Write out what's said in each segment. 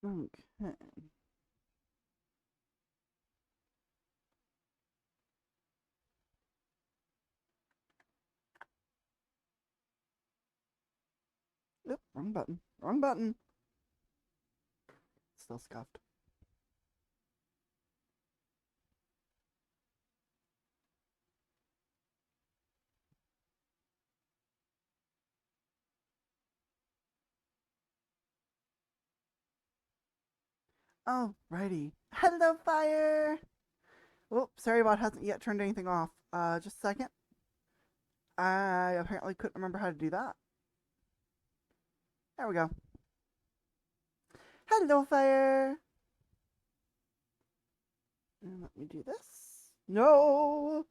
Okay. Oop, wrong button. Wrong button. Still scuffed. Alrighty. Hello, fire! Oh, sorry about hasn't yet turned anything off. Just a second. I apparently couldn't remember how to do that. There we go. Hello, fire! And let me do this. No!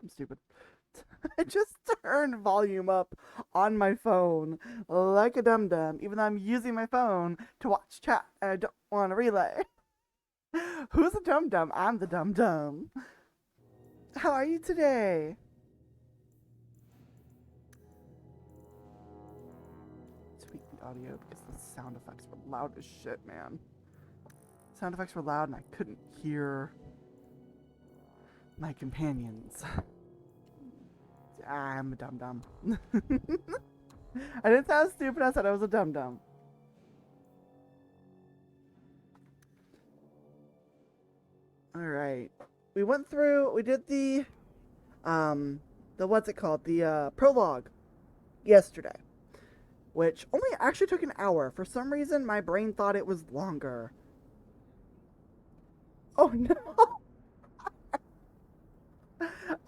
I'm stupid. I just turned volume up on my phone like a dum dum, even though I'm using my phone to watch chat and I don't want to relay. Who's the dum dum? I'm the dum dum. How are you today? Tweak the audio because the sound effects were loud as shit, man. Sound effects were loud and I couldn't hear my companions. I'm a dum dum. I didn't sound stupid, I said I was a dum dum. Alright. We did the what's it called? The prologue yesterday. Which only actually took an hour. For some reason, my brain thought it was longer. Oh no!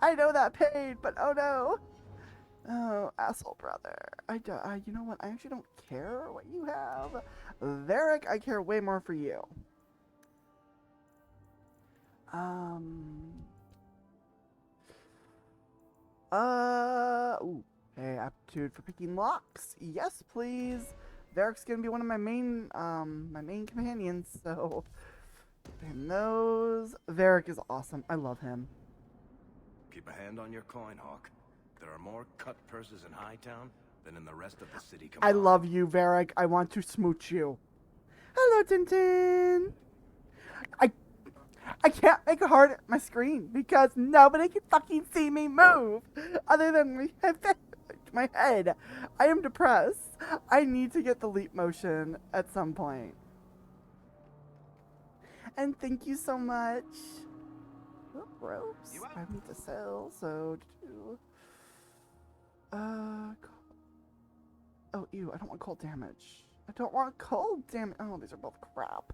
I know that pain, but oh no! Oh, asshole brother. You know what? I actually don't care what you have. Varric, I care way more for you. Um. Ooh. Hey, aptitude for picking locks. Yes, please. Varric's gonna be one of my main companions. So, and those. Varric is awesome. I love him. Keep a hand on your coin, Hawk. There are more cut purses in Hightown than in the rest of the city I combined. love you, Varric. I want to smooch you. Hello, Tintin. I I can't make a heart at my screen because nobody can fucking see me move other than my head. I am depressed. I need to get the leap motion at some point. And thank you so much. Oh, ropes. I need to sell, so do. Uh. Oh, ew. I don't want cold damage. I don't want cold damage. Oh, these are both crap.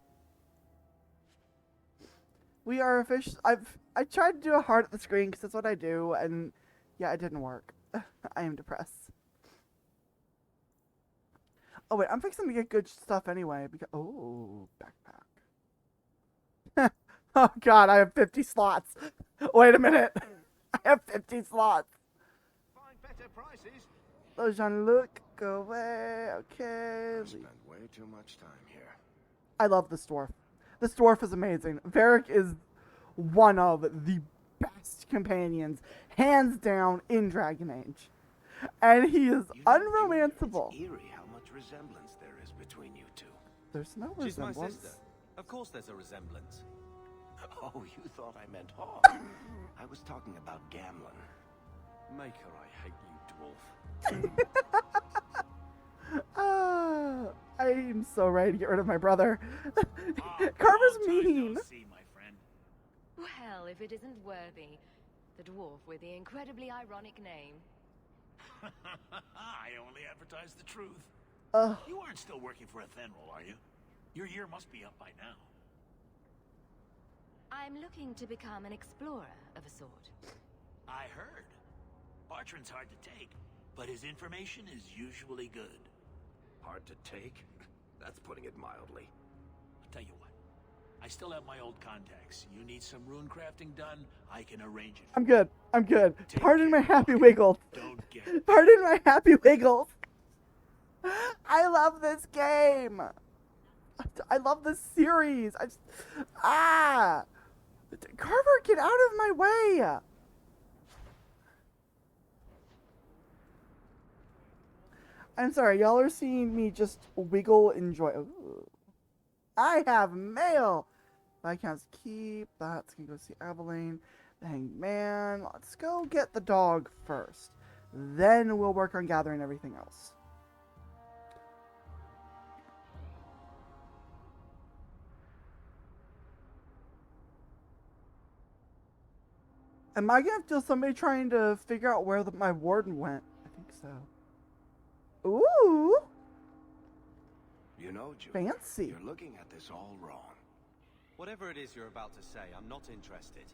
We are official. I tried to do a heart at the screen because that's what I do, and yeah, it didn't work. I am depressed. Oh wait, I'm fixing to get good stuff anyway. Because backpack. Oh god, I have 50 slots. Wait a minute. I have 50 slots. Find better prices. Oh, Jean-Luc, go away. Okay. I spent way too much time here. I love this dwarf. This dwarf is amazing. Varric is one of the best companions, hands down, in Dragon Age. And he is unromanceable. It's eerie how much resemblance there is between you two. There's no She's my resemblance. sister. Of course there's a resemblance. Oh, you thought I meant Hawk. I was talking about Gamlin. Maker, I hate you, dwarf. I am so ready to get rid of my brother. Carver's mean. See, my friend. Well, if it isn't worthy. The dwarf with the incredibly ironic name. I only advertise the truth. Ugh. You aren't still working for Athenril, are you? Your year must be up by now. I'm looking to become an explorer of a sort. I heard. Bartrand's hard to take, but his information is usually good. Hard to take? That's putting it mildly. I'll tell you what. I still have my old contacts. You need some rune crafting done, I can arrange it. I'm good. I'm good. Take Pardon my care. happy wiggles. Don't get Pardon my happy wiggles. I love this game. I love this series. Carver, get out of my way. I'm sorry, y'all are seeing me just wiggle and enjoy. Ooh. I have mail. Viscount's Keep. That's gonna go see Aveline. The Hanged Man. Let's go get the dog first. Then we'll work on gathering everything else. Am I gonna feel somebody trying to figure out where my warden went? I think so. Ooh! You know, Junior, Fancy. you're looking at this all wrong. Whatever it is you're about to say, I'm not interested.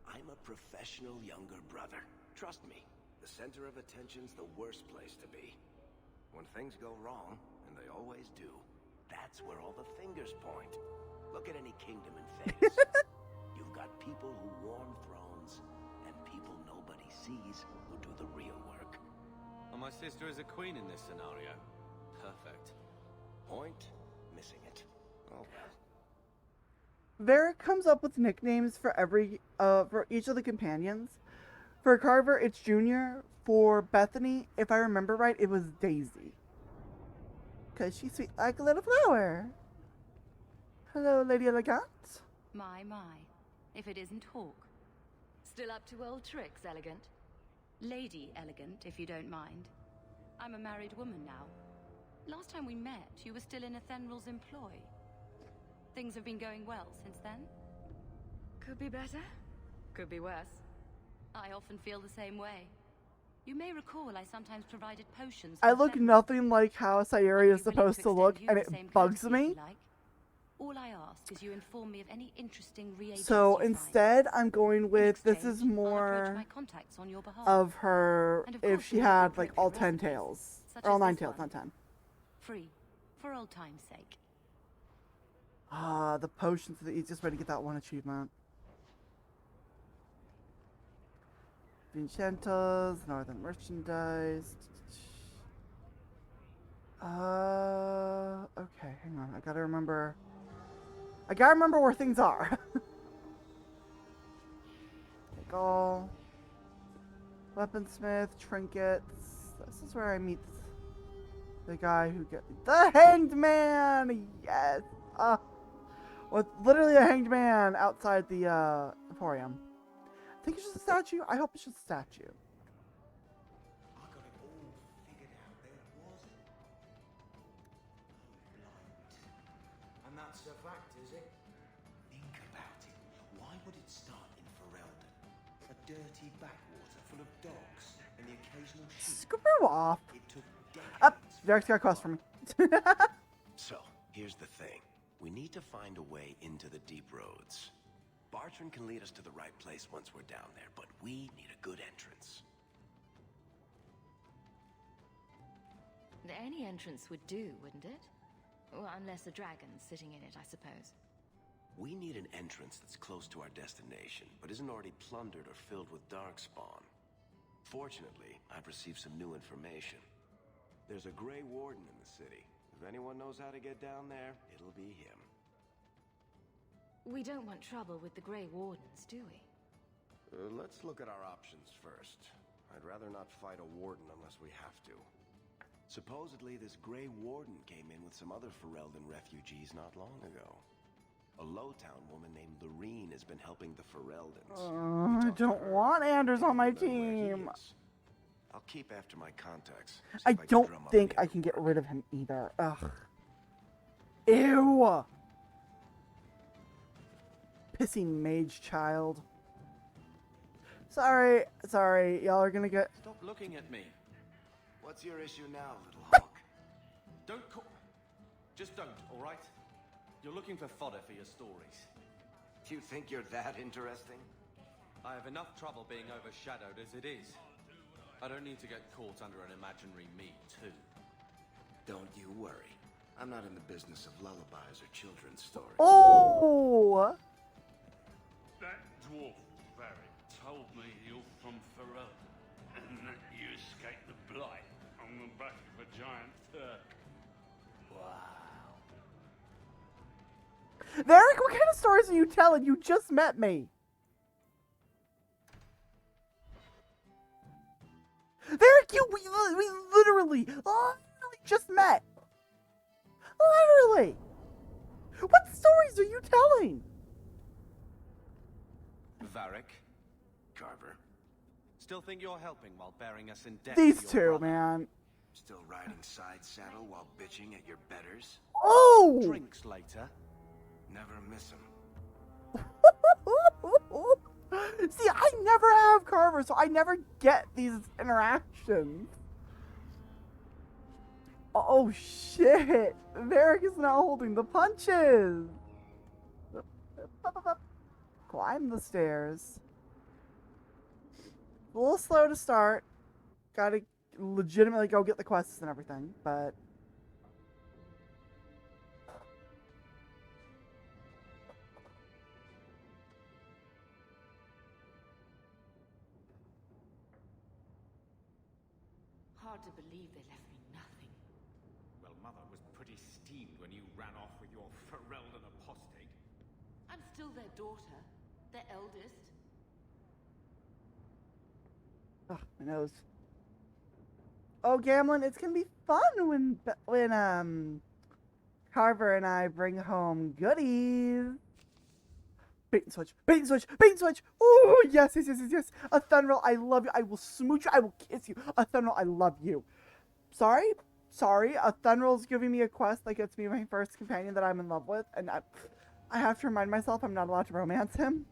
I'm a professional younger brother. Trust me, the center of attention's the worst place to be. When things go wrong, and they always do, that's where all the fingers point. Look at any kingdom in phase. You've got people who warm thrones, and people nobody sees who do the real work. And my sister is a queen in this scenario. Perfect. Point, missing it. Oh well. Varric comes up with nicknames for each of the companions. For Carver, it's Junior. For Bethany, if I remember right, it was Daisy. Because she's sweet like a little flower. Hello, Lady Elegant. My. If it isn't Hawk. Still up to old tricks, Elegant? Lady Elegant, if you don't mind. I'm a married woman now. Last time we met, you were still in Athenral's employ. Things have been going well since then? Could be better. Could be worse. I often feel the same way. You may recall I sometimes provided potions. I for look Athenril. nothing like how Sayuri is I'd be willing supposed to look, extend and you it the same bugs courtesy if me. you like. All I ask is you inform me of any interesting reagents So you find. instead, I'm going In with this exchange, is I'll approach more my contacts on your behalf. of her And of if course she we had have like all appropriate 10 recipes, tails. such Or all as 9 this tails, one. not 10. Free, for old time's sake. Ah, the potions are the easiest way to get that one achievement. Vincentas, Northern Merchandise. Okay, hang on. I gotta remember where things are. Take all. Weaponsmith, trinkets. This is where I meet the guy who get the Hanged Man. Yes. With literally a hanged man outside the emporium. I think it's just a statue. I hope it's just a statue. I got it all figured out. There it was. Blind. And that's a fact, is it? Think about it. Why would it start in Ferelden? A dirty backwater full of dogs and the occasional sheep. Screw off. It took Up. decades. Varric's got a quest for me. So, here's the thing. We need to find a way into the deep roads. Bartrand can lead us to the right place once we're down there, but we need a good entrance. Any entrance would do, wouldn't it? Well, unless a dragon's sitting in it, I suppose. We need an entrance that's close to our destination, but isn't already plundered or filled with darkspawn. Fortunately, I've received some new information. There's a Grey Warden in the city. If anyone knows how to get down there, it'll be him. We don't want trouble with the Grey Wardens, do we? Let's look at our options first. I'd rather not fight a warden unless we have to. Supposedly, this Grey Warden came in with some other Ferelden refugees not long ago. A Lowtown woman named Lorene has been helping the Fereldans. I don't want Anders on my Know where he team. is. I'll keep after my contacts. see I if can don't drum up think any I can get info. rid of him either. Ugh. Ew. Pissy mage child. Sorry. Y'all are gonna get. Stop looking at me. What's your issue now, little hawk? Don't call... Just don't, all right? You're looking for fodder for your stories. Do you think you're that interesting? I have enough trouble being overshadowed as it is. I don't need to get caught under an imaginary me, too. Don't you worry. I'm not in the business of lullabies or children's stories. Oh. That dwarf, Varric, told me you're from Ferelden, and that you escaped the blight on the back of a giant Turk. Varric, what kind of stories are you telling? You just met me. Varric, we literally just met. Literally. What stories are you telling? Varric, Carver, still think you're helping while bearing us in debt These to your two, brother? man. still riding side saddle while bitching at your betters? Oh! Drinks later. Never miss 'em. See, I never have Carver, so I never get these interactions. Oh shit! Varric is now holding the punches! Climb the stairs. A little slow to start. Gotta legitimately go get the quests and everything, but... Hard to believe they left me nothing. Well, Mother was pretty steamed when you ran off with your Ferelden apostate. I'm still their daughter, their eldest. Ugh, my nose. Oh, Gamlin, it's gonna be fun when Carver and I bring home goodies. Bait and switch, bait and switch, bait and switch. Oh, yes, yes, yes, yes, yes. A Thunderl, I love you. I will smooch you. I will kiss you. A Thunderl, I love you. Sorry, a Thunderl's giving me a quest that gets me my first companion that I'm in love with, and I have to remind myself I'm not allowed to romance him.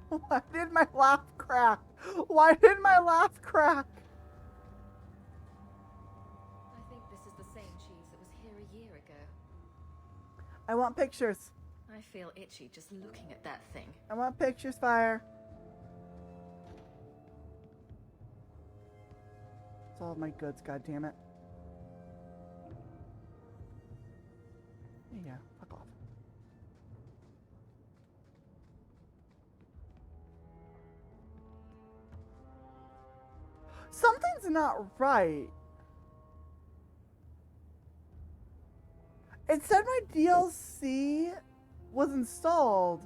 Why did my laugh crack? Why did my laugh crack? I think this is the same cheese that was here a year ago. I want pictures. I feel itchy just looking at that thing. I want pictures, Fire. It's all of my goods, goddammit. Yeah, fuck off. Something's not right. It said my DLC was installed.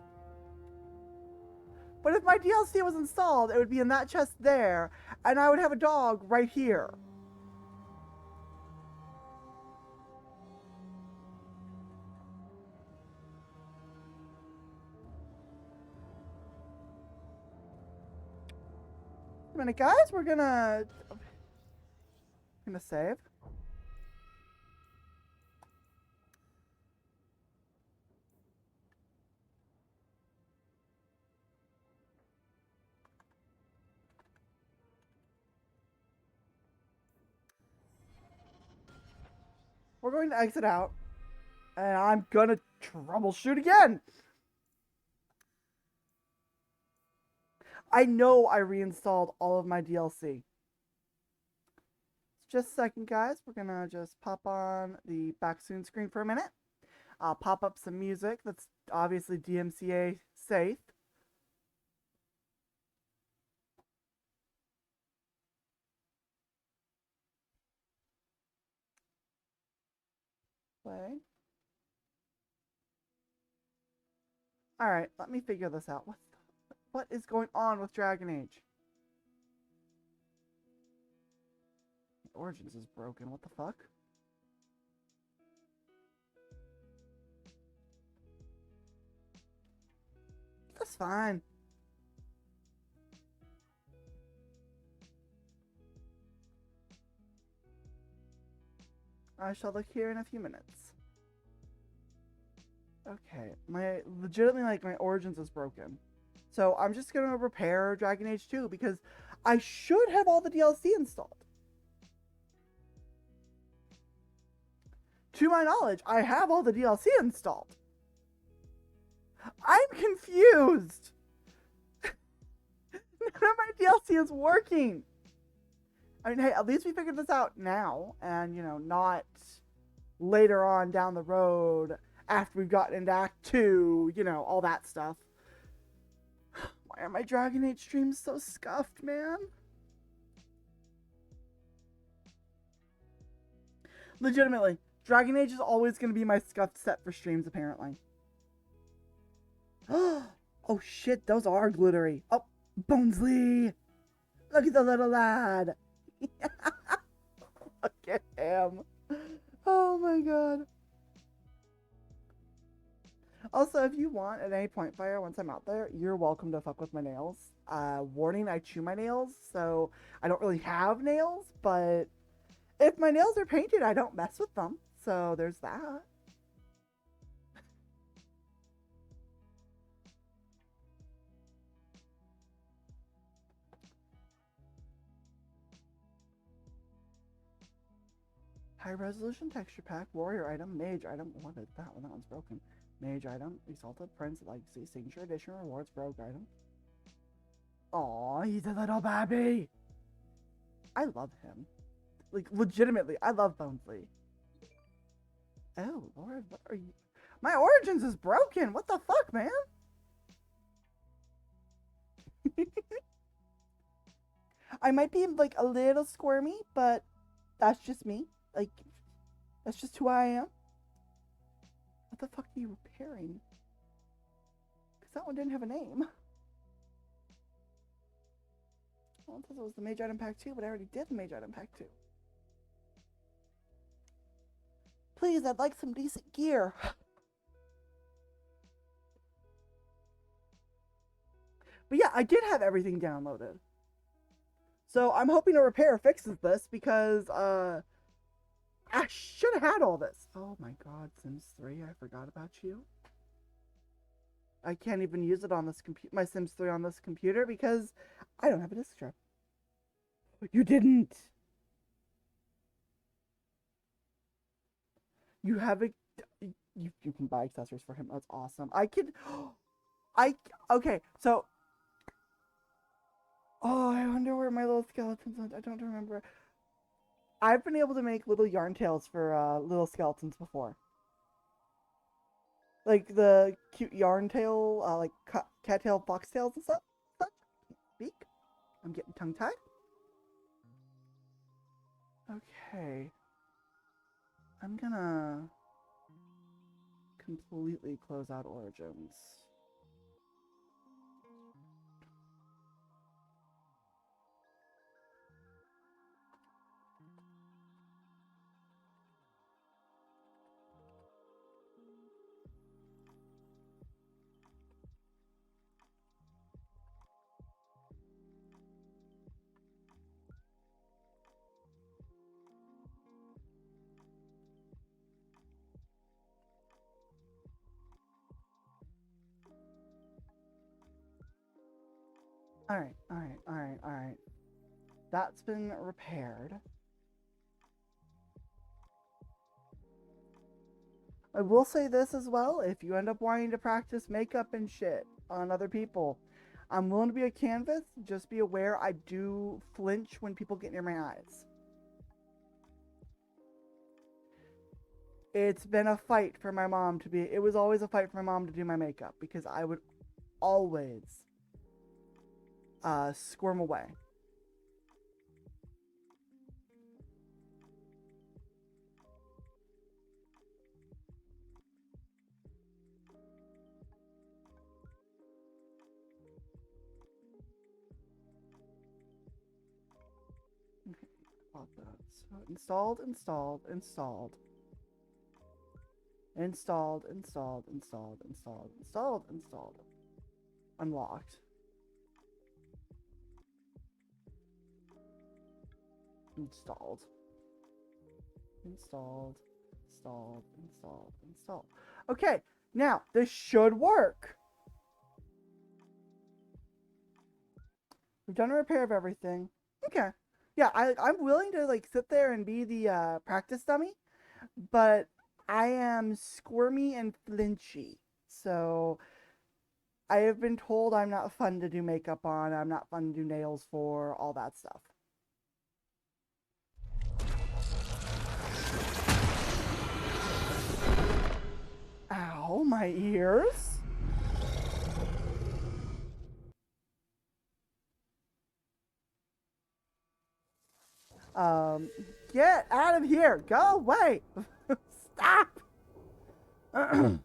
But if my DLC was installed, it would be in that chest there, and I would have a dog right here. Wait a minute, guys, we're gonna save. We're going to exit out, and I'm gonna troubleshoot again. I know I reinstalled all of my DLC. Just a second, guys. We're gonna just pop on the back soon screen for a minute. I'll pop up some music that's obviously DMCA safe. Play. Alright, let me figure this out. What is going on with Dragon Age? Origins is broken. What the fuck? That's fine. I shall look here in a few minutes. Okay, my Origins is broken. So I'm just gonna repair Dragon Age 2 because I should have all the DLC installed. To my knowledge, I have all the DLC installed. I'm confused. None of my DLC is working. I mean, hey, at least we figured this out now, and, you know, not later on down the road after we've gotten into Act 2, you know, all that stuff. Why are my Dragon Age streams so scuffed, man? Legitimately, Dragon Age is always going to be my scuffed set for streams, apparently. Oh, shit, those are glittery. Oh, Bonesley! Look at the little lad. Look at him. Oh my god. Also, if you want at any point, Fire, once I'm out there, you're welcome to fuck with my nails. Warning, I chew my nails, so I don't really have nails, but if my nails are painted, I don't mess with them. So there's that. High resolution texture pack, warrior item, mage item. What is that one? That one's broken. Mage item, Exalted Prince Legacy, Signature Edition Rewards, Rogue item. Aw, he's a little baby. I love him. Like, legitimately, I love Bonesley. Oh, Lord, what are you? My Origins is broken. What the fuck, man? I might be, like, a little squirmy, but that's just me. Like, that's just who I am. What the fuck are you repairing? Because that one didn't have a name. Well, it says it was the Mage Item Pack 2, but I already did the Mage Item Pack 2. Please, I'd like some decent gear. But yeah, I did have everything downloaded. So I'm hoping a repair fixes this because, I should have had all this. Oh my god, Sims 3, I forgot about you. I can't even use it on this my Sims 3 on this computer because I don't have a disk drive. You didn't. You have a you can buy accessories for him. That's awesome. Okay, so oh, I wonder where my little skeletons went. I don't remember. I've been able to make little yarn tails for little skeletons before. Like the cute yarn tail, like cattail foxtails and stuff. Speak. I'm getting tongue-tied. Okay. I'm gonna completely close out Origins. Alright. That's been repaired. I will say this as well, if you end up wanting to practice makeup and shit on other people, I'm willing to be a canvas, just be aware I do flinch when people get near my eyes. It's been a fight for my mom to be, it was always a fight for my mom to do my makeup, because I would always squirm away. Okay, about that. So installed. Unlocked. Installed. Okay, now this should work. We've done a repair of everything. Okay. Yeah, I'm willing to like sit there and be the practice dummy, but I am squirmy and flinchy. So I have been told I'm not fun to do makeup on, I'm not fun to do nails for, all that stuff. Ow, my ears. Get out of here. Go away. Stop. Okay.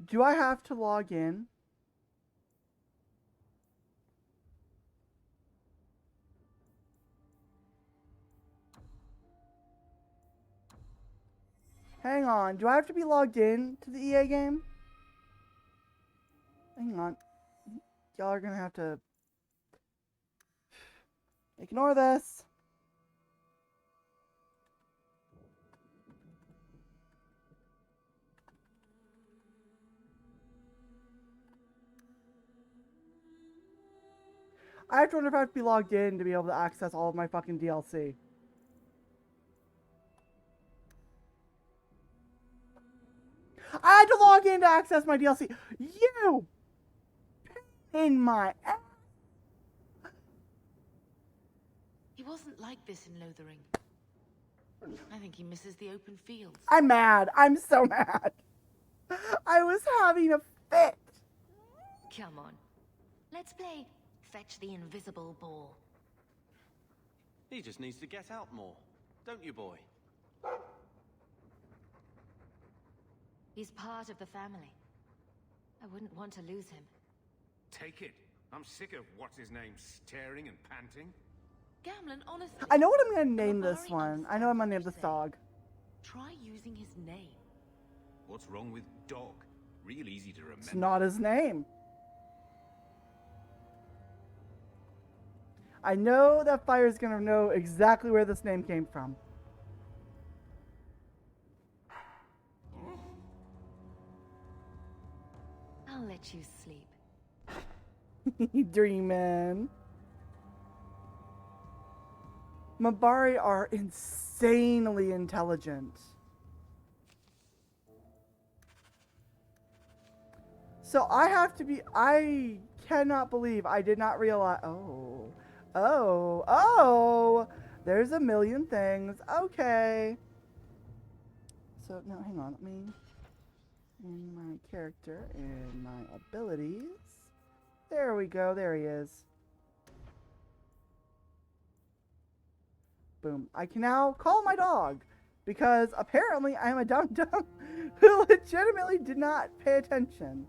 Do I have to log in? Hang on. Do I have to be logged in to the EA game? Hang on. Y'all are gonna have to ignore this. I have to wonder if I have to be logged in to be able to access all of my fucking DLC. I had to log in to access my DLC. You! In my ass. He wasn't like this in Lothering. I think he misses the open fields. I'm mad. I'm so mad. I was having a fit. Come on. Let's play Fetch the Invisible Ball. He just needs to get out more. Don't you, boy? He's part of the family. I wouldn't want to lose him. Take it. I'm sick of what's-his-name staring and panting. Gamlen, honestly. I know what I'm going to name this Mabari one. I know I'm going to name understands this what dog. Try using his name. What's wrong with dog? Real easy to remember. It's not his name. I know that Fire's going to know exactly where this name came from. I'll let you sleep. Dreamin'. Mabari are insanely intelligent. So I cannot believe I did not realize, there's a million things. Okay. So, now hang on, let me, in my character, in my abilities. There we go, there he is. Boom. I can now call my dog because apparently I am a dum-dum who legitimately did not pay attention.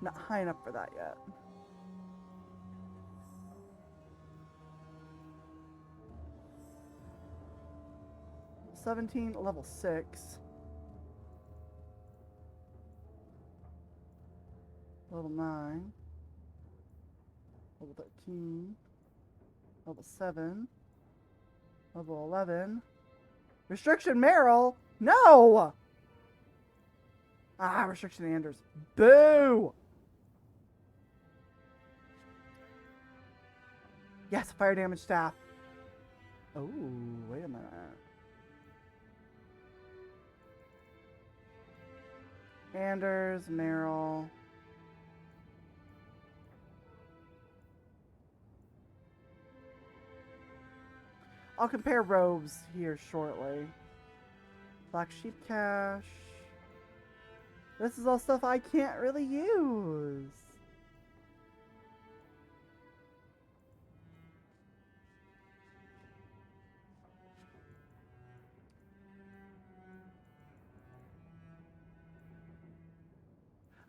Not high enough for that yet. $17, level 6. Level 9. Level 13. Level 7. Level 11. Restriction Meryl? No! Ah, Restriction Anders. Boo! Yes, fire damage staff. Oh, wait a minute. Anders, Meryl. I'll compare robes here shortly. Black Sheep Cache. This is all stuff I can't really use.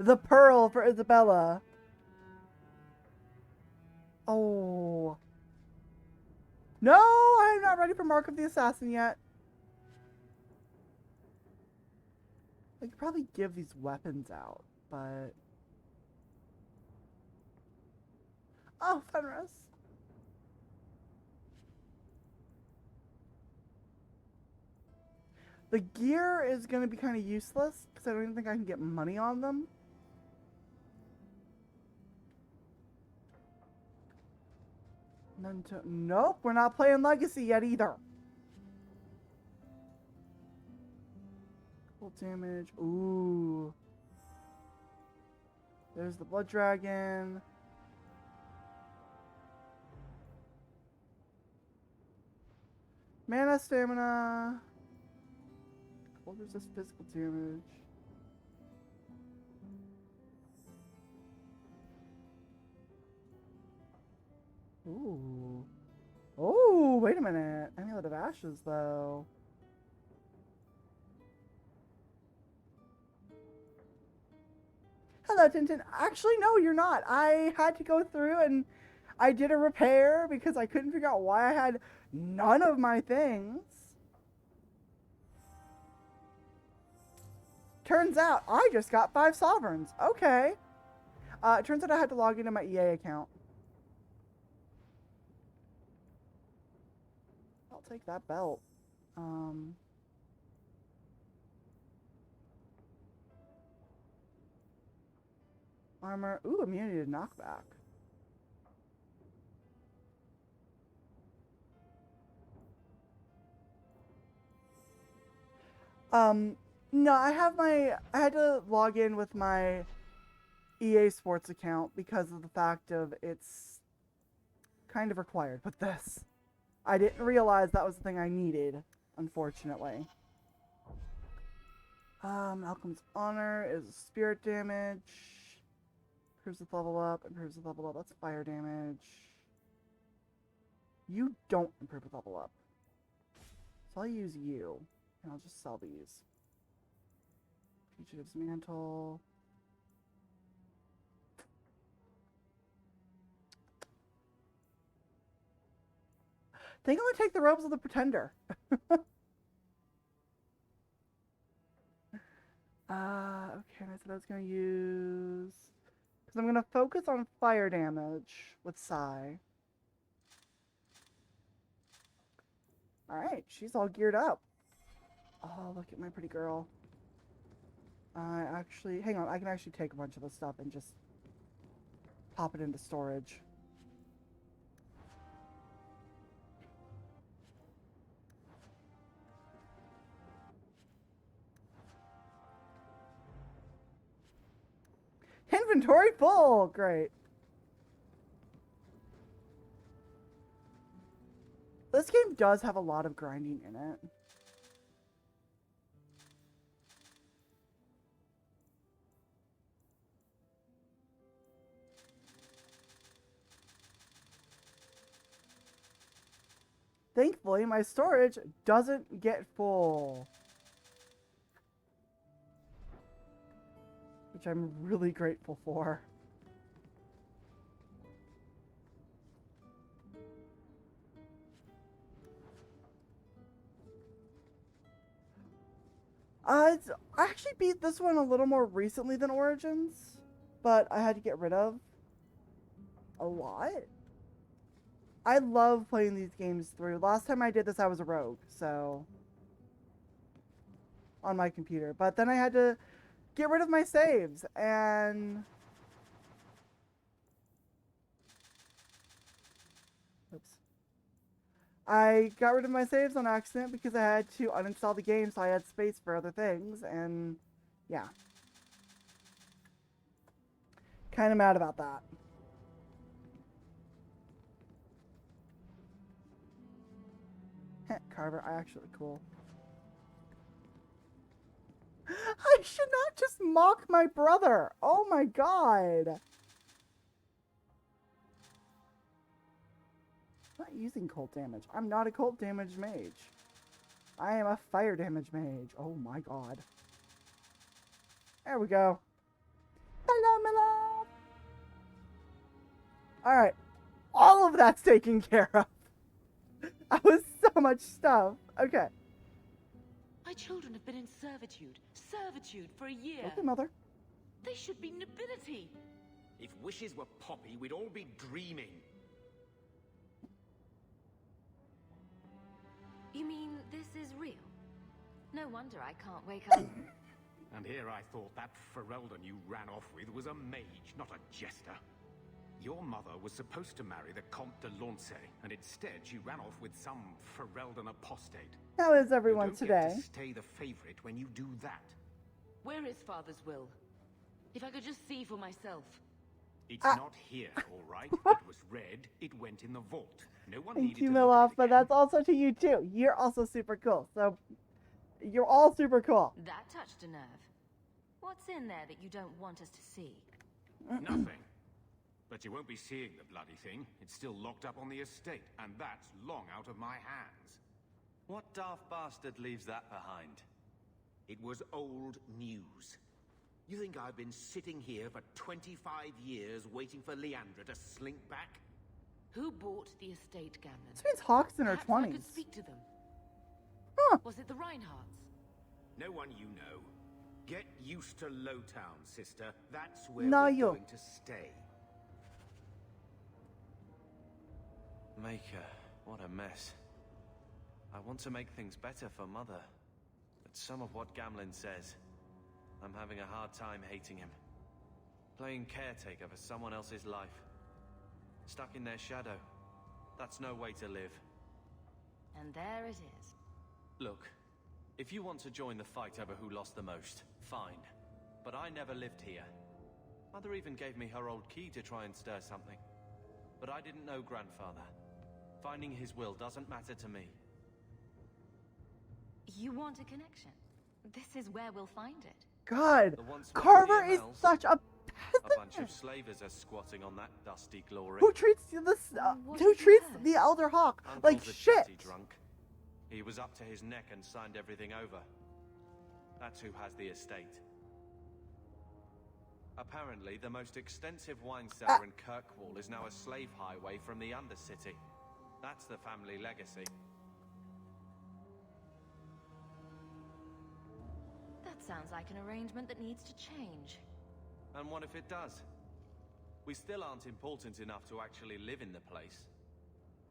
The Pearl for Isabella. Oh. No, I'm not ready for Mark of the Assassin yet. I could probably give these weapons out, but... Oh, Fenris. The gear is going to be kind of useless, because I don't even think I can get money on them. Nope, we're not playing Legacy yet either. Full damage. Ooh. There's the Blood Dragon. Mana, stamina. Cold resist physical damage. Ooh. Oh, wait a minute. Amulet of Ashes, though. that, Tintin. Actually, no, you're not. I had to go through and I did a repair because I couldn't figure out why I had none of my things. Turns out I just got 5 sovereigns. Okay. It turns out I had to log into my EA account. I'll take that belt. Armor. Ooh, immunity to knockback. No, I had to log in with my EA Sports account because of the fact of it's kind of required with this. I didn't realize that was the thing I needed, unfortunately. Malcolm's Honor is spirit damage. Improves with level up, improves with level up. That's fire damage. You don't improve with level up. So I'll use you. And I'll just sell these. Fugitive's Mantle. I think I'm going to take the Robes of the Pretender. Okay, I said I was going to use... Because I'm going to focus on fire damage with Psy. Alright, she's all geared up. Oh, look at my pretty girl. Hang on, I can actually take a bunch of this stuff and just pop it into storage. Inventory full! Great. This game does have a lot of grinding in it. Thankfully, my storage doesn't get full. Which I'm really grateful for. I actually beat this one a little more recently than Origins, but I had to get rid of a lot. I love playing these games through. Last time I did this, I was a rogue, so... on my computer. But then I had to get rid of my saves, and... Oops. I got rid of my saves on accident because I had to uninstall the game so I had space for other things, and... yeah. Kind of mad about that. Carver, I actually cool. I should not just mock my brother. Oh my god. I'm not using cult damage. I'm not a cult damage mage. I am a fire damage mage. Oh my god. There we go. Hello, my love. Alright. All of that's taken care of. That was so much stuff. Okay. My children have been in servitude for a year. Okay, mother. They should be nobility. If wishes were poppy, we'd all be dreaming. You mean this is real? No wonder I can't wake up. And here I thought that Ferelden you ran off with was a mage, not a jester. Your mother was supposed to marry the Comte de Lancey, and instead she ran off with some Ferelden apostate. How is everyone you don't today? Get to stay the favorite when you do that. Where is Father's will? If I could just see for myself. It's not here, all right. It was read. It went in the vault. No one Thank needed you, to look Miloff, at it but again. that's also to you too. You're also super cool. So, you're all super cool. That touched a nerve. What's in there that you don't want us to see? Nothing. But you won't be seeing the bloody thing. It's still locked up on the estate, and that's long out of my hands. What daft bastard leaves that behind? It was old news. You think I've been sitting here for 25 years waiting for Leandra to slink back? Who bought the estate, Gamlen? This means Hawk's in her Perhaps I 20s. could speak to them. Huh. Was it the Reinhardts? No one you know. Get used to Lowtown, sister. That's where No, we're you. going to stay. Maker, what a mess. I want to make things better for Mother. But some of what Gamlen says, I'm having a hard time hating him. Playing caretaker for someone else's life. Stuck in their shadow. That's no way to live. And there it is. Look, if you want to join the fight over who lost the most, fine. But I never lived here. Mother even gave me her old key to try and stir something. But I didn't know Grandfather. Finding his will doesn't matter to me. You want a connection? This is where we'll find it. God, The once Carver wealthy is Emels, such a a bunch peasant. of slavers are squatting on that dusty glory. Who treats who treats the Elder Hawk like Uncle's a shit? chatty drunk. He was up to his neck and signed everything over. That's who has the estate. Apparently, the most extensive wine cellar in Kirkwall is now a slave highway from the Undercity. That's the family legacy. That sounds like an arrangement that needs to change. And what if it does? We still aren't important enough to actually live in the place.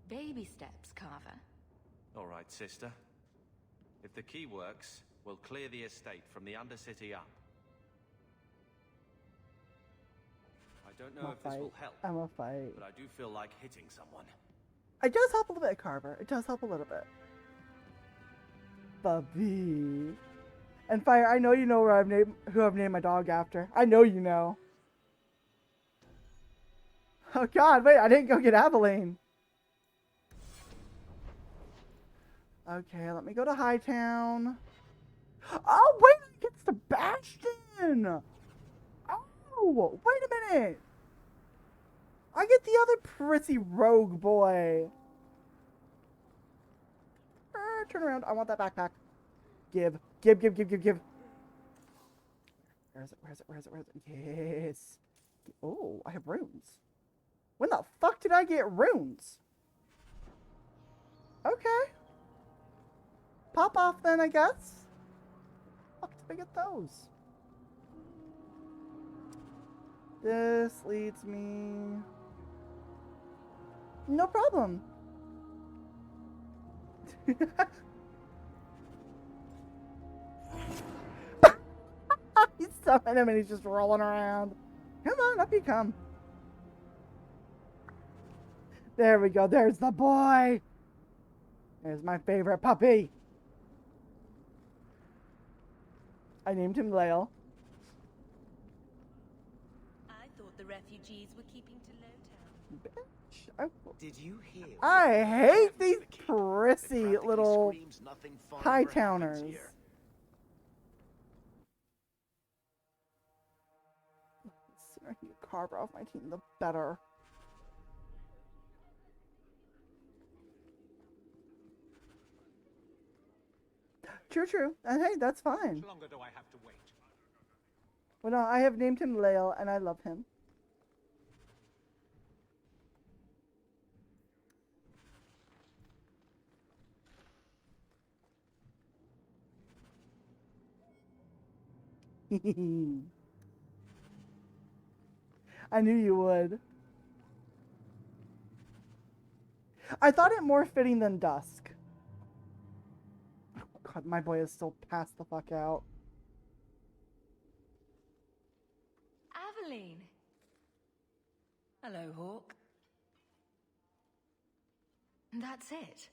Baby steps, Carver. All right, sister. If the key works, we'll clear the estate from the Undercity up. I don't know if this will help, I'm a fight. but I do feel like hitting someone. It does help a little bit, Carver. It does help a little bit. Bubby. And Fire, I know you know who I've named my dog after. I know you know. Oh God, wait, I didn't go get Aveline. Okay, let me go to Hightown. Oh, wait, it gets Sebastian. Oh, wait a minute. I get the other pretty rogue boy. Turn around. I want that backpack. Give. Where is it? Yes. Oh, I have runes. When the fuck did I get runes? Okay. Pop off then, I guess. Fuck did I get those? This leads me... No problem. He's summoned him and he's just rolling around. Come on, up you come. There we go. There's the boy. There's my favorite puppy. I named him Lael. I thought the refugees were keeping to Lowtown. Bitch. Did you hear? I hate these It prissy practically little screams nothing fun ever Hightowners. happens here. The sooner you carve off my team, the better. True. And hey, that's fine. How much longer do I have to wait? Well, no, I have named him Lael, and I love him. I knew you would. I thought it more fitting than Dusk. Oh God, my boy is still passed the fuck out. Aveline! Hello, Hawk. That's it.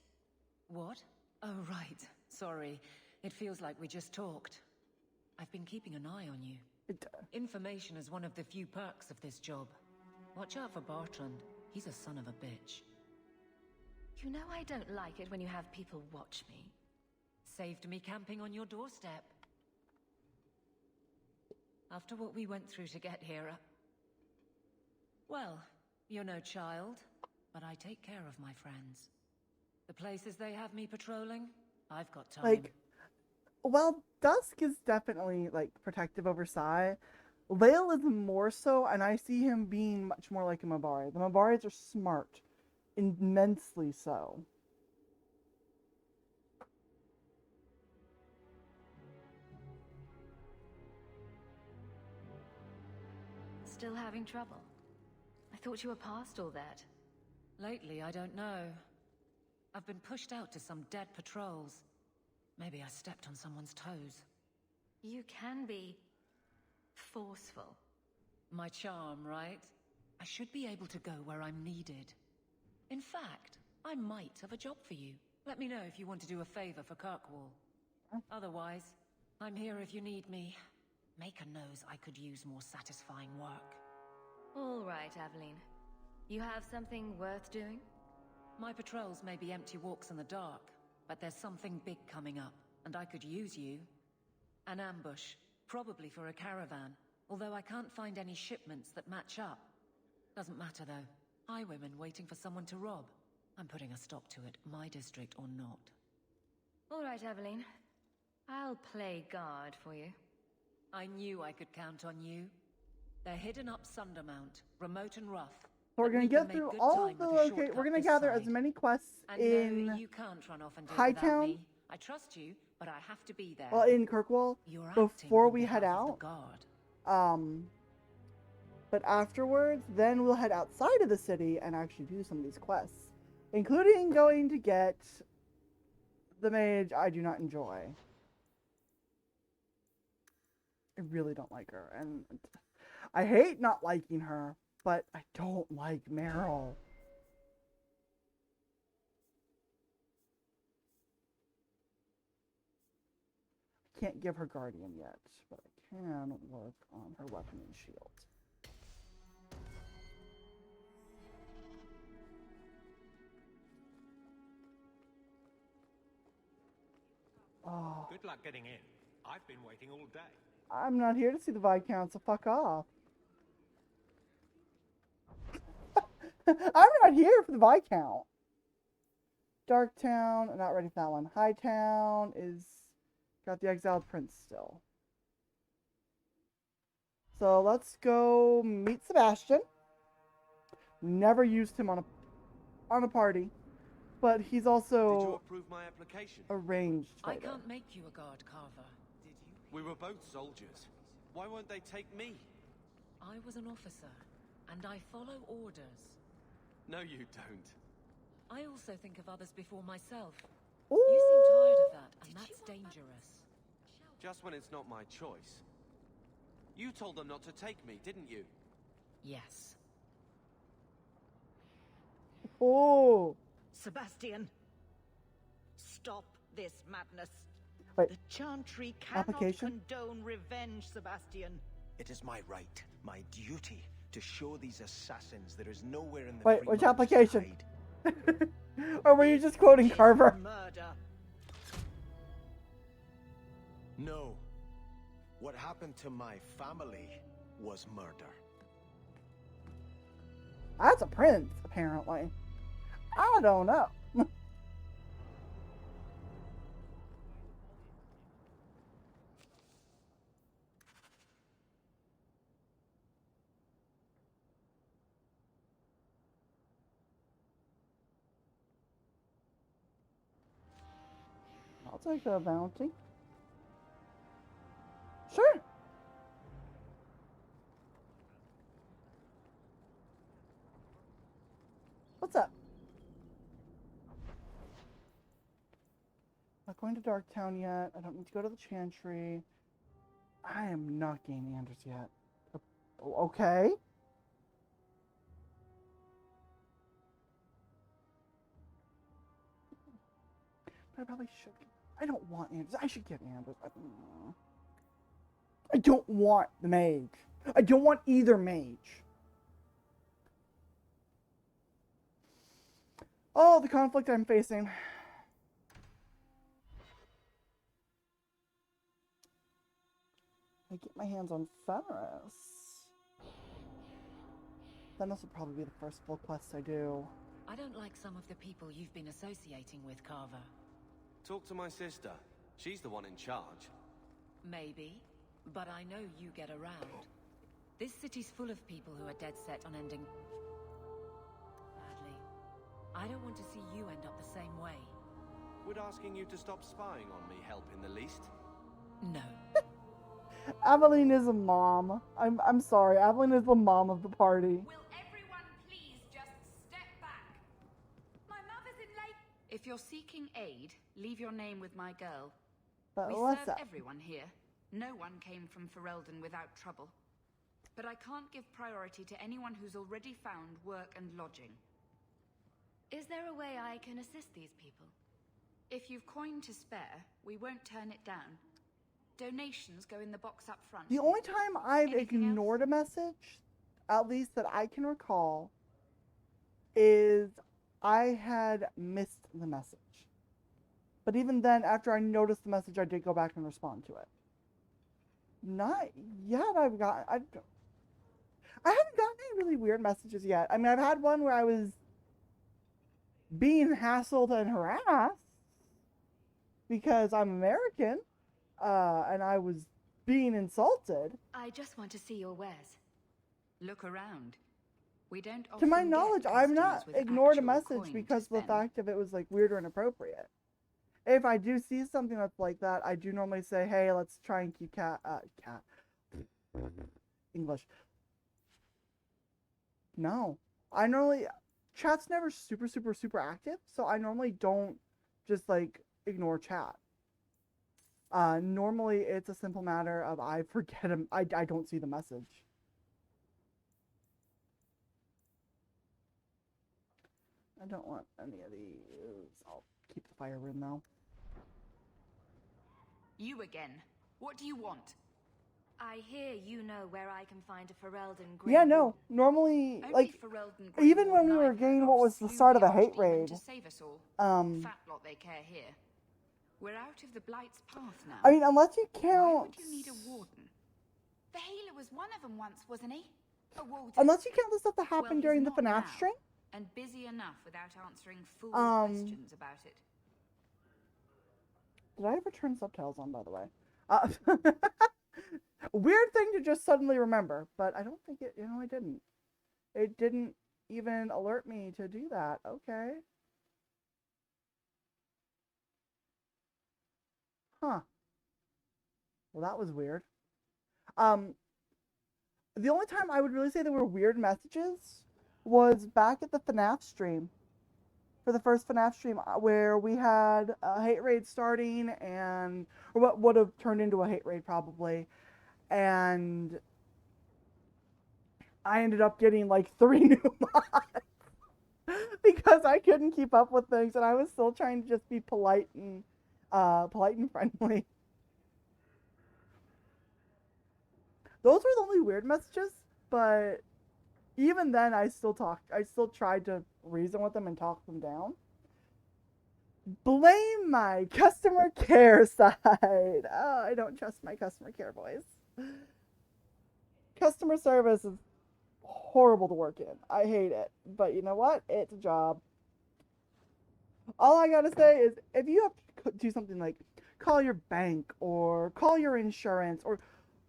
What? Oh, right. Sorry. It feels like we just talked. I've been keeping an eye on you. Information is one of the few perks of this job. Watch out for Bartrand. He's a son of a bitch. You know I don't like it when you have people watch me. Saved me camping on your doorstep. After what we went through to get here, well, you're no child, but I take care of my friends. The places they have me patrolling, I've got time. Like, While Dusk is definitely like protective over Sai, Lael is more so, and I see him being much more like a Mabari. The Mabaris are smart, immensely so. Still having trouble? I thought you were past all that. Lately, I don't know. I've been pushed out to some dead patrols. Maybe I stepped on someone's toes. You can be forceful. My charm, right? I should be able to go where I'm needed. In fact, I might have a job for you. Let me know if you want to do a favor for Kirkwall. Otherwise, I'm here if you need me. Maker knows I could use more satisfying work. All right, Aveline. You have something worth doing? My patrols may be empty walks in the dark, but there's something big coming up, and I could use you. An ambush, probably for a caravan, although I can't find any shipments that match up. Doesn't matter though. Highwaymen waiting for someone to rob. I'm putting a stop to it, my district or not. All right, Aveline. I'll play guard for you. I knew I could count on you. They're hidden up Sundermount, remote and rough. So we're gonna get through all of the locations. We're gonna gather as many quests in no, you can't run off and do it Hightown. without me. I trust you, but I have to be there. Well, in Kirkwall You're before acting we on head behalf of out. the guard. But afterwards, then we'll head outside of the city and actually do some of these quests, including going to get the mage I do not enjoy. I really don't like her, and I hate not liking her, but I don't like Meryl. I can't give her Guardian yet, but I can work on her weapon and shield. Oh, Good luck getting in. I've been waiting all day. I'm not here to see the Viscount, so fuck off. I'm not here for the Viscount. Darktown, not ready for that one. Hightown is got the Exiled Prince still. So let's go meet Sebastian. Never used him on a party, but he's also Did you approve my application? a ranged I fighter. can't make you a guard, Carver. We were both soldiers. Why won't they take me? I was an officer, and I follow orders. No, you don't. I also think of others before myself. Ooh. You seem tired of that, and that's dangerous. Just when it's not my choice. You told them not to take me, didn't you? Yes. Oh, Sebastian, stop this madness. wait. The Chantry cannot Application? condone revenge, Sebastian. It is my right, my duty, to show these assassins there is nowhere in the Wait, free which realms to application? hide. Or were you just quoting Carver? Murder. No. What happened to my family was murder. That's a prince, apparently. I don't know. I'll take a bounty. Sure. What's up? Not going to Darktown yet. I don't need to go to the Chantry. I am not gaining Anders yet. Okay. But I probably should. I don't want Anders. I should get Anders. I don't want the mage. I don't want either mage. Oh, the conflict I'm facing. I get my hands on Fenris. Then this will probably be the first full quest I do. I don't like some of the people you've been associating with, Carver. Talk to my sister. She's the one in charge. Maybe, but I know you get around. This city's full of people who are dead set on ending badly. I don't want to see you end up the same way. Would asking you to stop spying on me help in the least? No. Aveline is a mom. I'm sorry. Aveline is the mom of the party. Will everyone please just step back? My mother's in late. If you're seeking aid, leave your name with my girl. But We what's serve up? everyone here. No one came from Ferelden without trouble. But I can't give priority to anyone who's already found work and lodging. Is there a way I can assist these people? If you've coin to spare, we won't turn it down. Donations go in the box up front. The only time I've Anything ignored a message, at least that I can recall, is I had missed the message. But even then, after I noticed the message, I did go back and respond to it. Not yet. I haven't gotten any really weird messages yet. I mean, I've had one where I was being hassled and harassed because I'm American, and I was being insulted. I just want to see your wares. Look around. We don't To my often knowledge, get I've not customers with ignored a actual message coin because to of the spend. fact of it was like weird or inappropriate. If I do see something that's like that, I do normally say, "Hey, let's try and keep English." No, I normally chat's never super active, so I normally don't just like ignore chat. Normally it's a simple matter of I forget him. I don't see the message. I don't want any of these. I'll keep the fire room though. You again. What do you want? I hear you know where I can find a Ferelden Grey Yeah, no. Warden. Normally, Only like, Ferelden Grey even when we Warden were I've getting heard what of was the slew start of the hate archdemon raid, to save us all. um, Fat lot they care here. We're out of the Blight's path now. I mean, unless you Why count, would you need a warden? The healer was one of them once, wasn't he? A warden. unless you count the stuff that Well, happened he's during the not FNAF now, stream. and busy enough without answering fool Um, questions about it. Did I ever turn subtitles on, by the way? Weird thing to just suddenly remember, but I don't think it, I didn't. It didn't even alert me to do that. Okay. Huh. Well, that was weird. The only time I would really say there were weird messages was back at the FNAF stream. For the first FNAF stream, where we had a hate raid starting, or what would have turned into a hate raid probably, and I ended up getting like 3 new mods because I couldn't keep up with things, and I was still trying to just be polite and friendly. Those were the only weird messages, but even then, I still tried to reason with them and talk them down. Blame my customer care side. Oh, I don't trust my customer care boys. Customer service is horrible to work in. I hate it. But you know what? It's a job. All I gotta say is, if you have to do something like call your bank or call your insurance or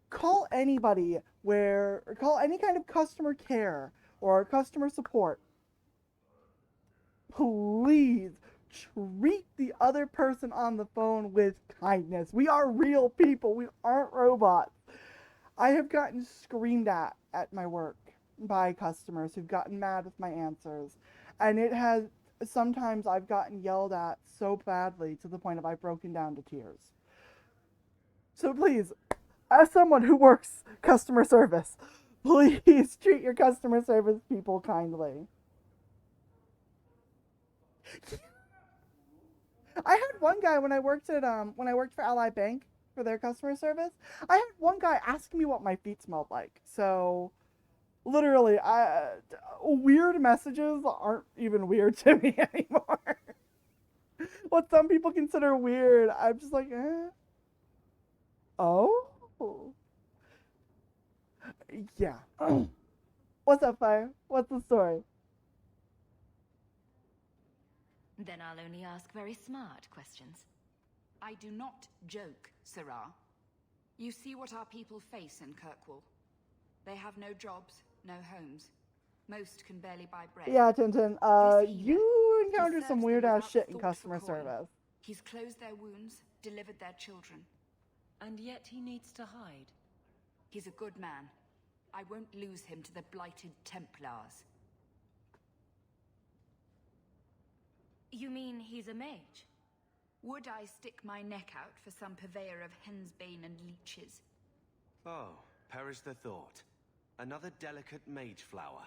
call anybody or call any kind of customer care or customer support, please treat the other person on the phone with kindness. We are real people. We aren't robots. I have gotten screamed at my work by customers who've gotten mad with my answers. And sometimes I've gotten yelled at so badly to the point of I've broken down to tears. So please, as someone who works customer service, please treat your customer service people kindly. I had one guy when I worked for Ally Bank for their customer service. I had one guy ask me what my feet smelled like. So, literally, weird messages aren't even weird to me anymore. What some people consider weird, I'm just like, eh. Oh. Yeah. What's up, Fire? What's the story? Then I'll only ask very smart questions. I do not joke, Sirrah. You see what our people face in Kirkwall. They have no jobs, no homes. Most can barely buy bread. Yeah, Tintin, This healer, you he encountered serves some them weird ass without shit in thought customer for coin. service. He's closed their wounds, delivered their children. And yet he needs to hide. He's a good man. I won't lose him to the blighted Templars. You mean he's a mage? Would I stick my neck out for some purveyor of hensbane and leeches? Oh, perish the thought. Another delicate mage flower.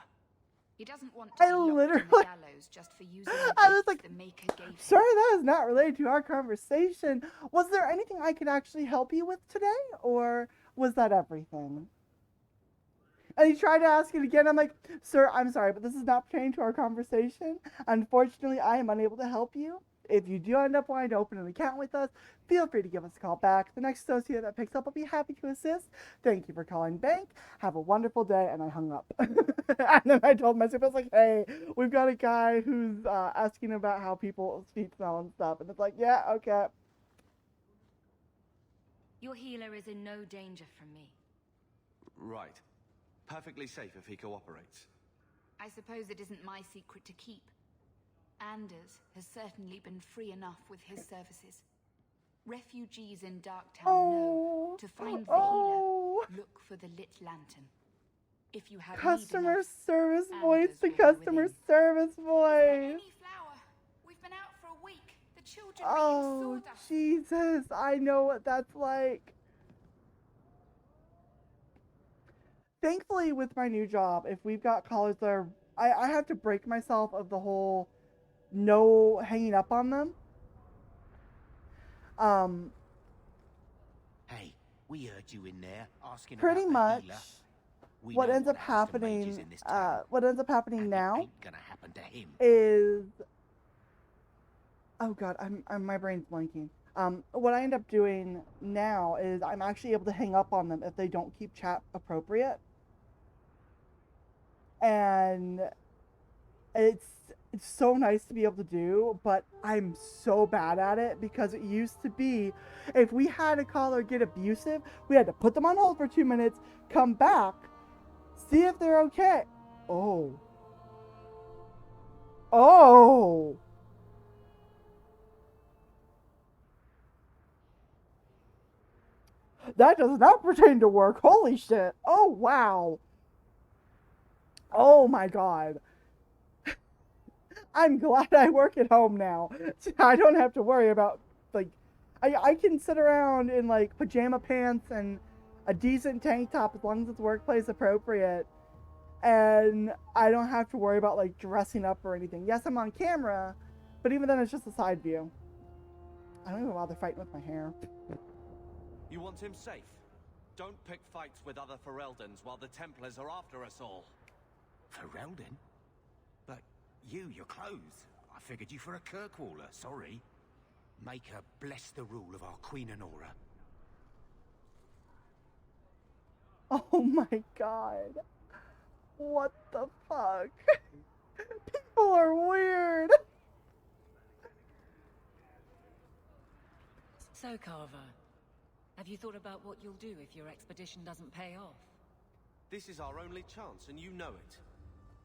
He doesn't want to I be locked in literally- the gallows just for using the I was gifts like, the Maker gave him. sorry, that is not related to our conversation. Was there anything I could actually help you with today? Or was that everything? And he tried to ask it again. I'm like, sir, I'm sorry, but this is not pertaining to our conversation. Unfortunately, I am unable to help you. If you do end up wanting to open an account with us, feel free to give us a call back. The next associate that picks up will be happy to assist. Thank you for calling bank. Have a wonderful day. And I hung up. And then I told my super, I was like, hey, we've got a guy who's asking about how people's feet smell and stuff. And it's like, yeah, okay. Your healer is in no danger from me. Right. Perfectly safe if he cooperates. I suppose it isn't my secret to keep. Anders has certainly been free enough with his services. Refugees in Darktown know to find the healer, look for the lit lantern. If you have Customer enough, service voice, Anders the will go customer within. service Is there voice. any flour? We've been out for a week. The children are eating Oh, sawdust. Jesus. I know what that's like. Thankfully, with my new job, if we've got callers that are... I have to break myself of the whole no hanging up on them. Hey, we heard you in there asking Pretty about much the healer. We what know ends up happens to mages happening, in this town, what ends up happening and it now ain't gonna happen to him. is... Oh God, my brain's blanking. What I end up doing now is I'm actually able to hang up on them if they don't keep chat appropriate. And it's so nice to be able to do, but I'm so bad at it because it used to be if we had a caller get abusive, we had to put them on hold for 2 minutes, come back, see if they're okay. Oh. Oh. That does not pertain to work. Holy shit. Oh, wow. Oh my God. I'm glad I work at home now. I don't have to worry about, like, I can sit around in, like, pajama pants and a decent tank top as long as it's workplace appropriate. And I don't have to worry about, like, dressing up or anything. Yes, I'm on camera, but even then it's just a side view. I don't even bother fighting with my hair. You want him safe? Don't pick fights with other Fereldans while the Templars are after us all. Ferelden? But your clothes. I figured you for a Kirkwaller, sorry. Make her bless the rule of our Queen Honora. Oh my God. What the fuck? People are weird. So, Carver, have you thought about what you'll do if your expedition doesn't pay off? This is our only chance, and you know it.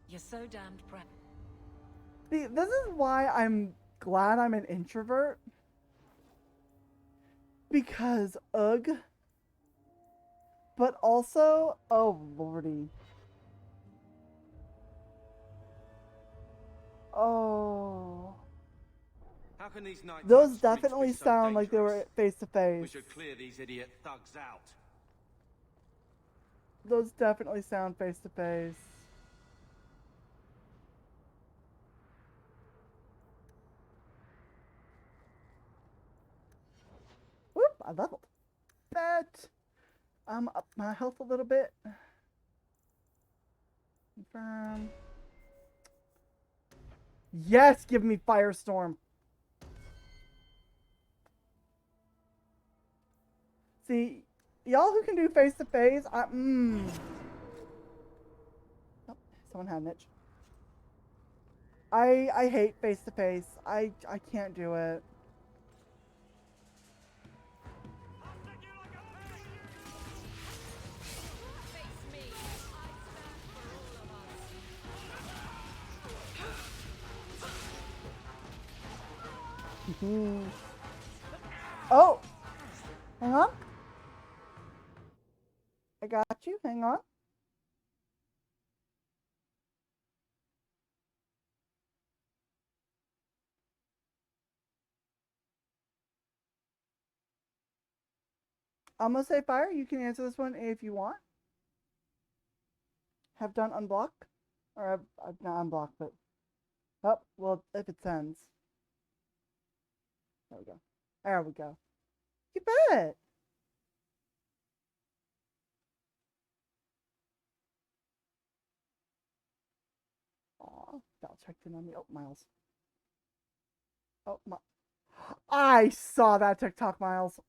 You're so damned proud. See, this is why I'm glad I'm an introvert. Because, ugh. But also, oh lordy. Oh. How can these nighttime Those streets definitely be so sound like they dangerous? were face to We face. should clear these idiot thugs out. Those definitely sound face to face. Whoop, I leveled. Bet. Up my health a little bit. Confirm. Yes, give me Firestorm. See, y'all who can do face to face, Oh, someone had an itch. I hate face to face. I can't do it. Oh! Hang on. I got you. Hang on. I'm gonna say fire. You can answer this one if you want. Have done unblock. Or I've not unblocked, but... Oh, well, if it sends. There we go. There we go. You bet! Aw, Val checked in on me. Oh, Miles. Oh, my... I saw that TikTok, Miles.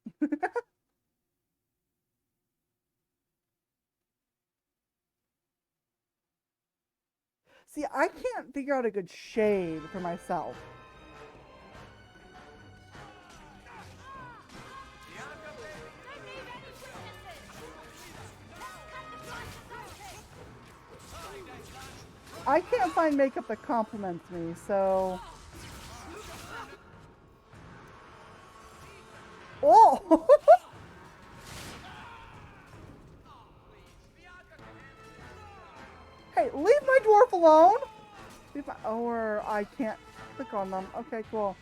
See, I can't figure out a good shade for myself. I can't find makeup that compliments me, so... Oh! Hey, leave my dwarf alone! Or I can't click on them. Okay, cool.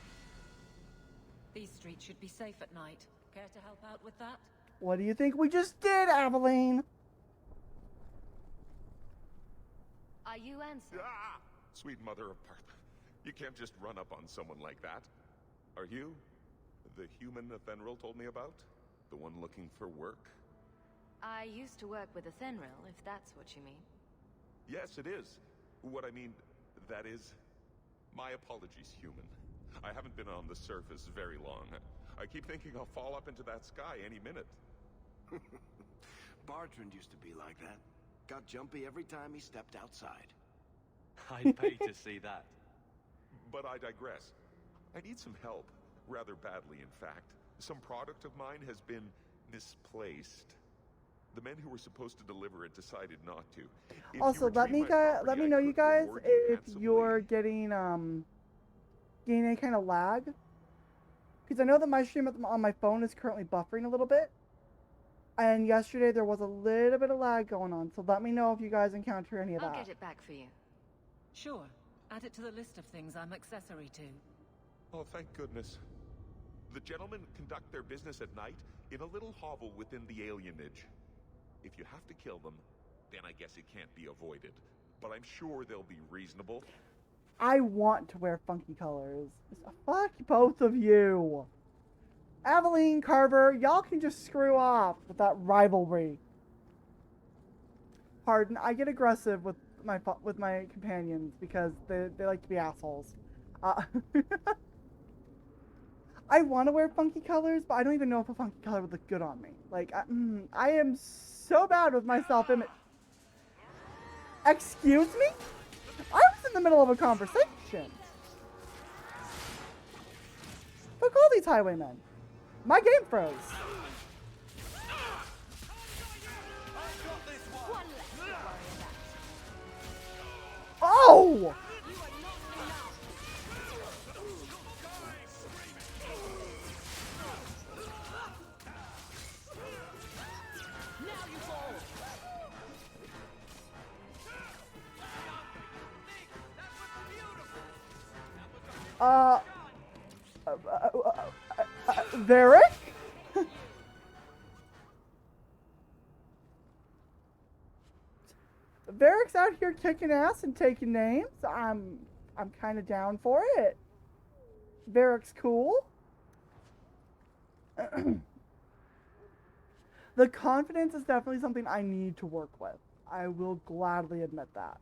These streets should be safe at night. Care to help out with that? What do you think we just did, Aveline? Are you answering? Ah! Sweet mother of you can't just run up on someone like that. Are you the human Athenril told me about? The one looking for work? I used to work with Athenril, if that's what you mean. Yes, it is. What I mean, that is... My apologies, human. I haven't been on the surface very long. I keep thinking I'll fall up into that sky any minute. Bartrand used to be like that. Got jumpy every time he stepped outside. I'd pay to see that. But I digress. I need some help. Rather badly, in fact. Some product of mine has been misplaced. The men who were supposed to deliver it decided not to. If Also, let me know, you guys, if you're getting any kind of lag. Because I know that my stream on my phone is currently buffering a little bit. And yesterday there was a little bit of lag going on. So let me know if you guys encounter any of that. I'll get it back for you. Sure. Add it to the list of things I'm accessory to. Oh, thank goodness. The gentlemen conduct their business at night in a little hovel within the alienage. If you have to kill them, then I guess it can't be avoided. But I'm sure they'll be reasonable. I want to wear funky colors. Fuck both of you. Aveline, Carver, y'all can just screw off with that rivalry. Pardon, I get aggressive with my companions because they like to be assholes. I want to wear funky colors, but I don't even know if a funky color would look good on me. Like, I am so bad with my self-image. Excuse me? I was in the middle of a conversation. Fuck all these highwaymen. My game froze. Oh! Varric? Varric's out here kicking ass and taking names. I'm kind of down for it. Varric's cool. The confidence is definitely something I need to work with. I will gladly admit that.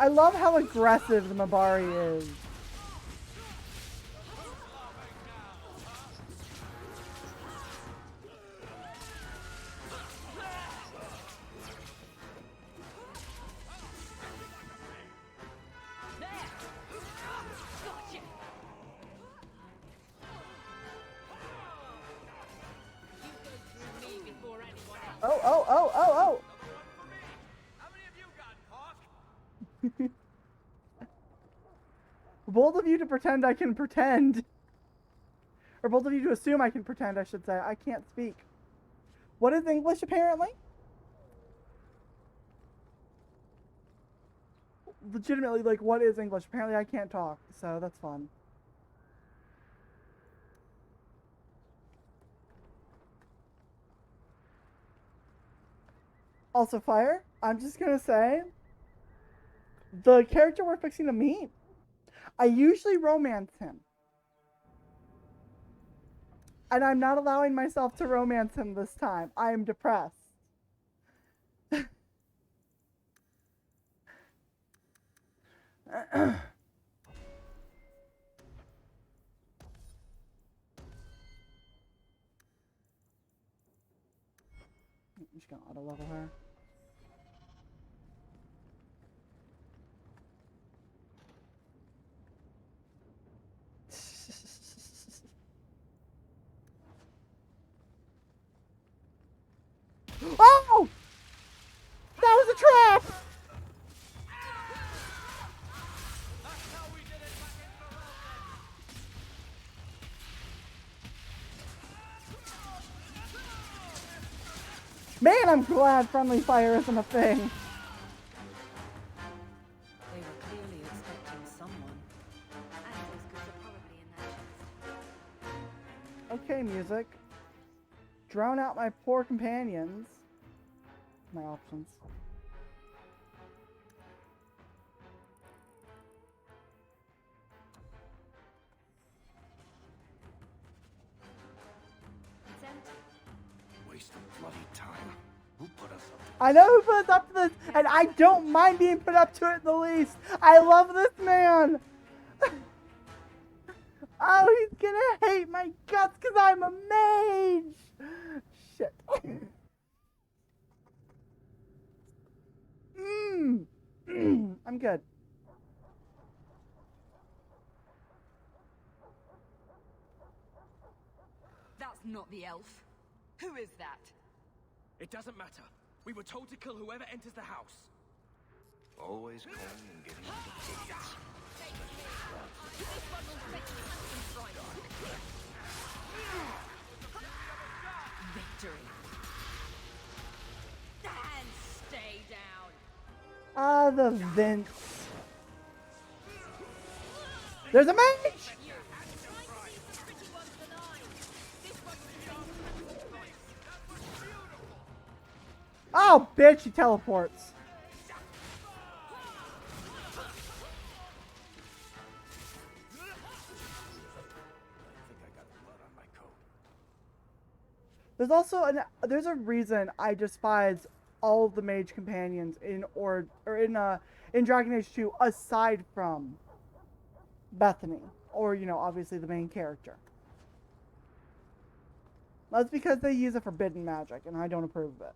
I love how aggressive the Mabari is. oh. Bold of you to pretend I can pretend. Or bold of you to assume I can pretend, I should say. I can't speak. What is English, apparently? Legitimately, like, what is English? Apparently I can't talk, so that's fun. Also, Fire, I'm just gonna say, the character we're fixing to meet, I usually romance him. And I'm not allowing myself to romance him this time. I am depressed. I'm just gonna auto level her. Oh! That was a trap! Man, I'm glad friendly fire isn't a thing. They were clearly expecting someone. Anders could probably in that chest. Okay, music. Drown out my poor companions. My options. It's empty. Waste of bloody time. Who put us up to I know who put us up to this, and I don't mind being put up to it in the least. I love this man. Oh, he's gonna hate my guts because I'm a mage. Shit. I'm good. That's not the elf. Who is that? It doesn't matter. We were told to kill whoever enters the house. always calling and getting into idiots. Victory. And stay down. Ah, the vents. There's a mage! Oh, bitch, he teleports. There's also there's a reason I despise all of the mage companions in Dragon Age 2 aside from Bethany, or obviously the main character. That's because they use a forbidden magic and I don't approve of it.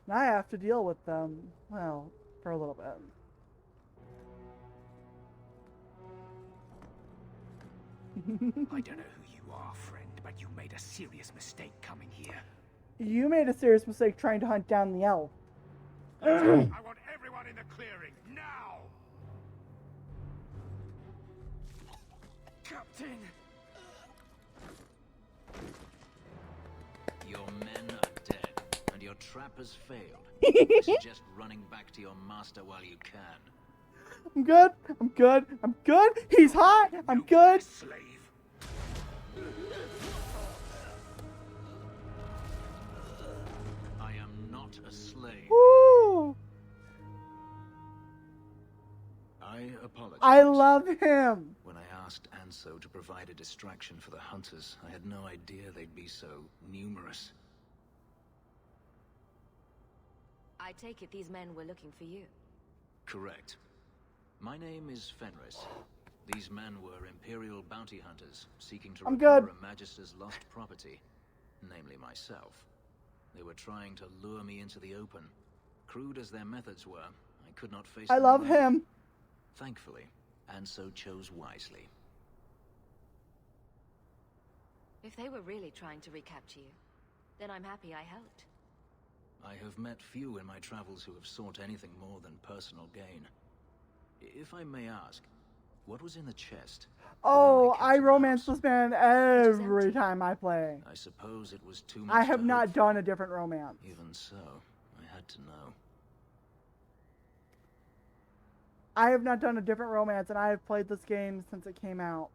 And I have to deal with them, well, for a little bit. I don't know who you are, friend, but you made a serious mistake coming here. You made a serious mistake trying to hunt down the elf. I want everyone in the clearing, now! Captain! Your men are dead, and your trap has failed. I suggest running back to your master while you can. I'm good. I'm good. I'm good. He's hot. I'm good. Slave. I am not a slave. Woo! I apologize. I love him. When I asked Anso to provide a distraction for the hunters, I had no idea they'd be so numerous. I take it these men were looking for you. Correct. My name is Fenris. These men were Imperial bounty hunters, seeking to recover a Magister's lost property, namely myself. They were trying to lure me into the open. Crude as their methods were, I could not face them. I love him. Thankfully, Anso chose wisely. If they were really trying to recapture you, then I'm happy I helped. I have met few in my travels who have sought anything more than personal gain. If I may ask, what was in the chest? Oh, I romance this man every time I play. I suppose it was too much. I have not done a different romance. Even so, I had to know. I have not done a different romance, and I have played this game since it came out.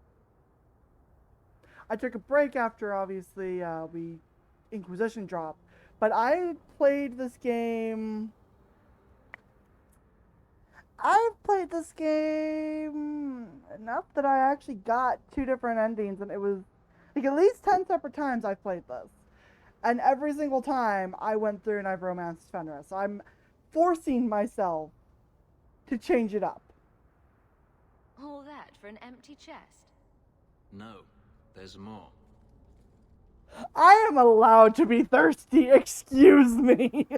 I took a break after, obviously, Inquisition dropped. But I played this game... I've played this game enough that I actually got 2 different endings, and it was like at least 10 separate times I've played this. And every single time I went through and I've romanced Fenris. So I'm forcing myself to change it up. All that for an empty chest? No, there's more. I am allowed to be thirsty, excuse me.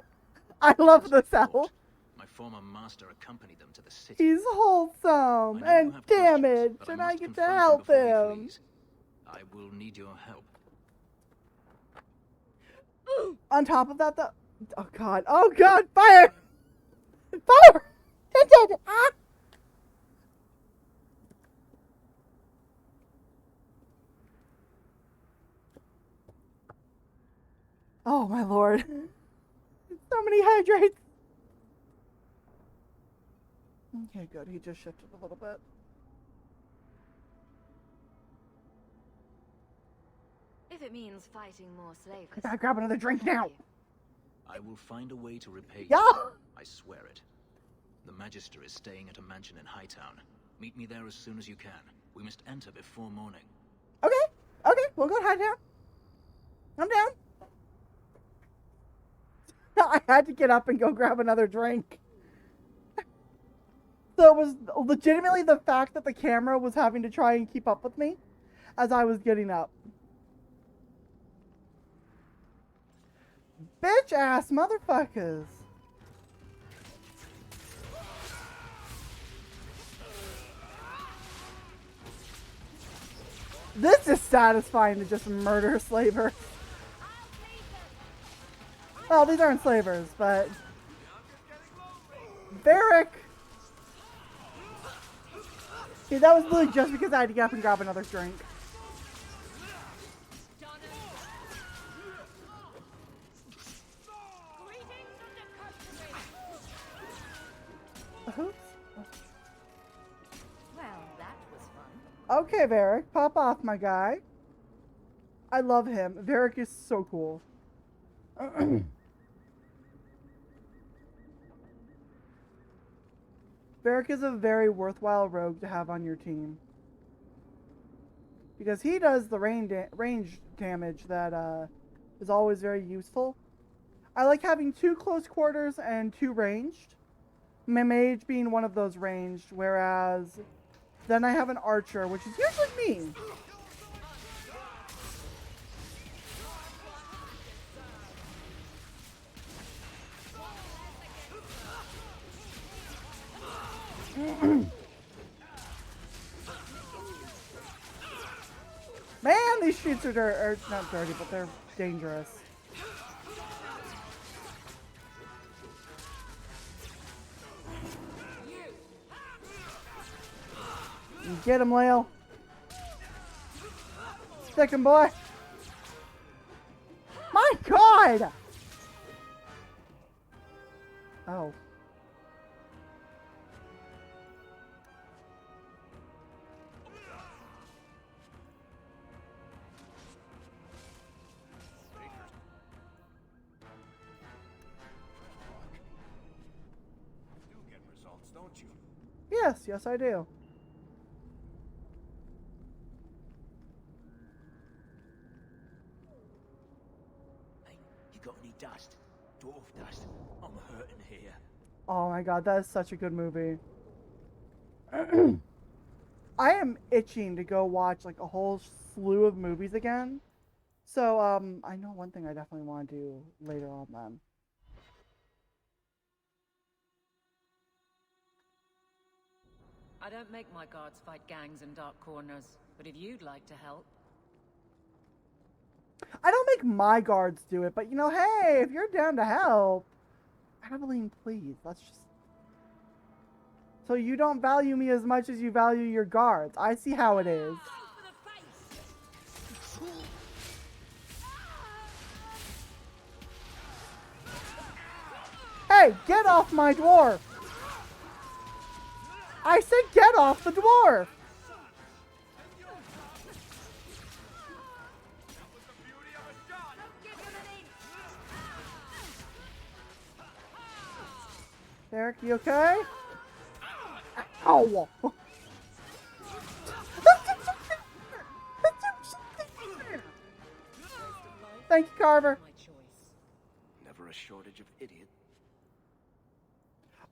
I love this elf. My former master accompanied them to the city. He's wholesome and damaged, and I get to help him. I will need your help. On top of that, oh god, fire! Fire! Ah! Oh my lord. So many hydrates. Okay, good. He just shifted a little bit. If it means fighting more slavers. I gotta grab another drink now. I will find a way to repay you. I swear it. The Magister is staying at a mansion in Hightown. Meet me there as soon as you can. We must enter before morning. Okay, we'll go to Hightown. I'm down. I had to get up and go grab another drink. So it was legitimately the fact that the camera was having to try and keep up with me as I was getting up. Bitch ass motherfuckers. This is satisfying to just murder slavers. Well, these aren't slavers, but... Varric! See, that was literally just because I had to get up and grab another drink. Oops. Well, that was fun. Okay, Varric, pop off, my guy. I love him. Varric is so cool. Varric is a very worthwhile rogue to have on your team. Because he does the range damage that is always very useful. I like having 2 close quarters and 2 ranged. My mage being one of those ranged, whereas then I have an archer, which is usually me. Man, these streets are not dirty, but they're dangerous. Get him, Lale. Stick him, boy. My God! Oh. You do get results, don't you? Yes, I do. Got any dust? Dwarf dust? I'm hurting here. Oh my god, that is such a good movie. I am itching to go watch like a whole slew of movies again. So, I know one thing I definitely want to do later on then. I don't make my guards fight gangs in dark corners, but if you'd like to help... make my guards do it, but you know, hey, if you're down to help, Aveline, please, let's just... So you don't value me as much as you value your guards. I see how it is. Hey, get off my dwarf! I said get off the dwarf! Derek, you okay? Ow! Thank you, Carver. Never a shortage of idiots.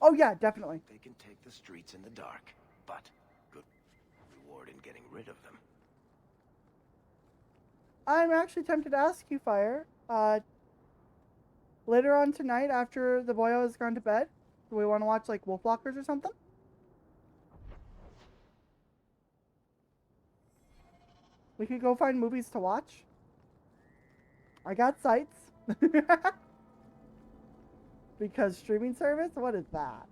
Oh yeah, definitely. They can take the streets in the dark, but good reward in getting rid of them. I'm actually tempted to ask you, Fire. Later on tonight, after the boyo has gone to bed, do we want to watch like Wolfwalkers or something? We could go find movies to watch. I got sites. Because streaming service? What is that?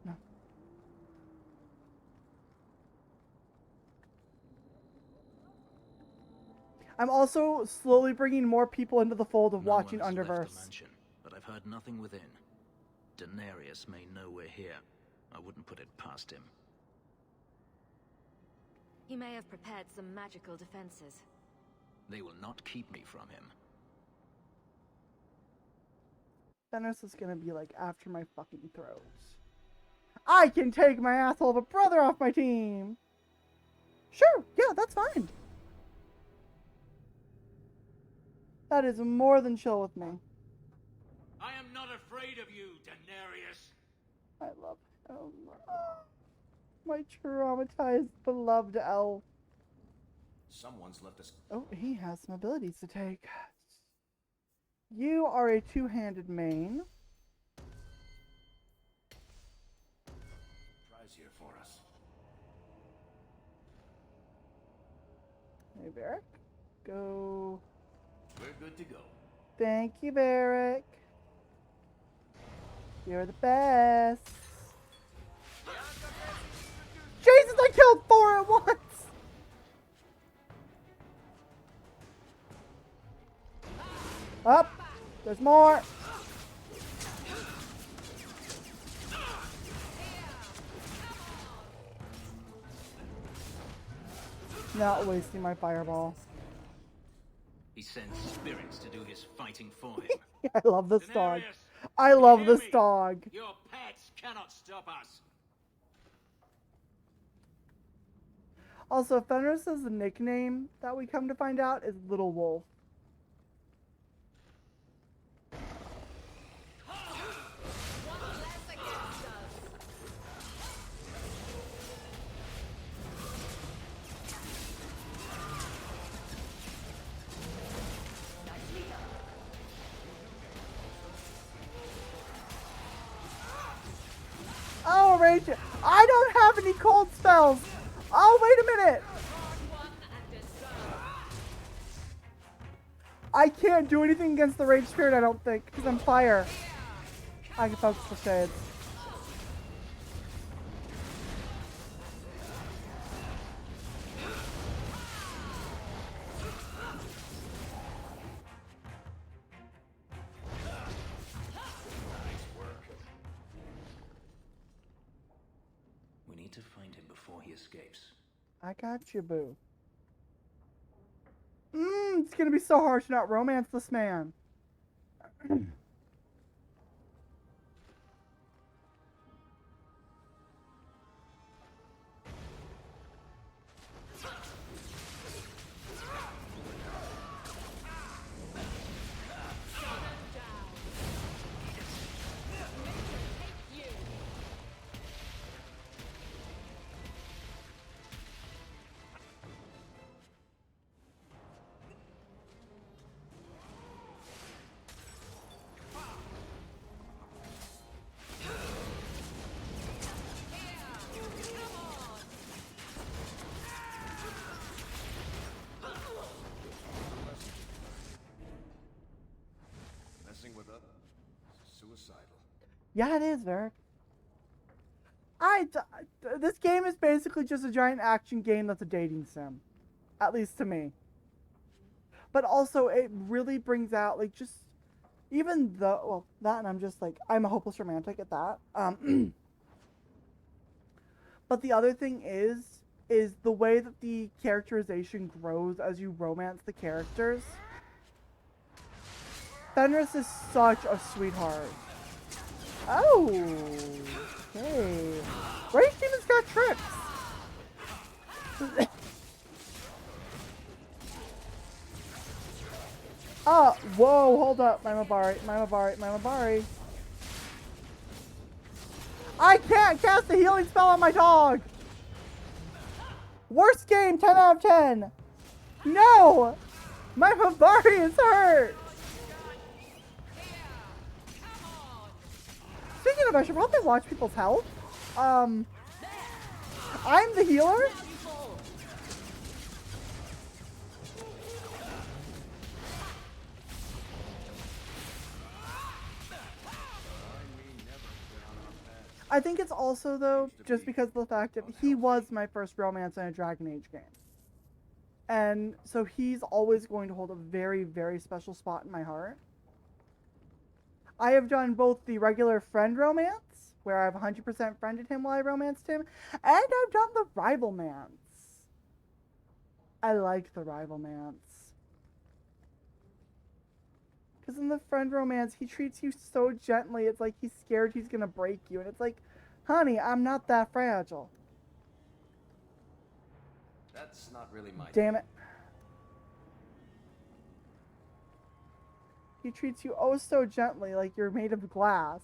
I'm also slowly bringing more people into the fold of watching Left the Underverse. mansion, but I've heard nothing within. Daenerys may know we're here. I wouldn't put it past him. He may have prepared some magical defenses. They will not keep me from him. Thanos is gonna be like after my fucking throat. I can take my asshole of a brother off my team! Sure, yeah, that's fine. That is more than chill with me. I am not afraid of you, Daenerys. I love him. My traumatized, beloved elf. Someone's left us. Oh, he has some abilities to take. You are a two-handed main. Prize here for us. Hey, Barrick. Go. We're good to go. Thank you, Barrick. You're the best. Jesus, I killed 4 at once! Up! There's more! Not wasting my fireball. He sends spirits to do his fighting for him. I love this dog. I love this dog. Your pets cannot stop us. Also, Fenris's nickname that we come to find out is Little Wolf. Oh, Rage! I don't have any cold spells! Oh, wait a minute! I can't do anything against the Rage Spirit, I don't think, because I'm fire. I can focus the shades. We need to find him before he escapes. I got you, boo. It's gonna be so hard to not romance this man. Yeah, it is, Varric. This game is basically just a giant action game that's a dating sim. At least to me. But also, it really brings out, like, just... Even though... Well, that and I'm just, like... I'm a hopeless romantic at that. But the other thing is the way that the characterization grows as you romance the characters. Fenris is such a sweetheart. Oh, okay. Rage Demon's got tricks. Oh, whoa, hold up. Mamabari. I can't cast a healing spell on my dog. Worst game, 10 out of 10. No, my Mamabari is hurt. Speaking of, I should probably watch people's health. I'm the healer. I think it's also, though, just because of the fact that he was my first romance in a Dragon Age game. And so he's always going to hold a very, very special spot in my heart. I have done both the regular friend romance, where I've 100% friended him while I romanced him, and I've done the rival mance. I like the rival mance. Because in the friend romance, he treats you so gently, it's like he's scared he's gonna break you, and it's like, honey, I'm not that fragile. That's not really my... Damn it. He treats you oh so gently, like you're made of glass.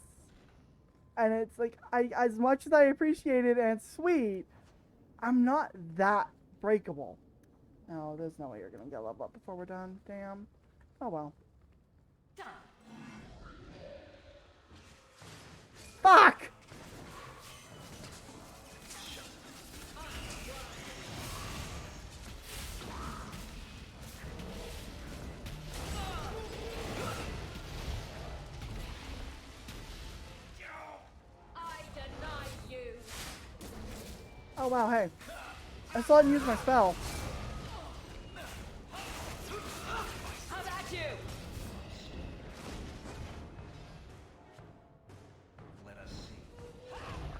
And it's like, as much as I appreciate it and it's sweet, I'm not that breakable. No, there's no way you're gonna get leveled up before we're done. Damn. Oh well. Fuck! Oh wow, hey. I still hadn't used my spell. How about you? Let us see.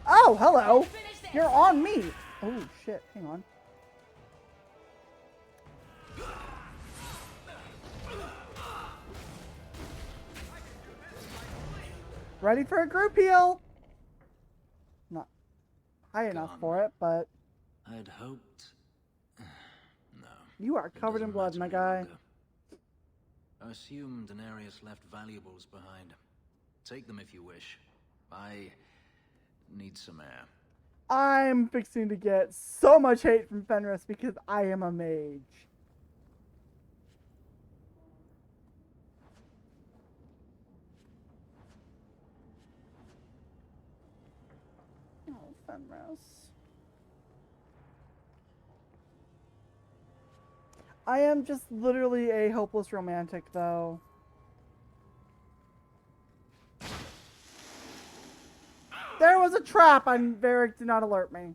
Oh, hello! You're on me! Oh shit, hang on. Ready for a group heal? Not high enough for it, but... I'd hoped... No. You are covered in blood, my guy. I assume Daenerys left valuables behind. Take them if you wish. I need some air. I'm fixing to get so much hate from Fenris because I am a mage. Oh, Fenris. I am just literally a hopeless romantic, though. There was a trap, and Varric did not alert me.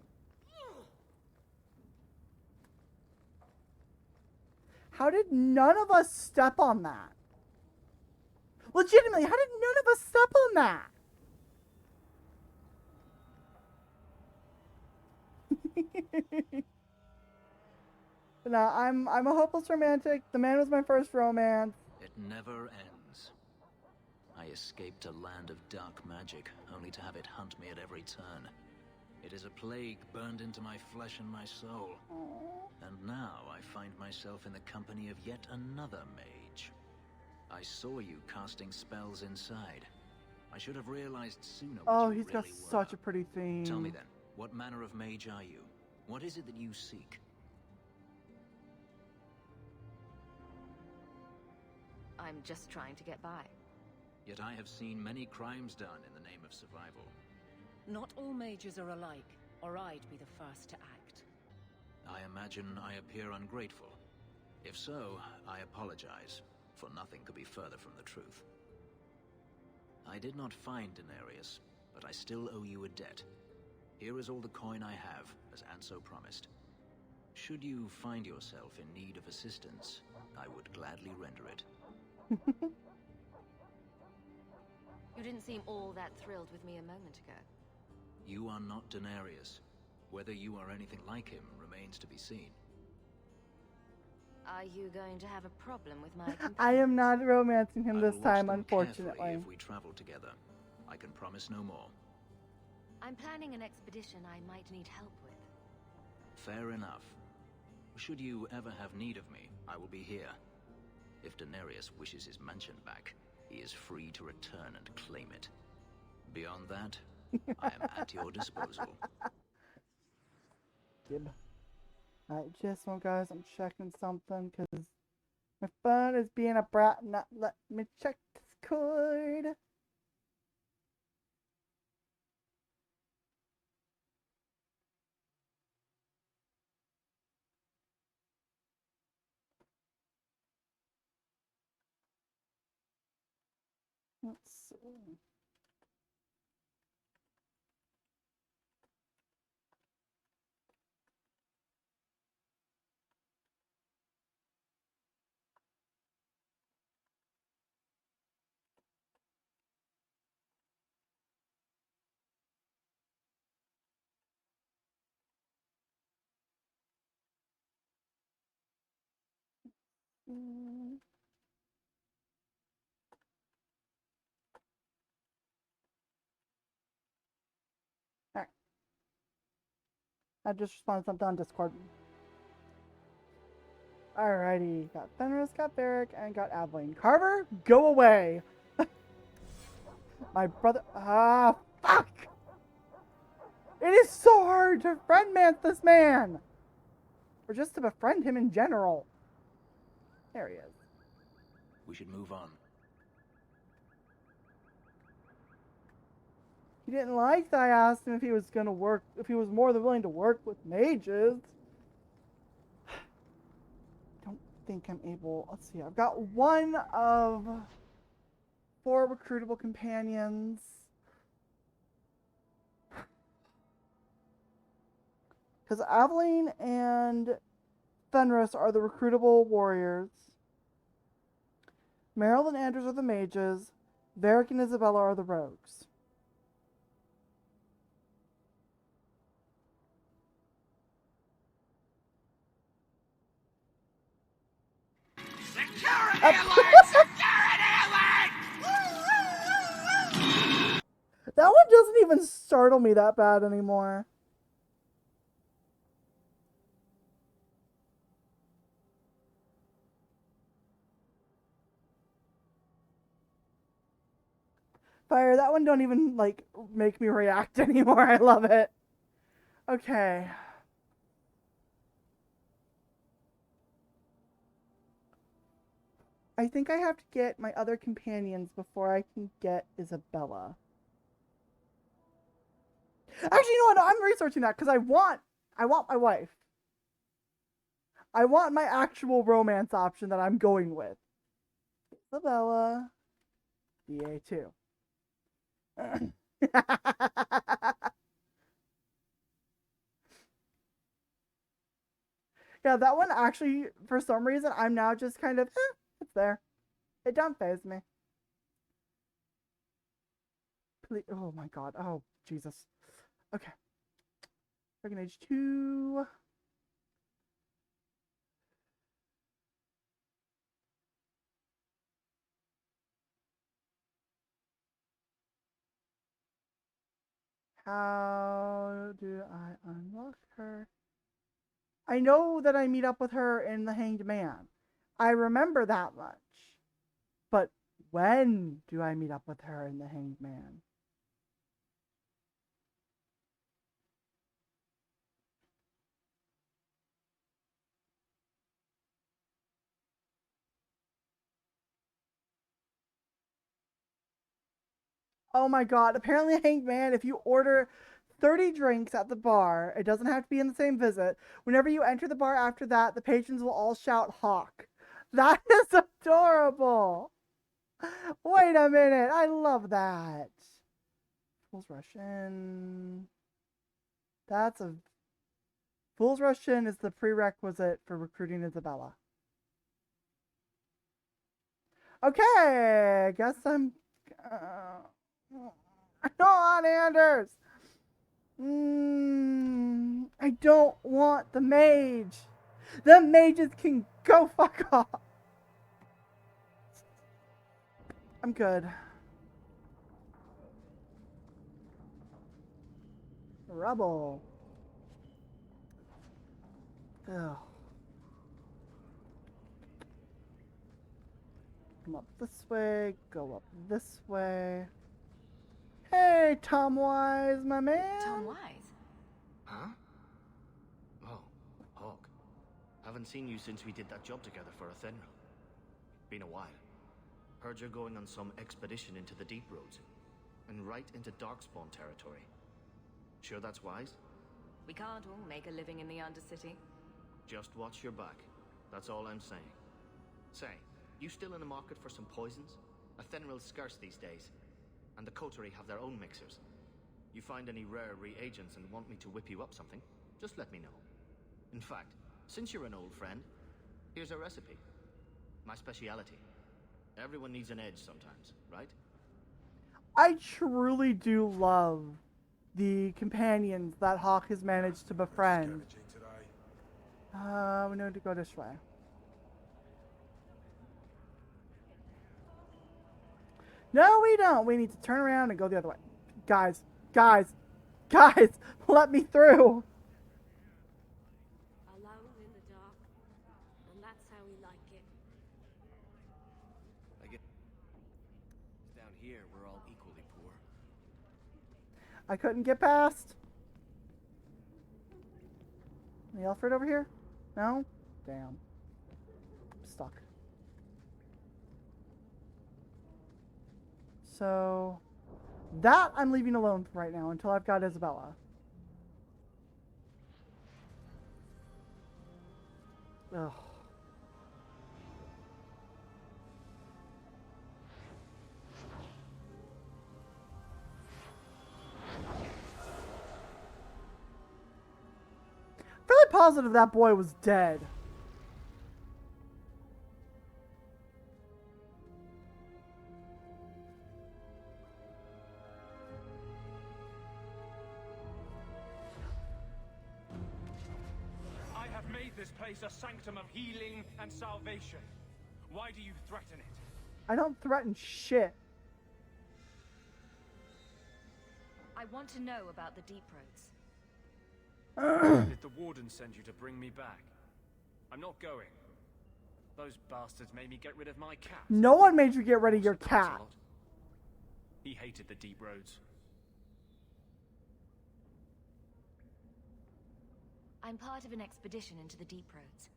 How did none of us step on that? Legitimately, how did none of us step on that? But no, I'm a hopeless romantic. The man was my first romance. It never ends. I escaped a land of dark magic, only to have it hunt me at every turn. It is a plague burned into my flesh and my soul. Aww. And now I find myself in the company of yet another mage. I saw you casting spells inside. I should have realized sooner what you He's really got were. such a pretty theme. Tell me then, what manner of mage are you? What is it that you seek? I'm just trying to get by. Yet I have seen many crimes done in the name of survival. Not all mages are alike, or I'd be the first to act. I imagine I appear ungrateful. If so, I apologize, for nothing could be further from the truth. I did not find Daenerys, but I still owe you a debt. Here is all the coin I have, as Anso promised. Should you find yourself in need of assistance, I would gladly render it. You didn't seem all that thrilled with me a moment ago. You are not Daenerys. Whether you are anything like him remains to be seen. Are you going to have a problem with my I am not romancing him this time, carefully unfortunately. if we travel together. I can promise no more. I'm planning an expedition I might need help with. Fair enough. Should you ever have need of me, I will be here. If Daenerys wishes his mansion back, he is free to return and claim it. Beyond that, I am at your disposal. Gib. Alright, just one, guys, I'm checking something because my phone is being a brat and not let me check Discord. Let's see. Alright. I just responded something on Discord. Alrighty, got Fenris, got Varric, and got Aveline. Carver, go away! My brother. Ah, fuck! It is so hard to friend-mance this man! Or just to befriend him in general. There he is. We should move on. He didn't like that I asked him if he was gonna work, if he was more than willing to work with mages. Don't think I'm able. Let's see, I've got one of 4 recruitable companions. Because Aveline and Fenris are the recruitable warriors. Meryl and Anders are the mages. Varric and Isabella are the rogues. Security alert! Security alert! That one doesn't even startle me that bad anymore. Fire, that one don't even, like, make me react anymore. I love it. Okay. I think I have to get my other companions before I can get Isabella. Actually, you know what? I'm researching that because I want my wife. I want my actual romance option that I'm going with. Isabella. DA2. Yeah, that one actually, for some reason, I'm now just kind of, it's there. It don't faze me. Please, oh my god. Oh, Jesus. Okay. Dragon Age 2. How do I unlock her? I know that I meet up with her in the Hanged Man. I remember that much. But when do I meet up with her in the Hanged Man? Oh my god, apparently Hanged Man, if you order 30 drinks at the bar, it doesn't have to be in the same visit. Whenever you enter the bar after that, the patrons will all shout Hawk. That is adorable. Wait a minute. I love that. Fools rush in. That's a... Fools rush in is the prerequisite for recruiting Isabella. Okay, I guess I'm... Come on, Anders! I don't want the mage. The mages can go fuck off. I'm good. Rubble. Ugh. Come up this way, go up this way. Hey, Tom Wise, my man. Tom Wise? Huh? Oh, Hawk. Haven't seen you since we did that job together for Athenra. Been a while. Heard you're going on some expedition into the deep roads. And right into Darkspawn territory. Sure that's wise? We can't all make a living in the Undercity. Just watch your back. That's all I'm saying. Say, you still in the market for some poisons? Athenril's scarce these days. And the Coterie have their own mixers. You find any rare reagents and want me to whip you up something, just let me know. In fact, since you're an old friend, here's a recipe. My speciality. Everyone needs an edge sometimes, right? I truly do love the companions that Hawk has managed to befriend. We need to go this way. No, we don't. We need to turn around and go the other way. Guys, let me through. Alone in the dark, and that's how we like it. I guess down here we're all equally poor. I couldn't get past. Any Alfred over here? No? Damn. I'm stuck. So, that I'm leaving alone for right now until I've got Isabella. Ugh. Fairly positive that boy was dead. This place a sanctum of healing and salvation. Why do you threaten it? I don't threaten shit. I want to know about the deep roads. Did the warden send you to bring me back? I'm not going. Those bastards made me get rid of my cat. No one made you get rid of your cat. He hated the deep roads. I'm part of an expedition into the deep roads.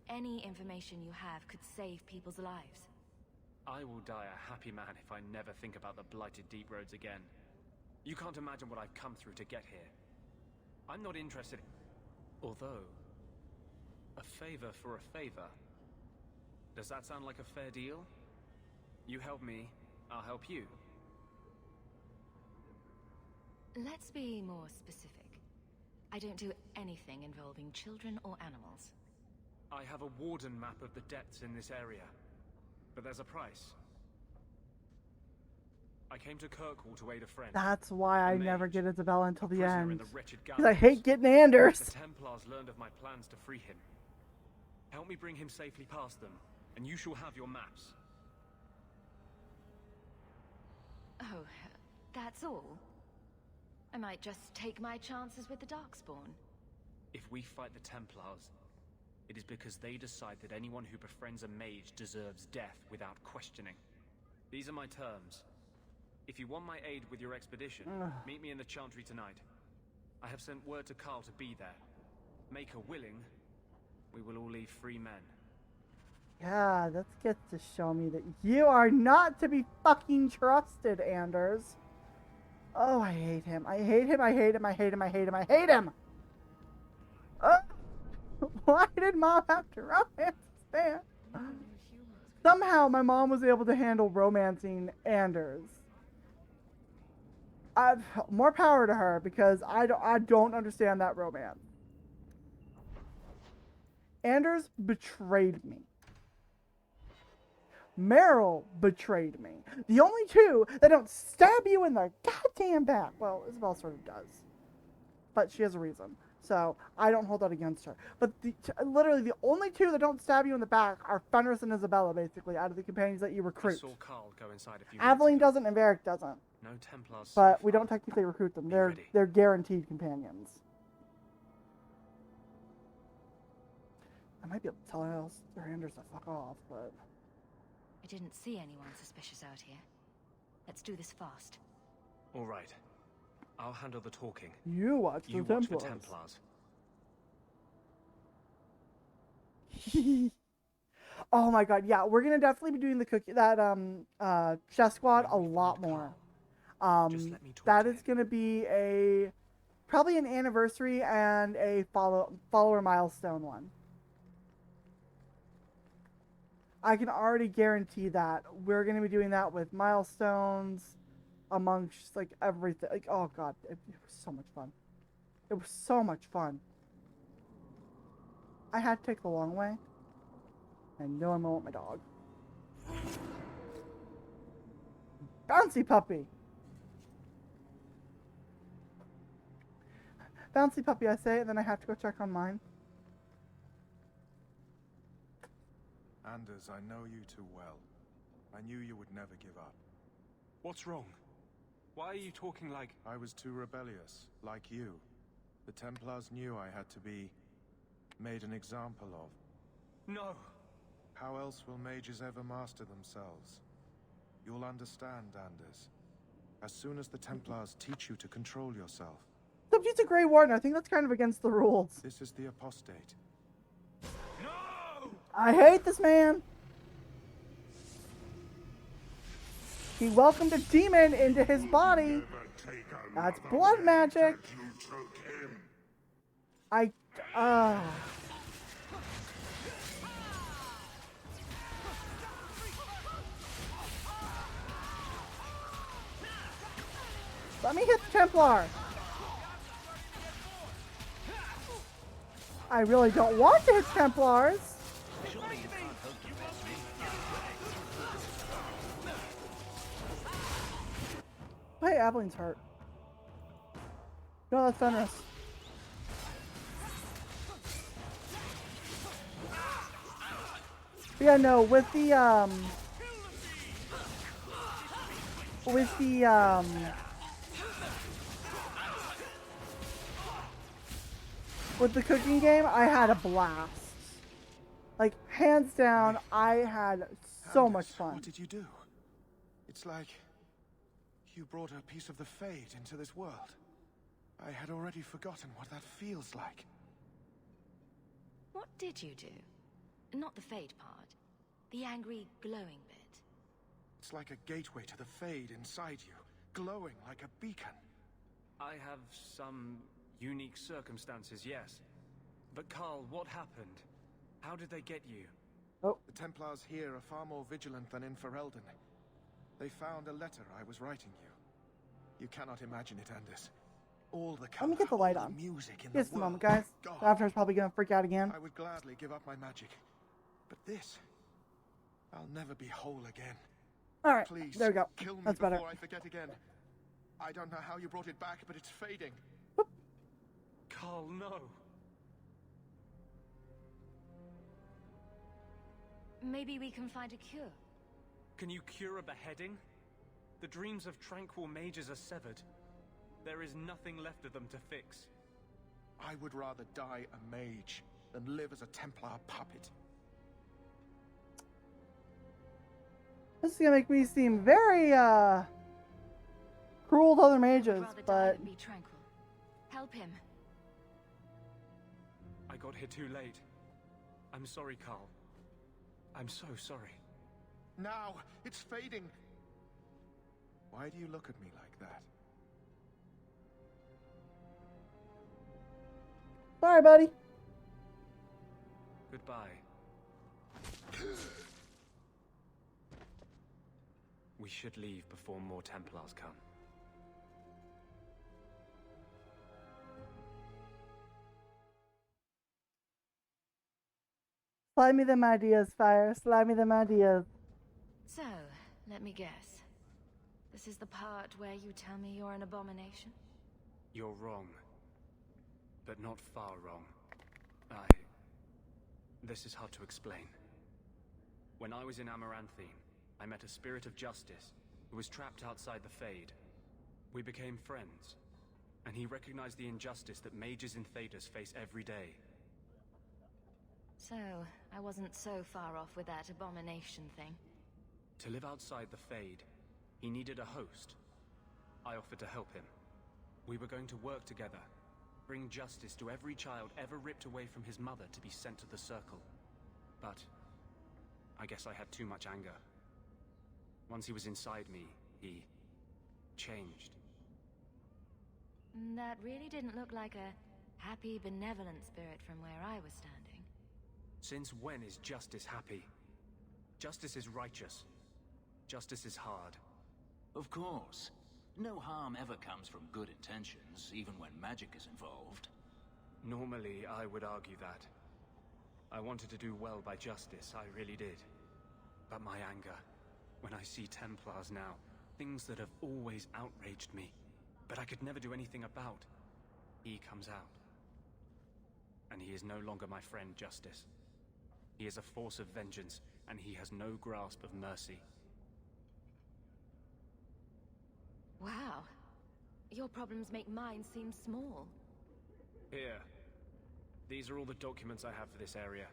Any information you have could save people's lives. I will die a happy man if I never think about the blighted deep roads again. You can't imagine what I've come through to get here. I'm not interested. Although, a favor for a favor. Does that sound like a fair deal? You help me, I'll help you. Let's be more specific. I don't do anything involving children or animals. I have a warden map of the depths in this area. But there's a price. I came to Kirkwall to aid a friend. That's why I never get Isabella until the end. Because Because I hate getting Anders. The Templars learned of my plans to free him. Help me bring him safely past them, and you shall have your maps. Oh, that's all? I might just take my chances with the Darkspawn. If we fight the Templars, it is because they decide that anyone who befriends a mage deserves death without questioning. These are my terms. If you want my aid with your expedition, meet me in the Chantry tonight. I have sent word to Carl to be there. Make her willing, we will all leave free men. Yeah, that's get to show me that you are not to be fucking trusted, Anders. Oh, I hate him. I hate him. I hate him. I hate him. I hate him. I hate him. Oh, why did Mom have to romance this man? Somehow my mom was able to handle romancing Anders. More power to her, because I don't understand that romance. Anders betrayed me. Meryl betrayed me. The only two that don't stab you in the goddamn back. Well, Isabel sort of does. But she has a reason. So I don't hold that against her. But literally the only two that don't stab you in the back are Fenris and Isabella, basically, out of the companions that you recruit. I saw Carl go inside a few Aveline doesn't and Varric doesn't. No Templars. But we don't technically recruit them. They're guaranteed companions. I might be able to tell their handers to fuck off, but... I didn't see anyone suspicious out here. Let's do this fast. All right. I'll handle the talking. You watch the Templars. Oh my god, yeah, we're gonna definitely be doing the chess squad a lot more. That is gonna be probably an anniversary and a follower milestone one. I can already guarantee that we're gonna be doing that with milestones, amongst like everything. Like, oh god, it was so much fun. It was so much fun. I had to take the long way. And no, I'm gonna want my dog. Bouncy puppy. Bouncy puppy, I say, and then I have to go check on mine. Anders, I know you too well. I knew you would never give up. What's wrong? Why are you talking like... I was too rebellious, like you. The Templars knew I had to be made an example of. No! How else will mages ever master themselves? You'll understand, Anders. As soon as the Templars teach you to control yourself. Subject's a Grey Warden. I think that's kind of against the rules. This is the apostate. I hate this man. He welcomed a demon into his body. That's blood magic. Let me hit the Templar. I really don't want to hit Templars. Hey, Aveline's hurt. No, that's Fenris. Yeah, no, with the cooking game, I had a blast. Like, hands down, I had so much fun. What did you do? It's like you brought a piece of the Fade into this world. I had already forgotten what that feels like. What did you do? Not the Fade part. The angry, glowing bit. It's like a gateway to the Fade inside you, glowing like a beacon. I have some unique circumstances, yes. But Carl, what happened? How did they get you? Oh. The Templars here are far more vigilant than in Ferelden. They found a letter I was writing you. You cannot imagine it, Anders. All the color, Let me get the light on. Music in Just the a world. moment, guys. God. The Avatar's probably gonna freak out again. I would gladly give up my magic. But this... I'll never be whole again. Alright, Please, there we go. kill me That's before better. I forget again. I don't know how you brought it back, but it's fading. Whoop. Carl, no. Maybe we can find a cure. Can you cure a beheading? The dreams of tranquil mages are severed. There is nothing left of them to fix. I would rather die a mage than live as a Templar puppet. This is gonna make me seem very, cruel to other mages, Rather die but... than be tranquil. Help him. I got here too late. I'm sorry, Carl. I'm so sorry. Now, it's fading. Why do you look at me like that? Sorry, buddy. Goodbye. should leave before more Templars come. Slide me them ideas, Fire. Slide me them ideas. So, let me guess. This is the part where you tell me you're an abomination? You're wrong. But not far wrong. This is hard to explain. When I was in Amaranthine, I met a spirit of justice who was trapped outside the Fade. We became friends, and he recognized the injustice that mages in Thedas face every day. So, I wasn't so far off with that abomination thing. To live outside the Fade, he needed a host. I offered to help him. We were going to work together, bring justice to every child ever ripped away from his mother to be sent to the Circle. But I guess I had too much anger. Once he was inside me, he changed. That really didn't look like a happy, benevolent spirit from where I was standing. Since when is justice happy? Justice is righteous. Justice is hard. Of course. No harm ever comes from good intentions, even when magic is involved. Normally, I would argue that. I wanted to do well by justice, I really did. But my anger, when I see Templars now, things that have always outraged me, but I could never do anything about, he comes out. And he is no longer my friend, Justice. He is a force of vengeance, and he has no grasp of mercy. Wow. Your problems make mine seem small. Here. These are all the documents I have for this area.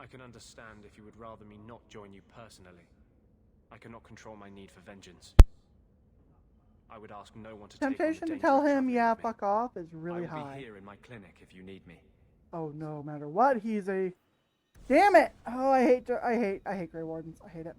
I can understand if you would rather me not join you personally. I cannot control my need for vengeance. I would ask no one to take on the Temptation to danger tell of him, traveling yeah, with me. fuck off is really I will high. be here in my clinic if you need me. Oh, no matter what, he's a... Damn it! Oh, I hate Grey Wardens. I hate it.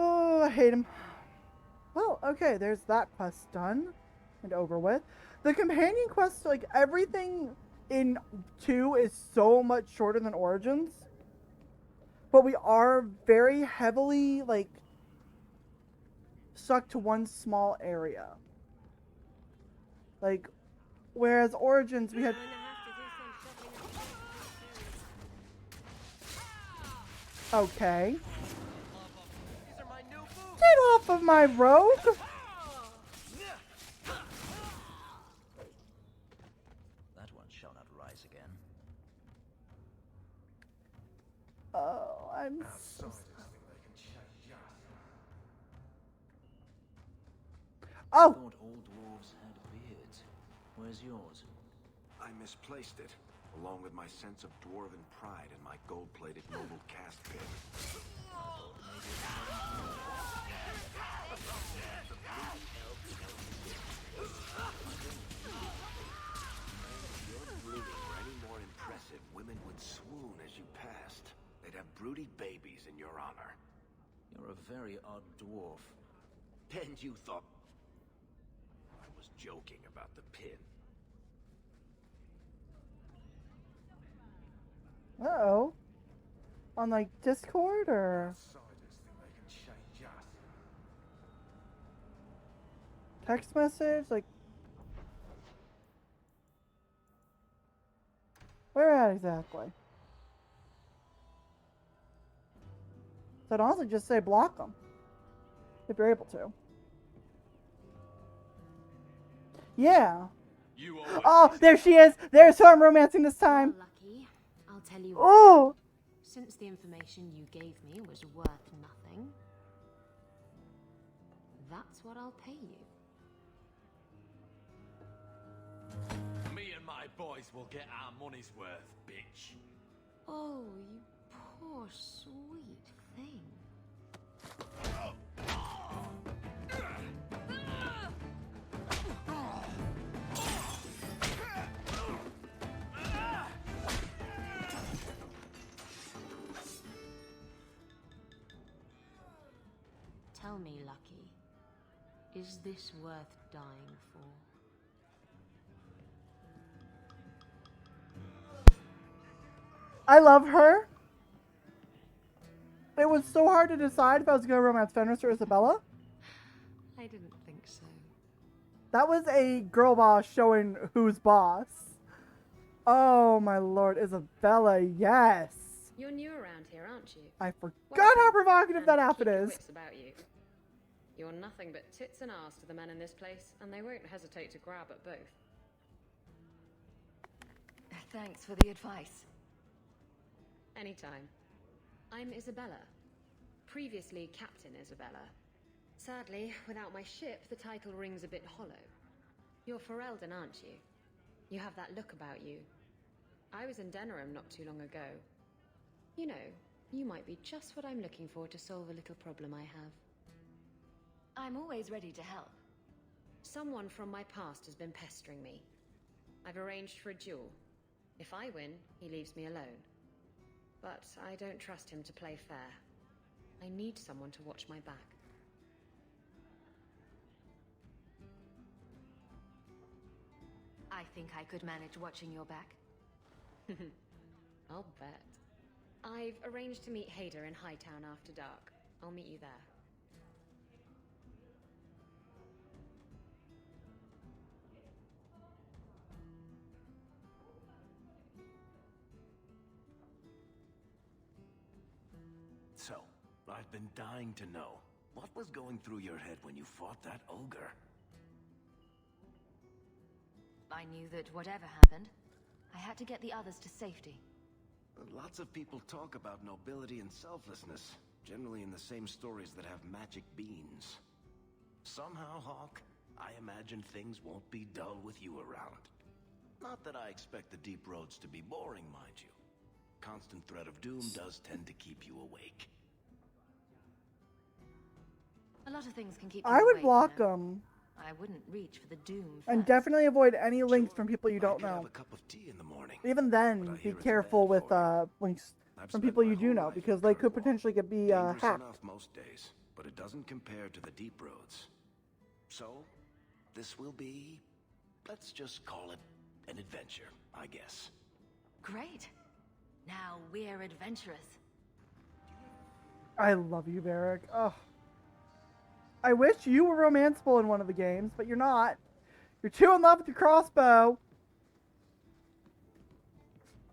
Oh, I hate him. Well, okay, there's that quest done and over with. The companion quest, like, everything in 2 is so much shorter than Origins. But we are very heavily, like, stuck to one small area. Like, whereas Origins, we had... Okay. Get off of my rogue! That one shall not rise again. Oh, I'm so... Oh! I thought all dwarves had beards. Where's yours? I misplaced it, along with my sense of dwarven pride and my gold-plated noble cast pin. If your brooding were any more impressive, women would swoon as you passed. They'd have broody babies in your honor. You're a very odd dwarf. And you thought I was joking about the pin. Uh-oh. On, like, Discord, or... Text message? Like... Where at exactly? So I'd honestly just say block them. If you're able to. Yeah. Oh, there she is! There's who I'm romancing this time! Lucky. I'll tell you Oh! what. Since the information you gave me was worth nothing, that's what I'll pay you. Me and my boys will get our money's worth, bitch. Oh, you poor sweet thing. Tell me, Lucky, Is this worth dying for? I love her. It was so hard to decide if I was going to romance Fenris or Isabella. I didn't think so. That was a girl boss showing who's boss. Oh my lord, Isabella, yes. You're new around here, aren't you? I forgot how provocative that outfit keep your is. wits about you. You're nothing but tits and arse to the men in this place, and they won't hesitate to grab at both. Thanks for the advice. Anytime. I'm Isabella. Previously Captain Isabella. Sadly, without my ship, the title rings a bit hollow. You're Ferelden, aren't you? You have that look about you. I was in Denerim not too long ago. You know, you might be just what I'm looking for to solve a little problem I have. I'm always ready to help. Someone from my past has been pestering me. I've arranged for a duel. If I win, he leaves me alone. But I don't trust him to play fair. I need someone to watch my back. I think I could manage watching your back. I'll bet. I've arranged to meet Hader in Hightown after dark. I'll meet you there. So, I've been dying to know. What was going through your head when you fought that ogre? I knew that whatever happened, I had to get the others to safety. Lots of people talk about nobility and selflessness, generally in the same stories that have magic beans. Somehow, Hawk, I imagine things won't be dull with you around. Not that I expect the deep roads to be boring, mind you. Constant threat of doom does tend to keep you awake. A lot of things can keep you I would awake, block you know. them. I wouldn't reach for the doom And first. definitely avoid any links from people you don't know. Have a cup of tea in the morning. Even then, be careful with links from people you do know, because they could potentially be Dangerous hacked. enough most days, but it doesn't compare to the deep roads. So, this will be, let's just call it an adventure, I guess. Great. Now we're adventurous. I love you, Varric. Oh. I wish you were romanceable in one of the games, but you're not. You're too in love with your crossbow.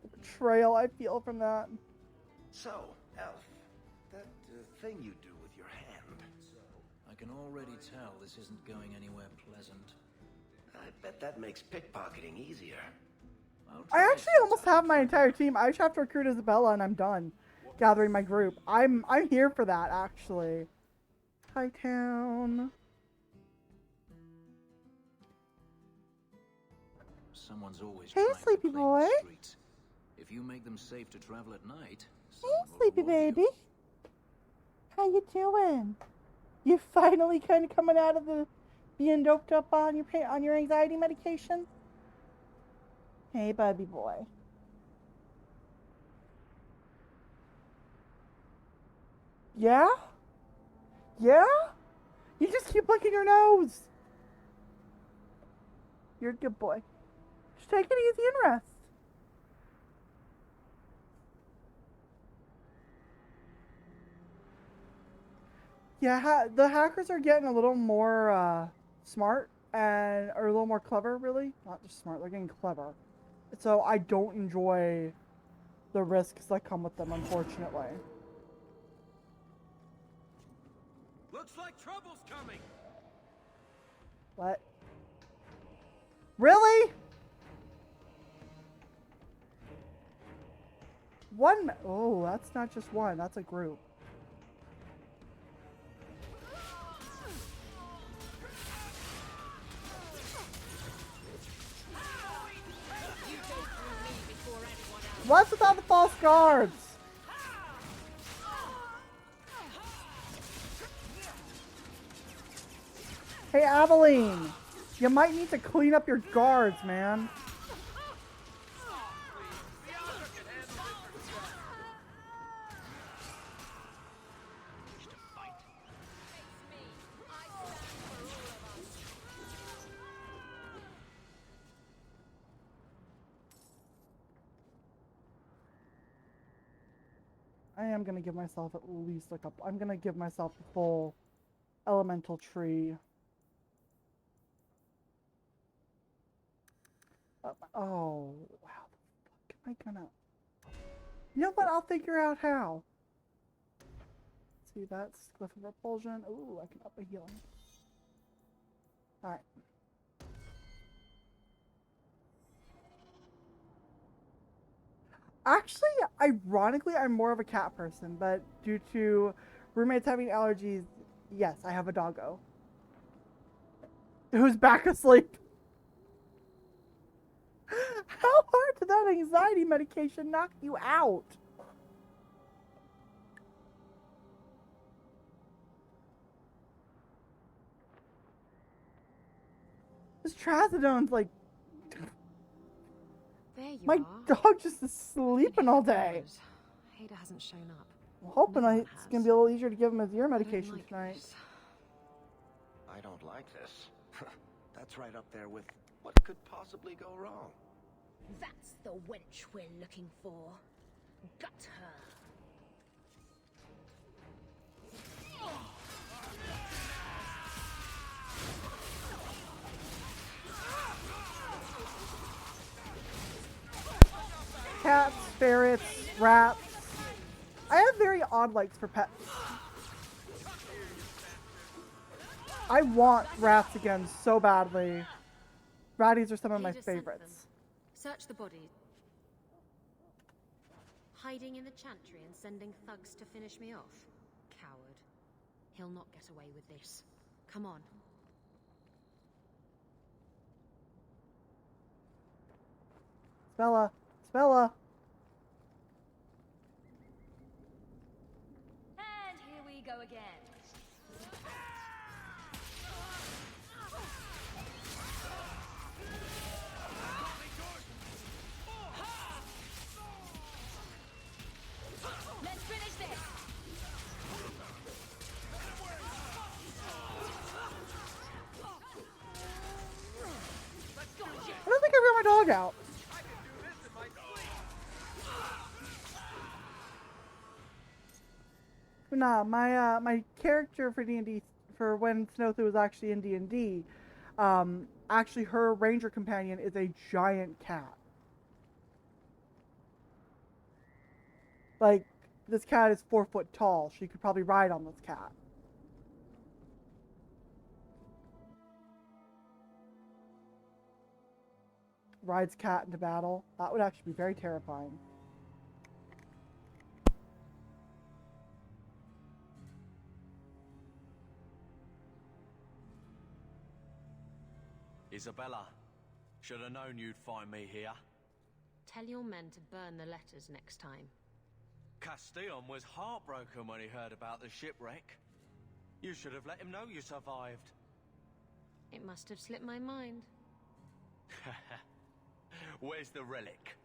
The betrayal I feel from that. So, Elf, that thing you do with your hand. I can already tell this isn't going anywhere pleasant. I bet that makes pickpocketing easier. I actually almost have my entire team. I just have to recruit Isabella and I'm done gathering my group. I'm here for that, actually. Hightown. Someone's always Hey, trying to sleepy clean the boy. streets. If you make them safe to travel at night, Hey, sleepy baby. How you doing? You finally kind of coming out of the being doped up on your anxiety medication? Hey, baby boy. Yeah? Yeah? You just keep licking your nose. You're a good boy. Just take it easy and rest. Yeah, the hackers are getting a little more smart and or a little more clever, really. Not just smart, they're getting clever. So I don't enjoy the risks that come with them, unfortunately. Looks like trouble's coming. What? Really? One? Oh, that's not just one. That's a group. What's with all the false guards? Hey, Aveline, you might need to clean up your guards, man. I am gonna give myself at least a couple. I'm gonna give myself the full elemental tree. Oh, how the fuck am I gonna... You know what? I'll figure out how. See, that's Glyph of Repulsion. Ooh, I can up my healing. Alright. Actually, ironically, I'm more of a cat person, but due to roommates having allergies, yes, I have a doggo. Who's back asleep. How hard did that anxiety medication knock you out? This Trazodone's like... There you My are. dog just is sleeping all day. Hader hasn't shown up. I'm hoping it's going to be a little easier to give him his ear medication tonight. I don't like this. That's right up there with what could possibly go wrong. That's the wench we're looking for. Gut her. Cats, ferrets, rats. I have very odd likes for pets. I want rats again so badly. Ratties are some of my favorites. Search the body. Hiding in the chantry and sending thugs to finish me off. Coward. He'll not get away with this. Come on. Spella. Spella. And here we go again. Let's finish this. I don't think I got my dog out. Nah, my character for D&D, for when Snowthu was actually in D&D, actually her ranger companion is a giant cat. Like, this cat is 4 foot tall. She could probably ride on this cat. Rides cat into battle. That would actually be very terrifying. Isabella, should have known you'd find me here. Tell your men to burn the letters next time. Castillon was heartbroken when he heard about the shipwreck. You should have let him know you survived. It must have slipped my mind. Where's the relic?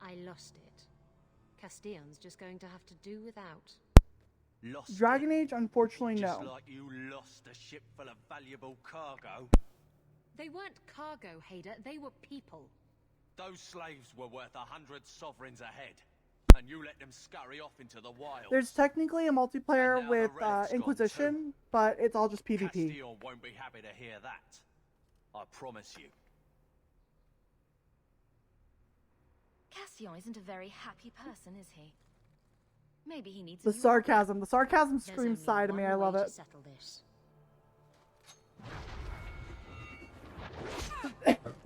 I lost it. Castillon's just going to have to do without. Lost Dragon Age, unfortunately, Just no. like you lost a ship full of valuable cargo. They weren't cargo, Hader. They were people. Those slaves were worth 100 sovereigns a head, and you let them scurry off into the wild. There's technically a multiplayer with Inquisition, but it's all just PvP. Castillon won't be happy to hear that. I promise you. Castillon isn't a very happy person, is he? Maybe he needs The sarcasm screams side of me. I love it.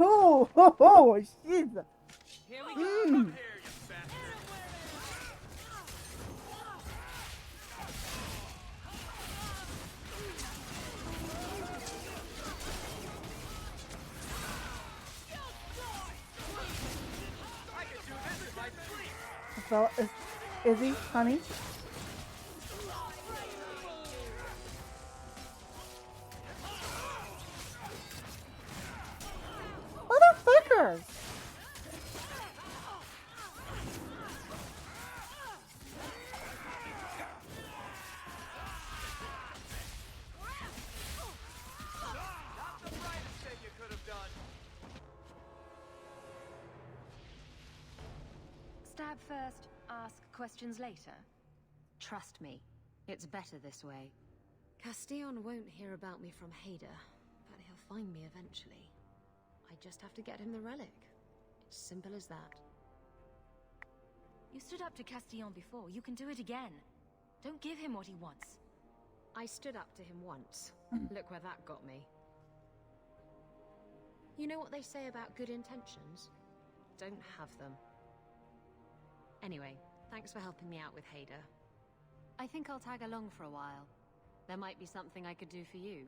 Oh, shit. Here we go. Come here, you I can do this in my sleep. So, is he, honey? Motherfuckers! Not the brightest thing you could have done. Grab first, ask questions later? Trust me, it's better this way. Castillon won't hear about me from Hader, but he'll find me eventually. I just have to get him the relic. It's simple as that. You stood up to Castillon before. You can do it again. Don't give him what he wants. I stood up to him once. Look where that got me. You know what they say about good intentions? Don't have them. Anyway, thanks for helping me out with Hader. I think I'll tag along for a while. There might be something I could do for you.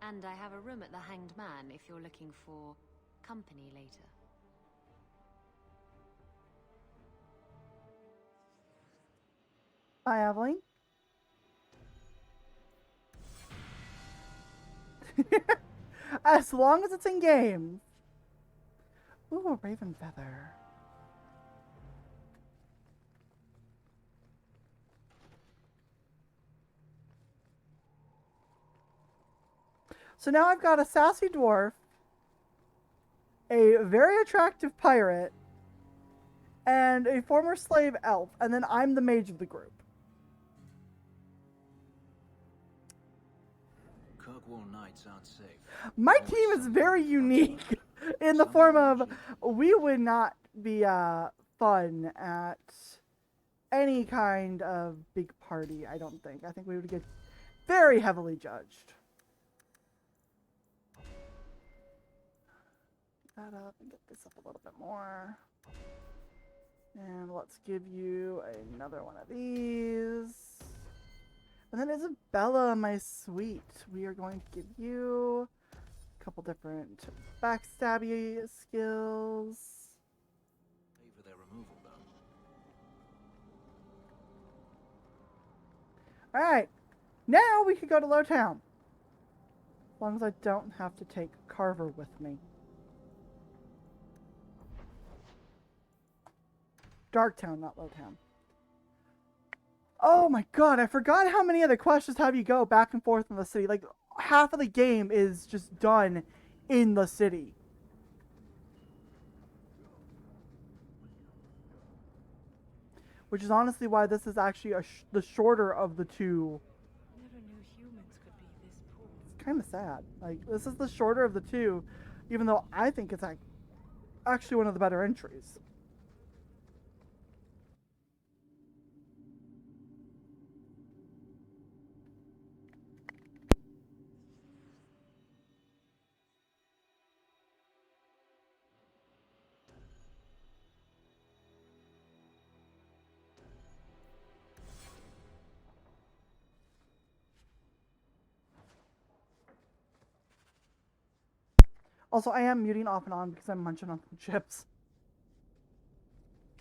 And I have a room at the Hanged Man if you're looking for company later. Bye, Evelyn. As long as it's in game. Ooh, a raven feather. So now I've got a sassy dwarf, a very attractive pirate, and a former slave elf, and then I'm the mage of the group. Kirkwall nights aren't safe. My team is very unique in the form of we would not be fun at any kind of big party, I don't think. I think we would get very heavily judged. Get that up and get this up a little bit more. And let's give you another one of these. And then Isabella, my sweet, we are going to give you a couple different backstabby skills. Pay for their removal, though. Alright, now we can go to Lowtown. As long as I don't have to take Carver with me. Darktown, not Lowtown. Oh my god, I forgot how many other quests have you go back and forth in the city. Like, half of the game is just done in the city. Which is honestly why this is actually the shorter of the two. Never knew humans could be this poor. It's kind of sad. Like, this is the shorter of the two, even though I think it's actually one of the better entries. Also, I am muting off and on because I'm munching on some chips.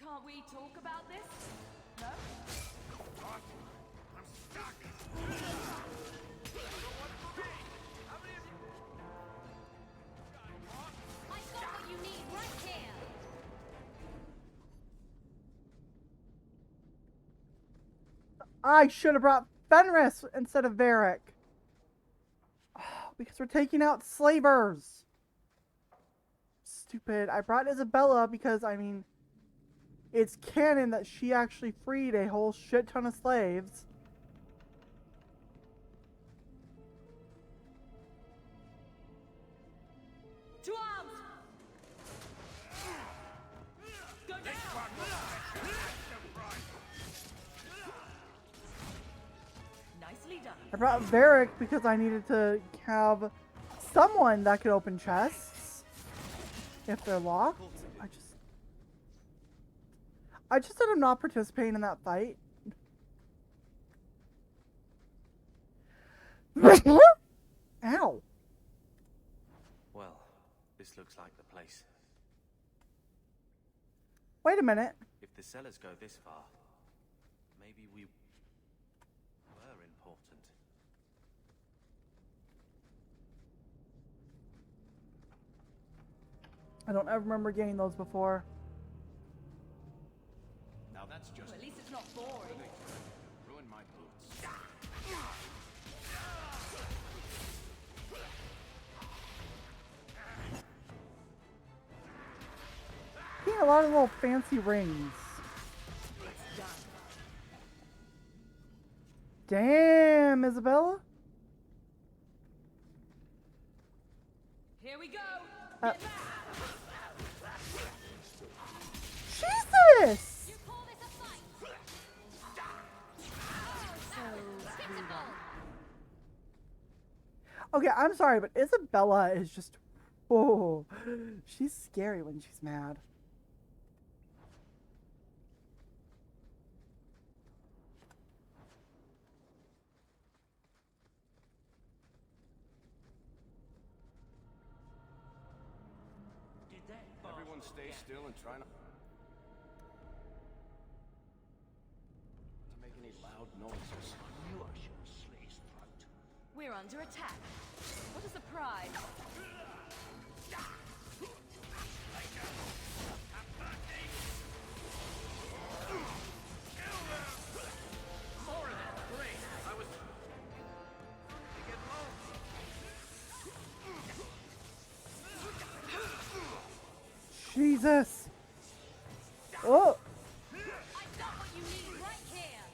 Can't we talk about this? No? I'm stuck! I got what you need right here! I should have brought Fenris instead of Varric. Because we're taking out slavers. Stupid. I brought Isabella because, I mean, it's canon that she actually freed a whole shit ton of slaves. To arms! Go down! Nicely done. I brought Varric because I needed to have someone that could open chests if they're locked. I just said I'm not participating in that fight. Ow. Well, this looks like the place. Wait a minute. If the cellars go this far, maybe we were important. I don't ever remember getting those before. Now that's just... Well, at least it's not boring. Ruin my boots. He had a lot of little fancy rings. Damn, Isabella. Here we go. Jesus! Okay, I'm sorry, but Isabella is just, whoa, she's scary when she's mad. Everyone stay still and try not to make any loud noises. We're under attack. What a surprise. More of them. Great. I was... Get low. Jesus! Oh! I've got what you need right here.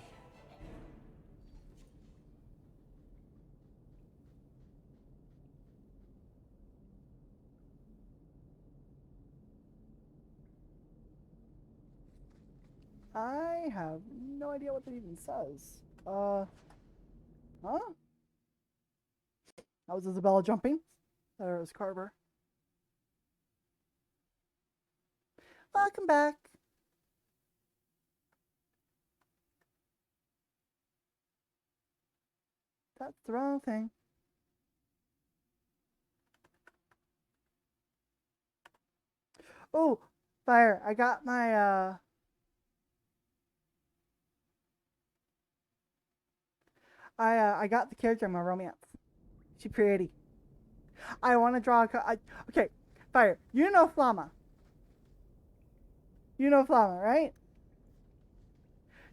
I have no idea what that even says. Huh? That was Isabella jumping. There was Carver. Welcome back. That's the wrong thing. Oh, fire. I got my, I got the character in my romance. She pretty. I want to draw okay, fire. You know Flamma. You know Flamma, right?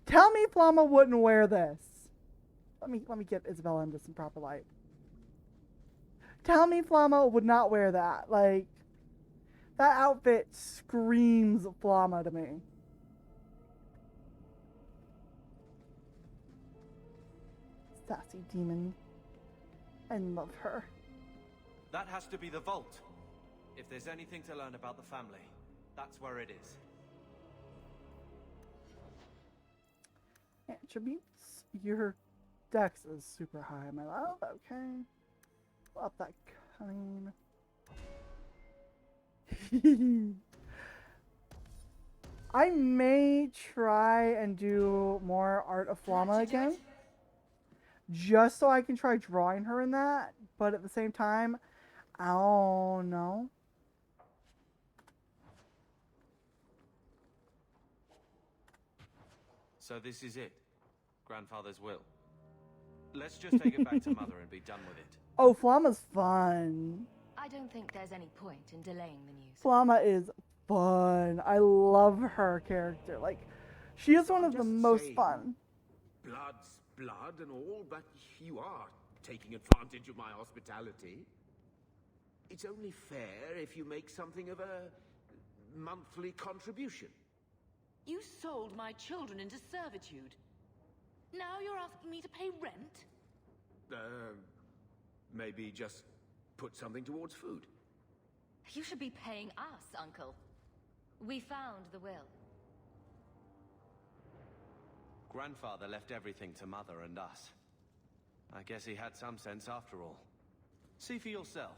Tell me Flamma wouldn't wear this. Let me get Isabella into some proper light. Tell me Flamma would not wear that. Like, that outfit screams Flamma to me. Sassy demon. I love her. That has to be the vault. If there's anything to learn about the family, that's where it is. Attributes. Your dex is super high, my love. Okay. Up that cunning. I may try and do more Art of Flamma again. Just so I can try drawing her in that. But at the same time, I don't know. So this is it. Grandfather's will. Let's just take it back to Mother and be done with it. Oh, Flamma's fun. I don't think there's any point in delaying the news. Flamma is fun. I love her character. Like, she is one of the most fun. Blood's blood and all, but you are taking advantage of my hospitality. It's only fair if you make something of a monthly contribution. You sold my children into servitude. Now you're asking me to pay rent? Maybe just put something towards food. You should be paying us, Uncle. We found the will. Grandfather left everything to Mother and us. I guess he had some sense after all. See for yourself.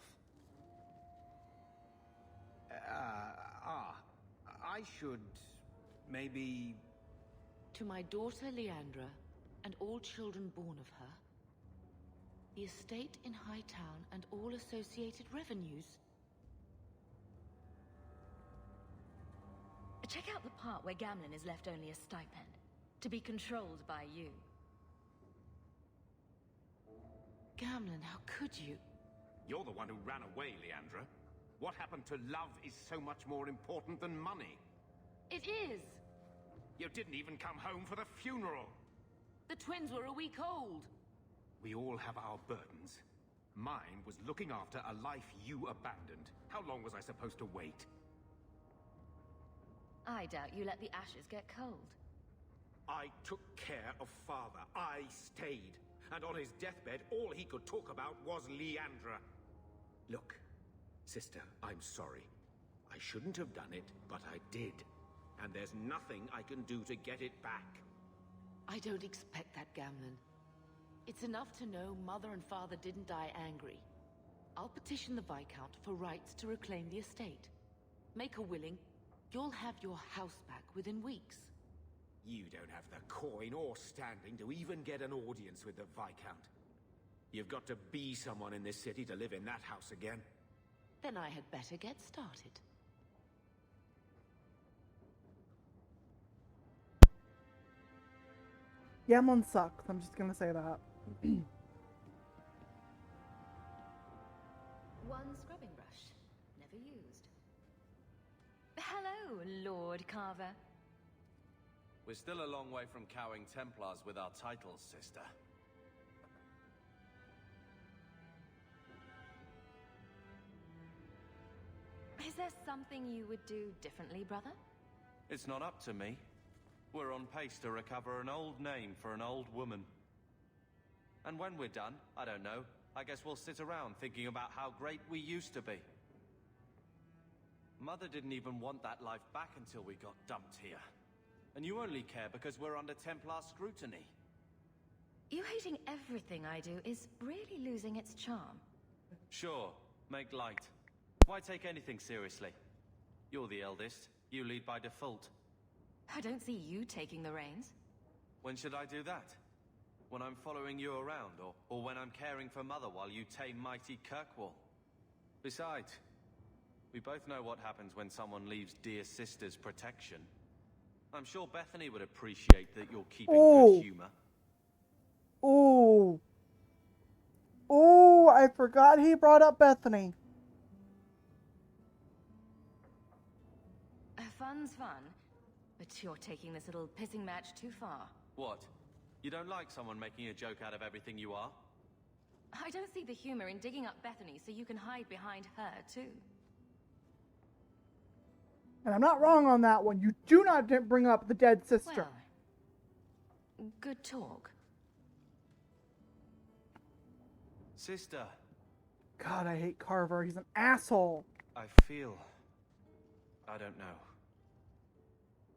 I should maybe... To my daughter Leandra, and all children born of her, the estate in Hightown and all associated revenues. Check out the part where Gamlin is left only a stipend, to be controlled by you. Gamlin, how could you? You're the one who ran away, Leandra. What happened to love is so much more important than money. It is! You didn't even come home for the funeral. The twins were a week old. We all have our burdens. Mine was looking after a life you abandoned. How long was I supposed to wait? I doubt you let the ashes get cold. I took care of Father. I stayed. And on his deathbed, all he could talk about was Leandra. Look, sister, I'm sorry. I shouldn't have done it, but I did. And there's nothing I can do to get it back. I don't expect that, Gamlen. It's enough to know Mother and Father didn't die angry. I'll petition the Viscount for rights to reclaim the estate. Make her willing, you'll have your house back within weeks. You don't have the coin or standing to even get an audience with the Viscount. You've got to be someone in this city to live in that house again. Then I had better get started. Gamlen sucks. I'm just gonna say that. One scrubbing brush, never used. Hello, Lord Carver. We're still a long way from cowing Templars with our titles, sister. Is there something you would do differently, brother? It's not up to me. We're on pace to recover an old name for an old woman. And when we're done, I don't know, I guess we'll sit around thinking about how great we used to be. Mother didn't even want that life back until we got dumped here. And you only care because we're under Templar scrutiny. You hating everything I do is really losing its charm. Sure, make light. Why take anything seriously? You're the eldest. You lead by default. I don't see you taking the reins. When should I do that? When I'm following you around, or when I'm caring for Mother while you tame mighty Kirkwall? Besides, we both know what happens when someone leaves dear sister's protection. I'm sure Bethany would appreciate that you're keeping good humor. Ooh. Ooh, I forgot he brought up Bethany. Fun's fun, but you're taking this little pissing match too far. What? You don't like someone making a joke out of everything you are? I don't see the humor in digging up Bethany so you can hide behind her, too. And I'm not wrong on that one. You do not bring up the dead sister. Well, good talk. Sister. God, I hate Carver. He's an asshole. I feel... I don't know.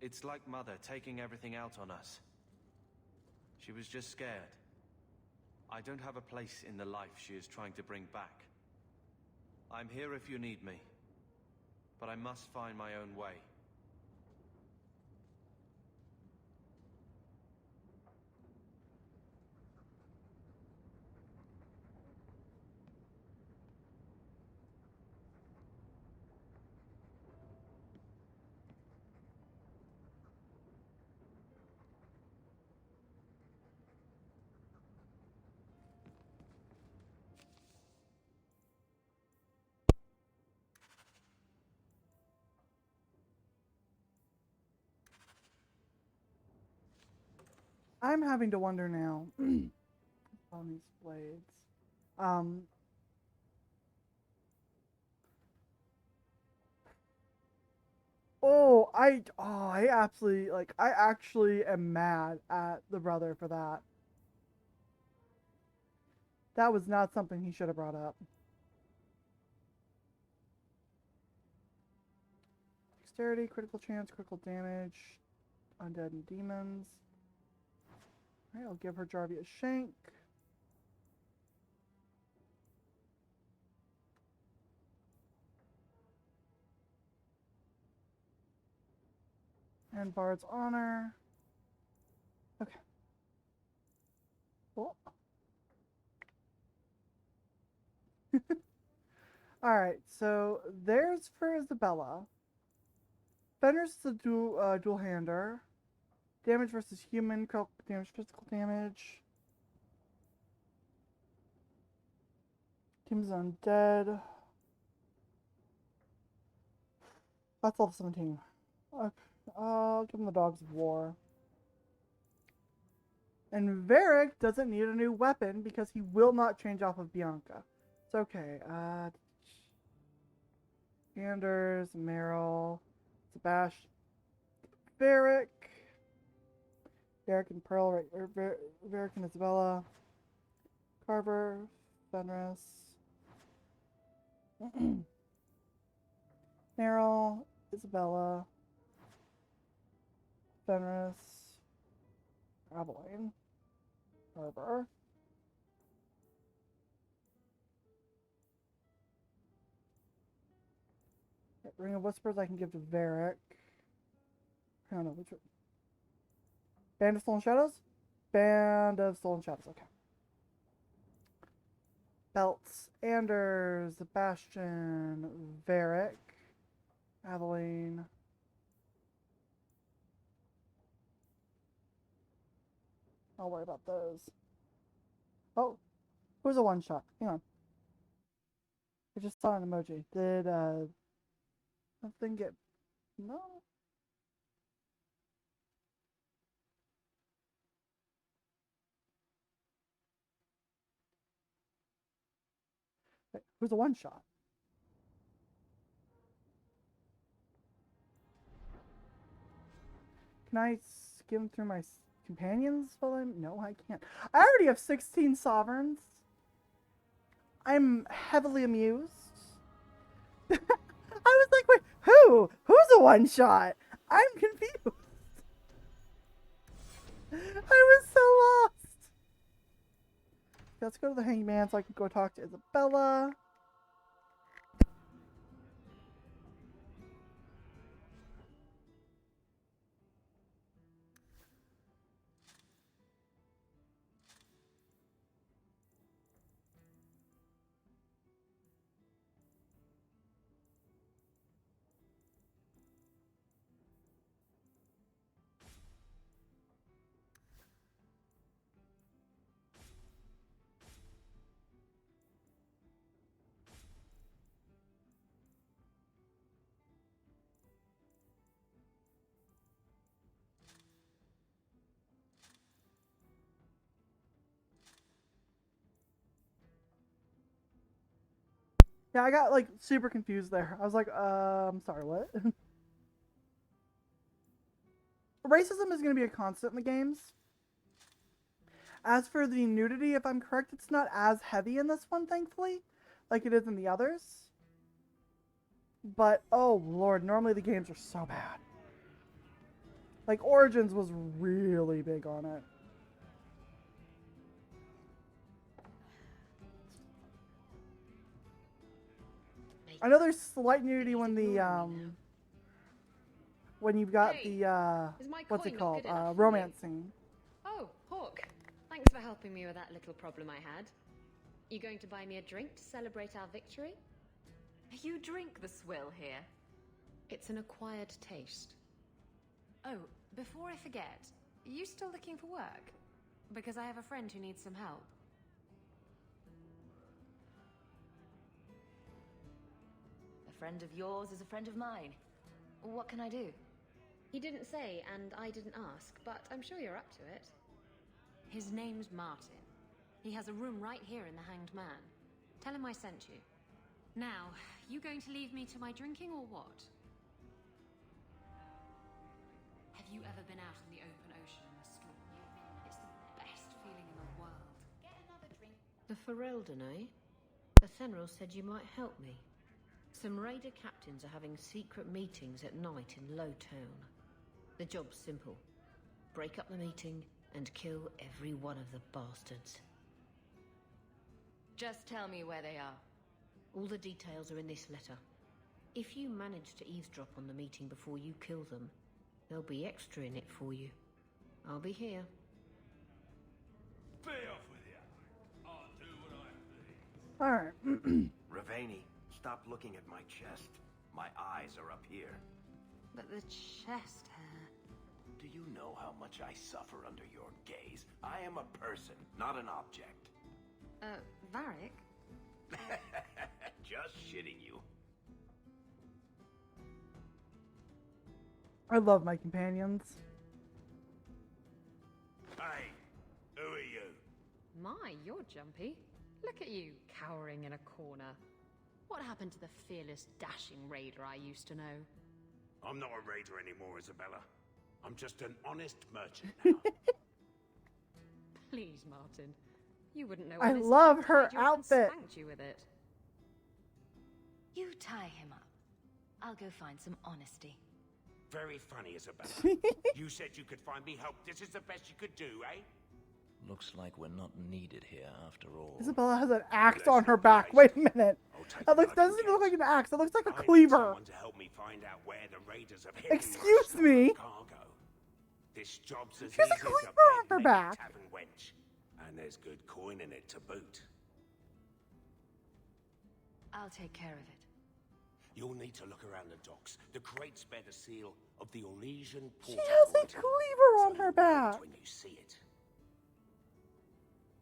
It's like Mother taking everything out on us. She was just scared. I don't have a place in the life she is trying to bring back. I'm here if you need me, but I must find my own way. I'm having to wonder now. On these blades. I absolutely, like, I actually am mad at the brother for that. That was not something he should have brought up. Dexterity, critical chance, critical damage, undead and demons. Alright, I'll give her Jarvia a shank. And Bard's Honor. Okay. Cool. Alright, so there's for Isabella. Fenris is a dual hander. Damage versus human, critical damage, physical damage. Team's undead. That's level 17. Okay. I'll give him the Dogs of War. And Varric doesn't need a new weapon because he will not change off of Bianca. It's okay. Anders, Meryl, Sebastian. Varric. Varric and Pearl, right? Varric and Isabella. Carver, Fenris. Meryl, Isabella. Fenris. Aveline. Carver. Ring of Whispers I can give to Varric. I don't know which one. Band of Stolen Shadows? Band of Stolen Shadows, okay. Belts, Anders, Sebastian, Varric, Aveline. I'll worry about those. Oh, who's a one shot? Hang on. I just saw an emoji. Did something get no? Wait, who's a one shot? Can I skim through my companions while I'm... No, I can't. I already have 16 sovereigns. I'm heavily amused. I was like, wait, who? Who's a one shot? I'm confused. I was so lost. Let's go to the hangman so I can go talk to Isabella. Yeah, I got like super confused there. I was like, sorry, what? Racism is going to be a constant in the games. As for the nudity, if I'm correct, it's not as heavy in this one, thankfully, like it is in the others. But, oh lord, normally the games are so bad. Like, Origins was really big on it. I know there's slight nudity when the, when you've got the, what's it called, romance scene. Oh, Hawk. Thanks for helping me with that little problem I had. You going to buy me a drink to celebrate our victory? You drink the swill here. It's an acquired taste. Oh, before I forget, are you still looking for work? Because I have a friend who needs some help. A friend of yours is a friend of mine. What can I do? He didn't say, and I didn't ask, but I'm sure you're up to it. His name's Martin. He has a room right here in the Hanged Man. Tell him I sent you. Now, you going to leave me to my drinking or what? Have you ever been out in the open ocean in a storm? It's the best feeling in the world. Get another drink. The Ferelden, eh? The Fenrir said you might help me. Some raider captains are having secret meetings at night in Lowtown. The job's simple. Break up the meeting and kill every one of the bastards. Just tell me where they are. All the details are in this letter. If you manage to eavesdrop on the meeting before you kill them, there'll be extra in it for you. I'll be here. Be off with you. I'll do what I please. Alright. Ravani, stop looking at my chest. My eyes are up here. But the chest hair... Do you know how much I suffer under your gaze? I am a person, not an object. Varric? Just shitting you. I love my companions. Hey, who are you? My, you're jumpy. Look at you, cowering in a corner. What happened to the fearless, dashing raider I used to know? I'm not a raider anymore, Isabella. I'm just an honest merchant now. Please, Martin. You wouldn't know. I love her outfit. Spanked you with it. You tie him up. I'll go find some honesty. Very funny, Isabella. You said you could find me help. This is the best you could do, eh? Looks like we're not needed here after all. Isabella has an axe on her back. Wait a minute. That doesn't even look like an axe. That looks like a cleaver. Someone to help me find out where the raiders have hidden Excuse me. cargo. This job's as She has easy a as cleaver on her bed-legged back. tavern wench. And there's good coin in it to boot. I'll take care of it. You'll need to look around the docks. The crates bear the seal of the Orlesian She Port has a Authority. cleaver on her back. When you see it.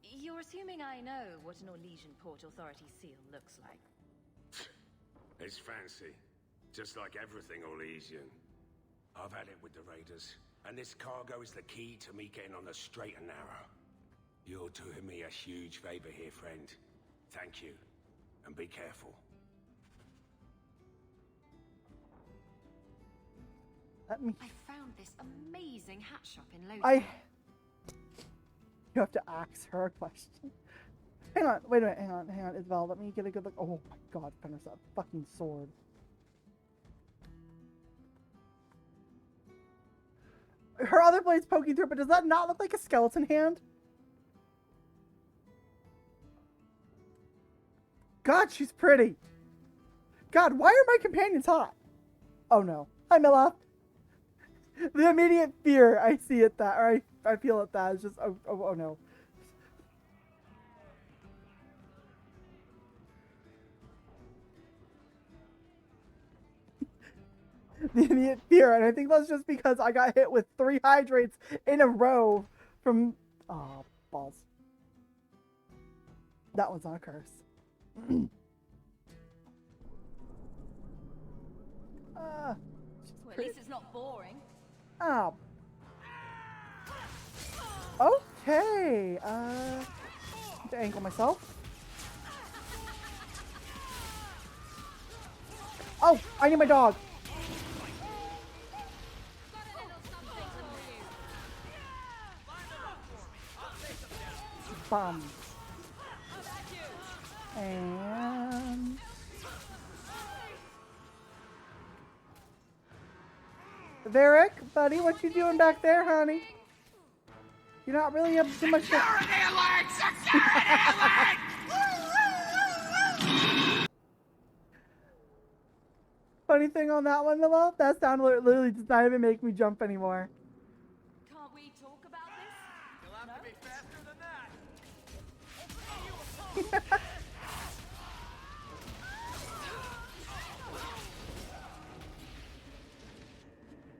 You're assuming I know what an Orlesian Port Authority seal looks like. It's fancy. Just like everything Orlesian. I've had it with the raiders. And this cargo is the key to me getting on the straight and narrow. You're doing me a huge favor here, friend. Thank you. And be careful. Let me. I found this amazing hat shop in Lowtown. You have to ask her a question. Hang on, wait a minute, hang on, Isabel. Let me get a good look. Oh my god, Fenris, that fucking sword. Her other blade's poking through, but does that not look like a skeleton hand? God, she's pretty. God, why are my companions hot? Oh no. Hi, Mila. The immediate fear I see at that, or I feel at that is just, oh no. The immediate fear, and I think that's just because I got hit with 3 hydrates in a row from, oh, balls. That one's not a curse. Well, at least it's not boring. Oh. Okay. To angle myself. Oh, I need my dog. Bum. And Varric, buddy, what you doing back there, honey? You're not really up to much. Security alert! Security alert! Funny thing on that one, Mila, that sound literally does not even make me jump anymore. Can't we talk about this? You'll have to be faster than that.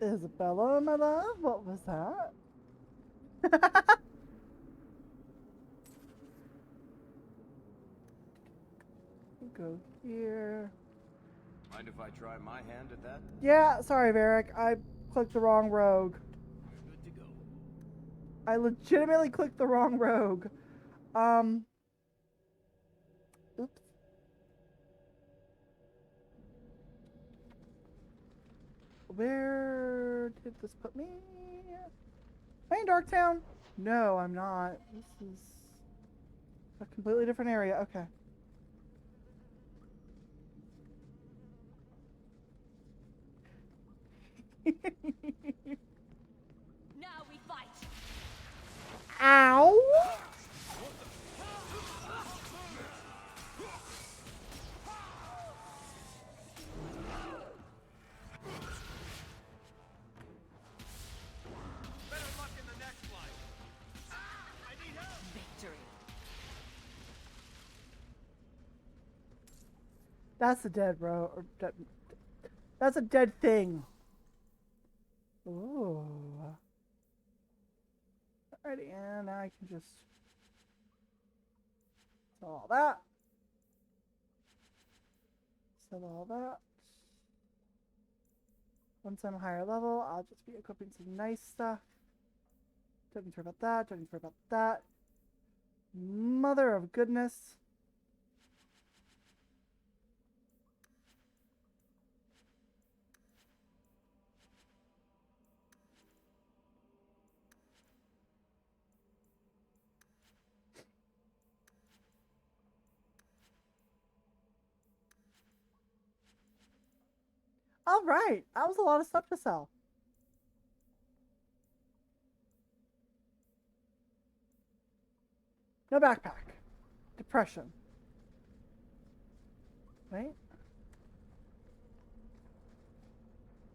Isabella, my love, what was that? Go here. Mind if I try my hand at that? Yeah, sorry, Varric. I clicked the wrong rogue. Good to go. I legitimately clicked the wrong rogue. Oops. Where did this put me? Am I in Darktown? No, I'm not. This is a completely different area. Okay. Now we fight. Ow! Victory. That's a dead bro. Or that's a dead thing. Ooh. Alrighty, and now I can just sell all that. Sell all that. Once I'm higher level, I'll just be equipping some nice stuff. Don't need to worry about that. Don't need to worry about that. Mother of goodness. All right, that was a lot of stuff to sell. No backpack. Depression. Wait.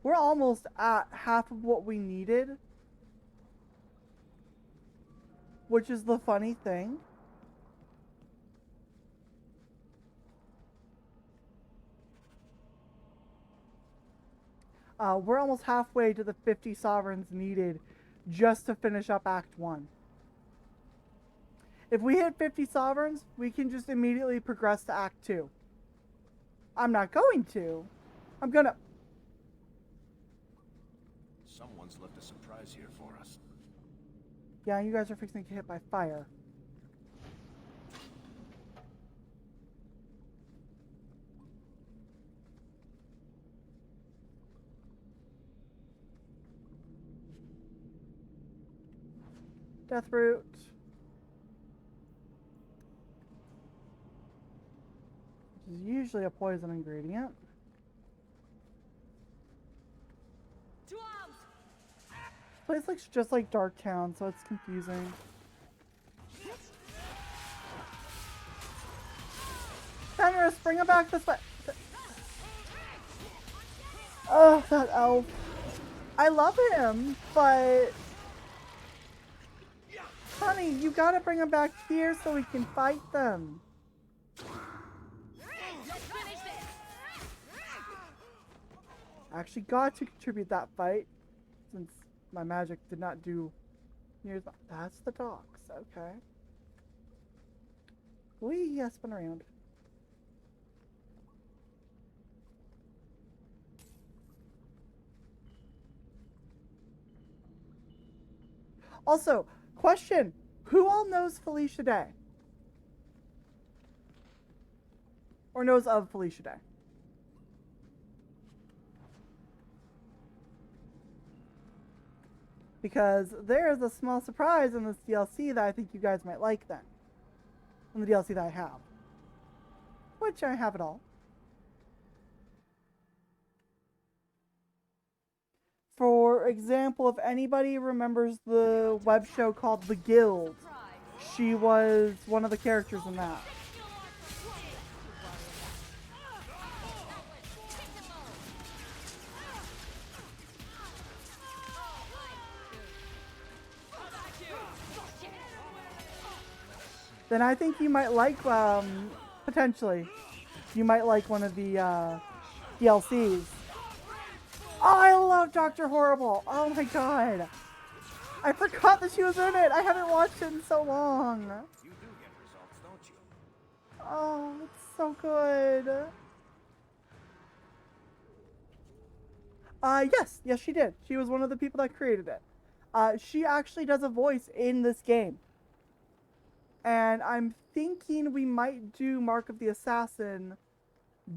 We're almost at half of what we needed. Which is the funny thing. We're almost halfway to the 50 sovereigns needed just to finish up Act 1. If we hit 50 sovereigns, we can just immediately progress to Act 2. I'm not going to. I'm gonna... Someone's left a surprise here for us. Yeah, you guys are fixing to get hit by fire. Deathroot. Which is usually a poison ingredient. To arms! This place looks just like Darktown, so it's confusing. Fenris, bring him back this way. Oh, that elf. I love him, but... Honey, you gotta bring him back here so we can fight them. I actually got to contribute that fight, since my magic did not do near the... That's the docks, okay. Wee, yeah, spin around. Also, question, who all knows Felicia Day? Or knows of Felicia Day? Because there's a small surprise in this DLC that I think you guys might like then. In the DLC that I have. Which I have it all. For example, if anybody remembers the web show called The Guild, she was one of the characters in that. Then I think you might like, potentially, you might like one of the DLCs. Oh, I love Dr. Horrible. Oh my god. I forgot that she was in it. I haven't watched it in so long. You do get results, don't you? Oh, it's so good. Yes, she did. She was one of the people that created it. She actually does a voice in this game. And I'm thinking we might do Mark of the Assassin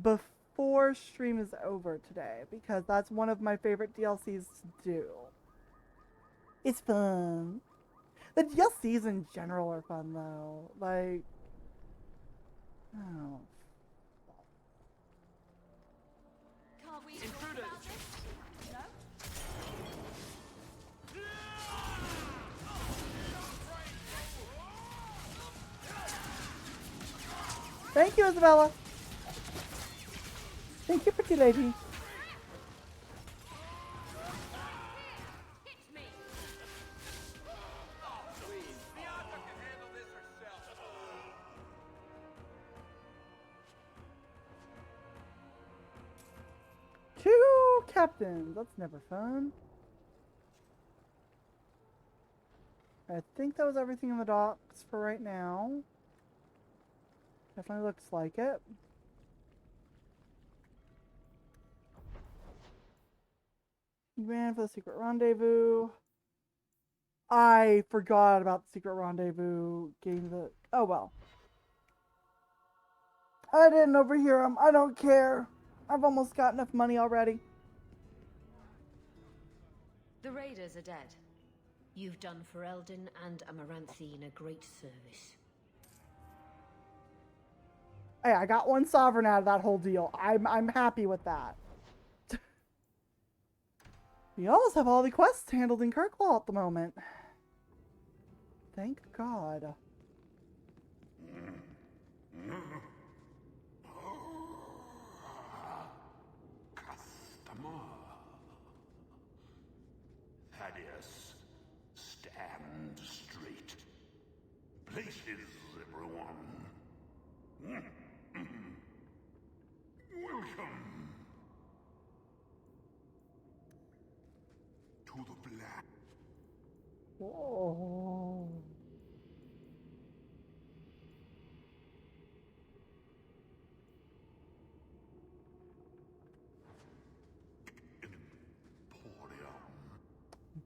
before stream is over today, because that's one of my favorite DLCs to do. It's fun. The DLCs in general are fun, though. Like, oh. Can't we talk about this? No? Thank you, Isabella. Thank you, pretty lady. Two captains. That's never fun. I think that was everything in the docks for right now. Definitely looks like it. You ran for the secret rendezvous. I forgot about the secret rendezvous getting the... Oh well. I didn't overhear him. I don't care. I've almost got enough money already. The raiders are dead. You've done Ferelden and Amaranthine a great service. Hey, I got one sovereign out of that whole deal. I'm happy with that. We almost have all the quests handled in Kirkwall at the moment. Thank God. Customer. Thaddeus, stand straight. Places, everyone. Welcome to the Black. Whoa.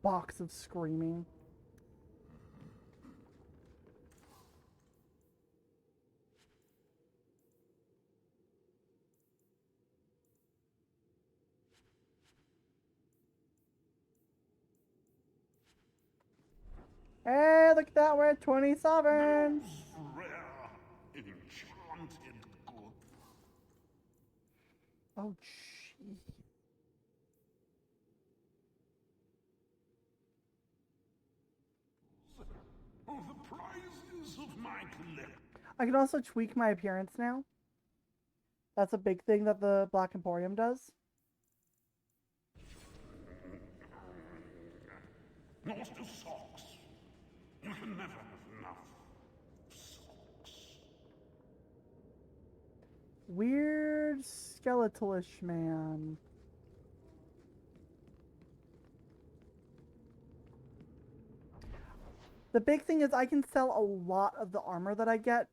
Box of screaming. Hey, look at that, we're at 27. Oh, gee. Of the prizes of my collection. I can also tweak my appearance now. That's a big thing that the Black Emporium does. Lost to socks. You can never have enough socks. Weird skeletalish man. The big thing is I can sell a lot of the armor that I get.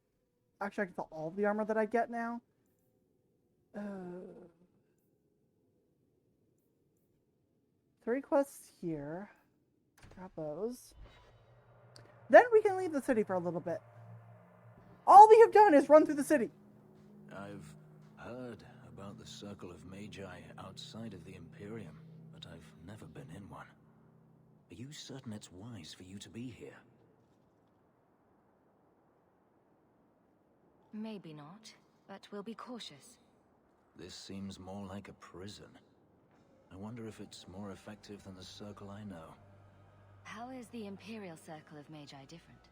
Actually, I can sell all of the armor that I get now. 3 quests here. Grab those. Then we can leave the city for a little bit. All we have done is run through the city. I've heard about the Circle of Magi outside of the Imperium, but I've never been in one. Are you certain it's wise for you to be here? Maybe not, but we'll be cautious. This seems more like a prison. I wonder if it's more effective than the Circle I know. How is the Imperial Circle of Magi different?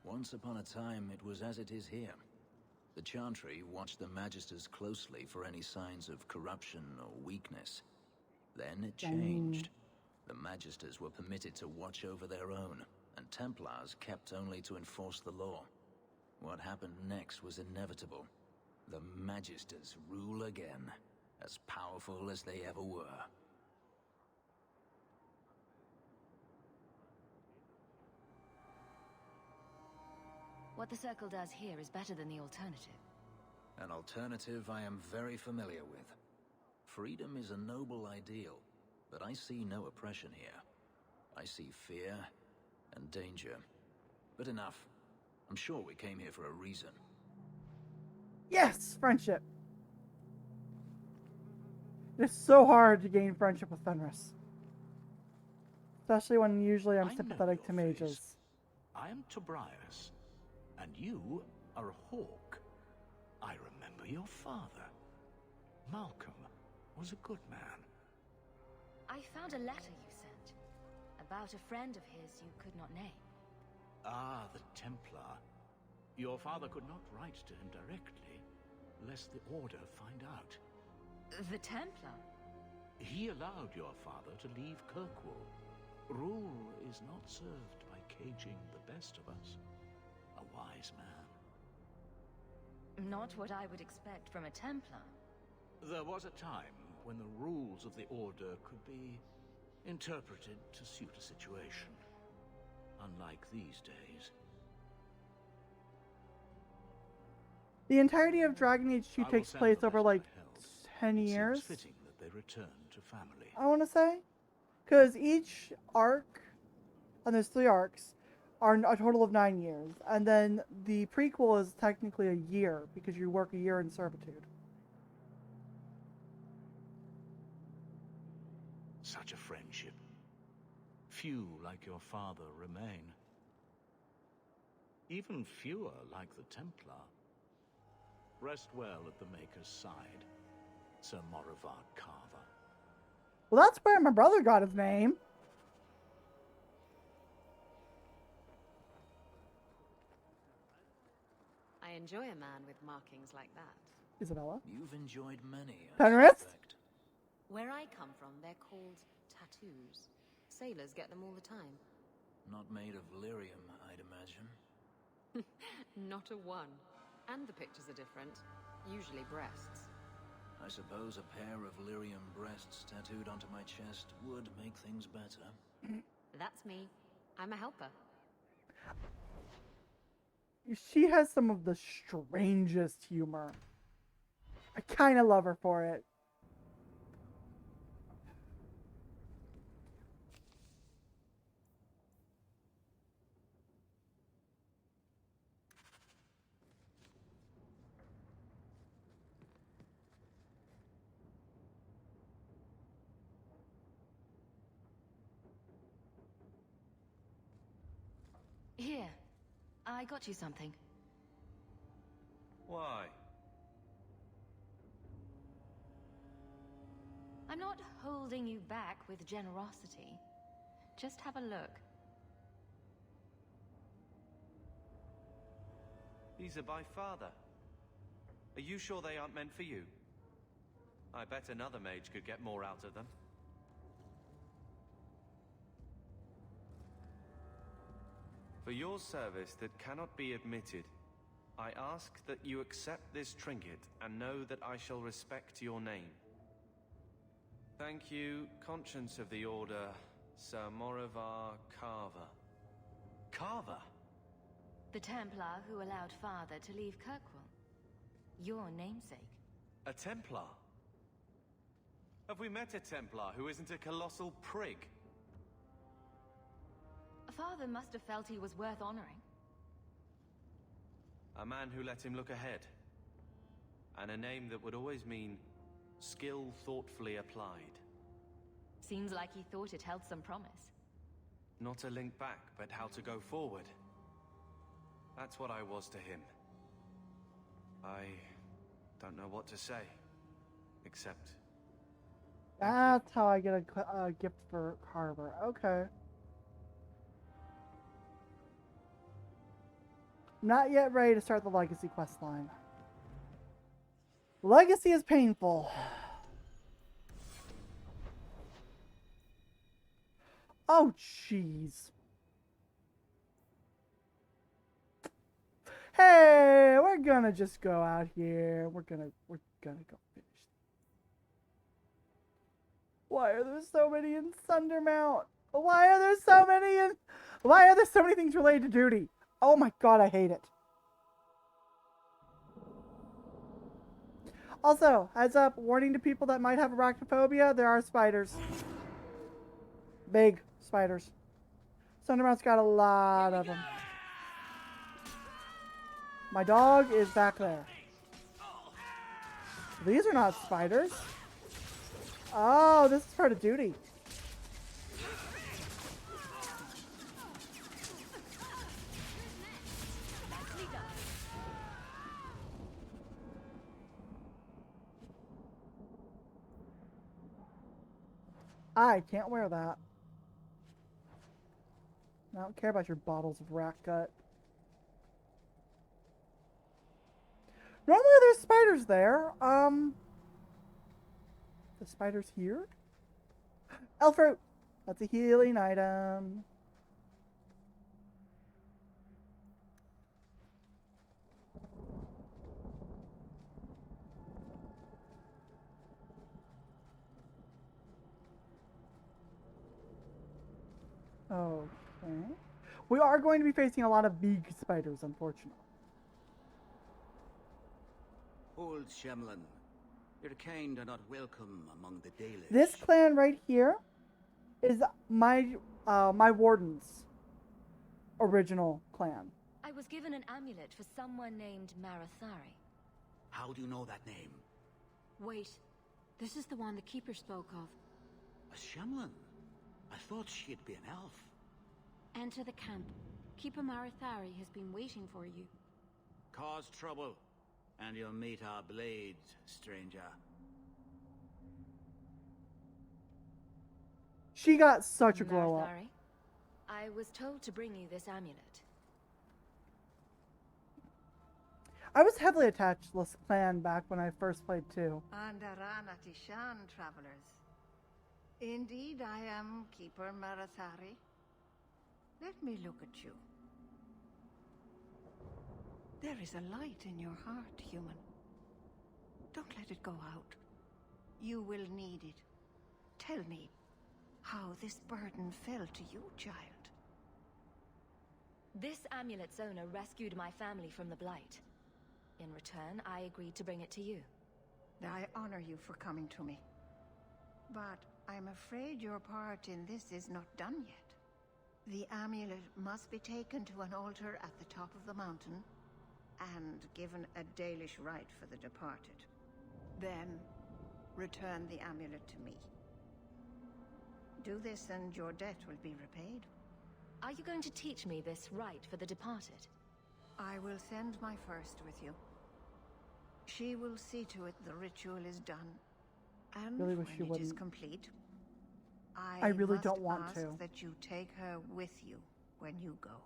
Once upon a time, it was as it is here. The Chantry watched the Magisters closely for any signs of corruption or weakness. Then it changed. The Magisters were permitted to watch over their own, and Templars kept only to enforce the law. What happened next was inevitable. The Magisters rule again, as powerful as they ever were. What the Circle does here is better than the alternative. An alternative I am very familiar with. Freedom is a noble ideal, but I see no oppression here. I see fear and danger. But enough. I'm sure we came here for a reason. Yes! Friendship. It's so hard to gain friendship with Fenris. Especially when usually I'm sympathetic to mages. I am Tobias, and you are a hawk. I remember your father. Malcolm was a good man. I found a letter you sent about a friend of his you could not name. Ah, the Templar. Your father could not write to him directly, lest the Order find out. The Templar? He allowed your father to leave Kirkwall. Rule is not served by caging the best of us. A wise man. Not what I would expect from a Templar. There was a time when the rules of the Order could be interpreted to suit a situation. Unlike these days. The entirety of Dragon Age 2 takes place over like 10 years. It seems fitting that they return to family. I want to say. Because each arc, and there's 3 arcs, are a total of 9 years. And then the prequel is technically a year, because you work a year in servitude. Such a friendship. Few like your father remain. Even fewer like the Templar. Rest well at the Maker's side, Sir Morivard Carver. Well, that's where my brother got his name. I enjoy a man with markings like that. Isabella? You've enjoyed many, I Penrith? suspect. Where I come from, they're called tattoos. Sailors get them all the time. Not made of lyrium, I'd imagine. Not a one. And the pictures are different. Usually breasts. I suppose a pair of lyrium breasts tattooed onto my chest would make things better. That's me. I'm a helper. She has some of the strangest humor. I kind of love her for it. Here, I got you something. Why? I'm not holding you back with generosity. Just have a look. These are by father. Are you sure they aren't meant for you? I bet another mage could get more out of them. For your service that cannot be admitted, I ask that you accept this trinket and know that I shall respect your name. Thank you, Conscience of the Order, Sir Morivar Carver. Carver? The Templar who allowed Father to leave Kirkwall. Your namesake. A Templar? Have we met a Templar who isn't a colossal prig? Father must have felt he was worth honoring. A man who let him look ahead. And a name that would always mean skill thoughtfully applied. Seems like he thought it held some promise. Not a link back, but how to go forward. That's what I was to him. I don't know what to say, except... That's how I get a gift for Carver. Okay. Not yet ready to start the Legacy quest line. Legacy is painful. Oh, jeez. Hey, we're gonna just go out here. We're gonna go finish. Why are there so many in Sundermount? Why are there so many things related to duty? Oh my god, I hate it. Also, heads up, warning to people that might have arachnophobia, there are spiders. Big spiders. Sundermount's got a lot of them. My dog is back there. These are not spiders. Oh, this is part of duty. I can't wear that. I don't care about your bottles of rat gut. Normally there's spiders there. The spiders here? Elf fruit! That's a healing item. Okay. We are going to be facing a lot of big spiders, unfortunately. Old Shemlin, your kind are not welcome among the Talis. This clan right here is my warden's original clan. I was given an amulet for someone named Marathari. How do you know that name? Wait, this is the one the Keeper spoke of. A Shemlin? I thought she'd be an elf. Enter the camp. Keeper Marathari has been waiting for you. Cause trouble, and you'll meet our blades, stranger. She got such a glow up. Marthari, I was told to bring you this amulet. I was heavily attached to this clan back when I first played 2. Andaranatishan, travelers. Indeed, I am Keeper Marthari. Let me look at you. There is a light in your heart, human. Don't let it go out. You will need it. Tell me how this burden fell to you, child. This amulet's owner rescued my family from the Blight. In return, I agreed to bring it to you. I honor you for coming to me. But I'm afraid your part in this is not done yet. The amulet must be taken to an altar at the top of the mountain and given a Dalish rite for the departed. Then, return the amulet to me. Do this and your debt will be repaid. Are you going to teach me this rite for the departed? I will send my first with you. She will see to it the ritual is done. And Really wish when you it is wouldn't. complete, I really must don't want ask to. that you take her with you when you go.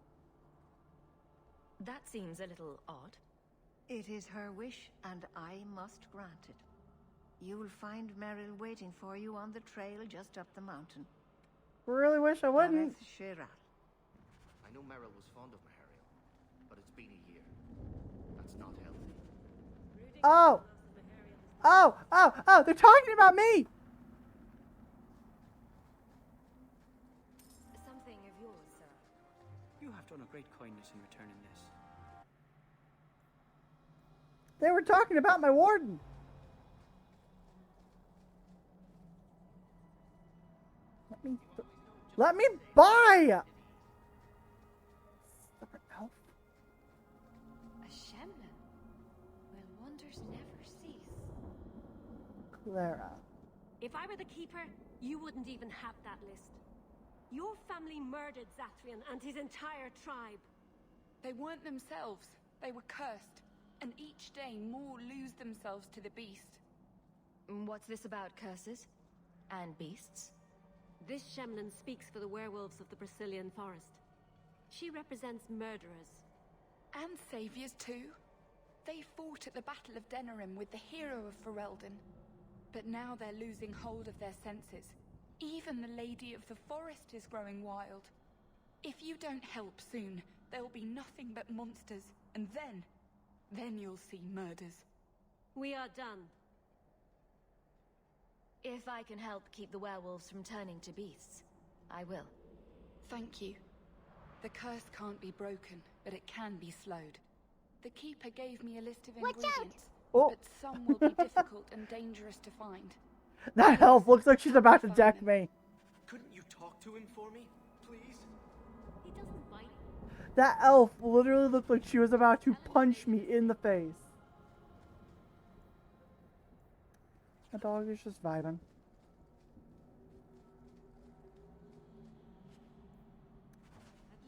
That seems a little odd. It is her wish, and I must grant it. You'll find Meryl waiting for you on the trail just up the mountain. Really wish I wouldn't. I know Meryl was fond of Mahariel, but it's been a year. That's not healthy. Oh! Oh! Oh! Oh! They're talking about me! Something of yours, sir. You have done a great kindness in returning this. They were talking about my warden. Let me buy! Stubborn elf. A Shemlin. Will wonders never cease? Clara. If I were the Keeper, you wouldn't even have that list. Your family murdered Zathrian and his entire tribe. They weren't themselves. They were cursed. And each day more lose themselves to the beast. What's this about curses? And beasts? This Shemlin speaks for the werewolves of the Brazilian forest. She represents murderers. And saviors too. They fought at the Battle of Denerim with the hero of Ferelden. But now they're losing hold of their senses. Even the Lady of the Forest is growing wild. If you don't help soon, there'll be nothing but monsters. And then you'll see murders. We are done. If I can help keep the werewolves from turning to beasts, I will. Thank you. The curse can't be broken, but it can be slowed. The Keeper gave me a list of ingredients, but some will be difficult and dangerous to find. That elf looks like she's about to deck me. Couldn't you talk to him for me, please? He doesn't bite. That elf literally looked like she was about to punch me in the face. My dog is just vibing. At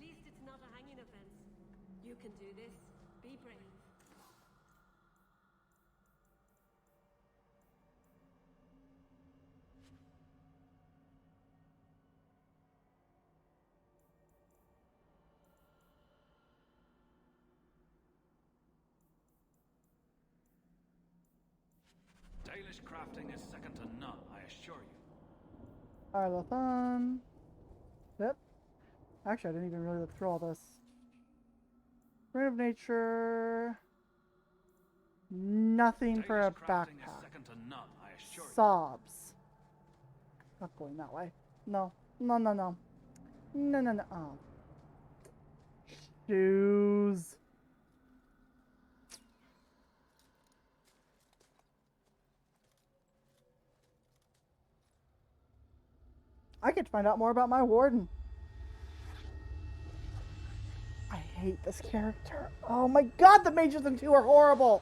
least it's not a hanging offense. You can do this. Be brave. Dalish crafting is second to none, I assure you. Arlathon. Yep. Actually, I didn't even really look through all this. Ring of Nature. Nothing for a backpack. Sobs. Not going that way. No. No, no, no. No, no, no. Oh. Shoes. I get to find out more about my warden. I hate this character. Oh my god, the mages in 2 are horrible.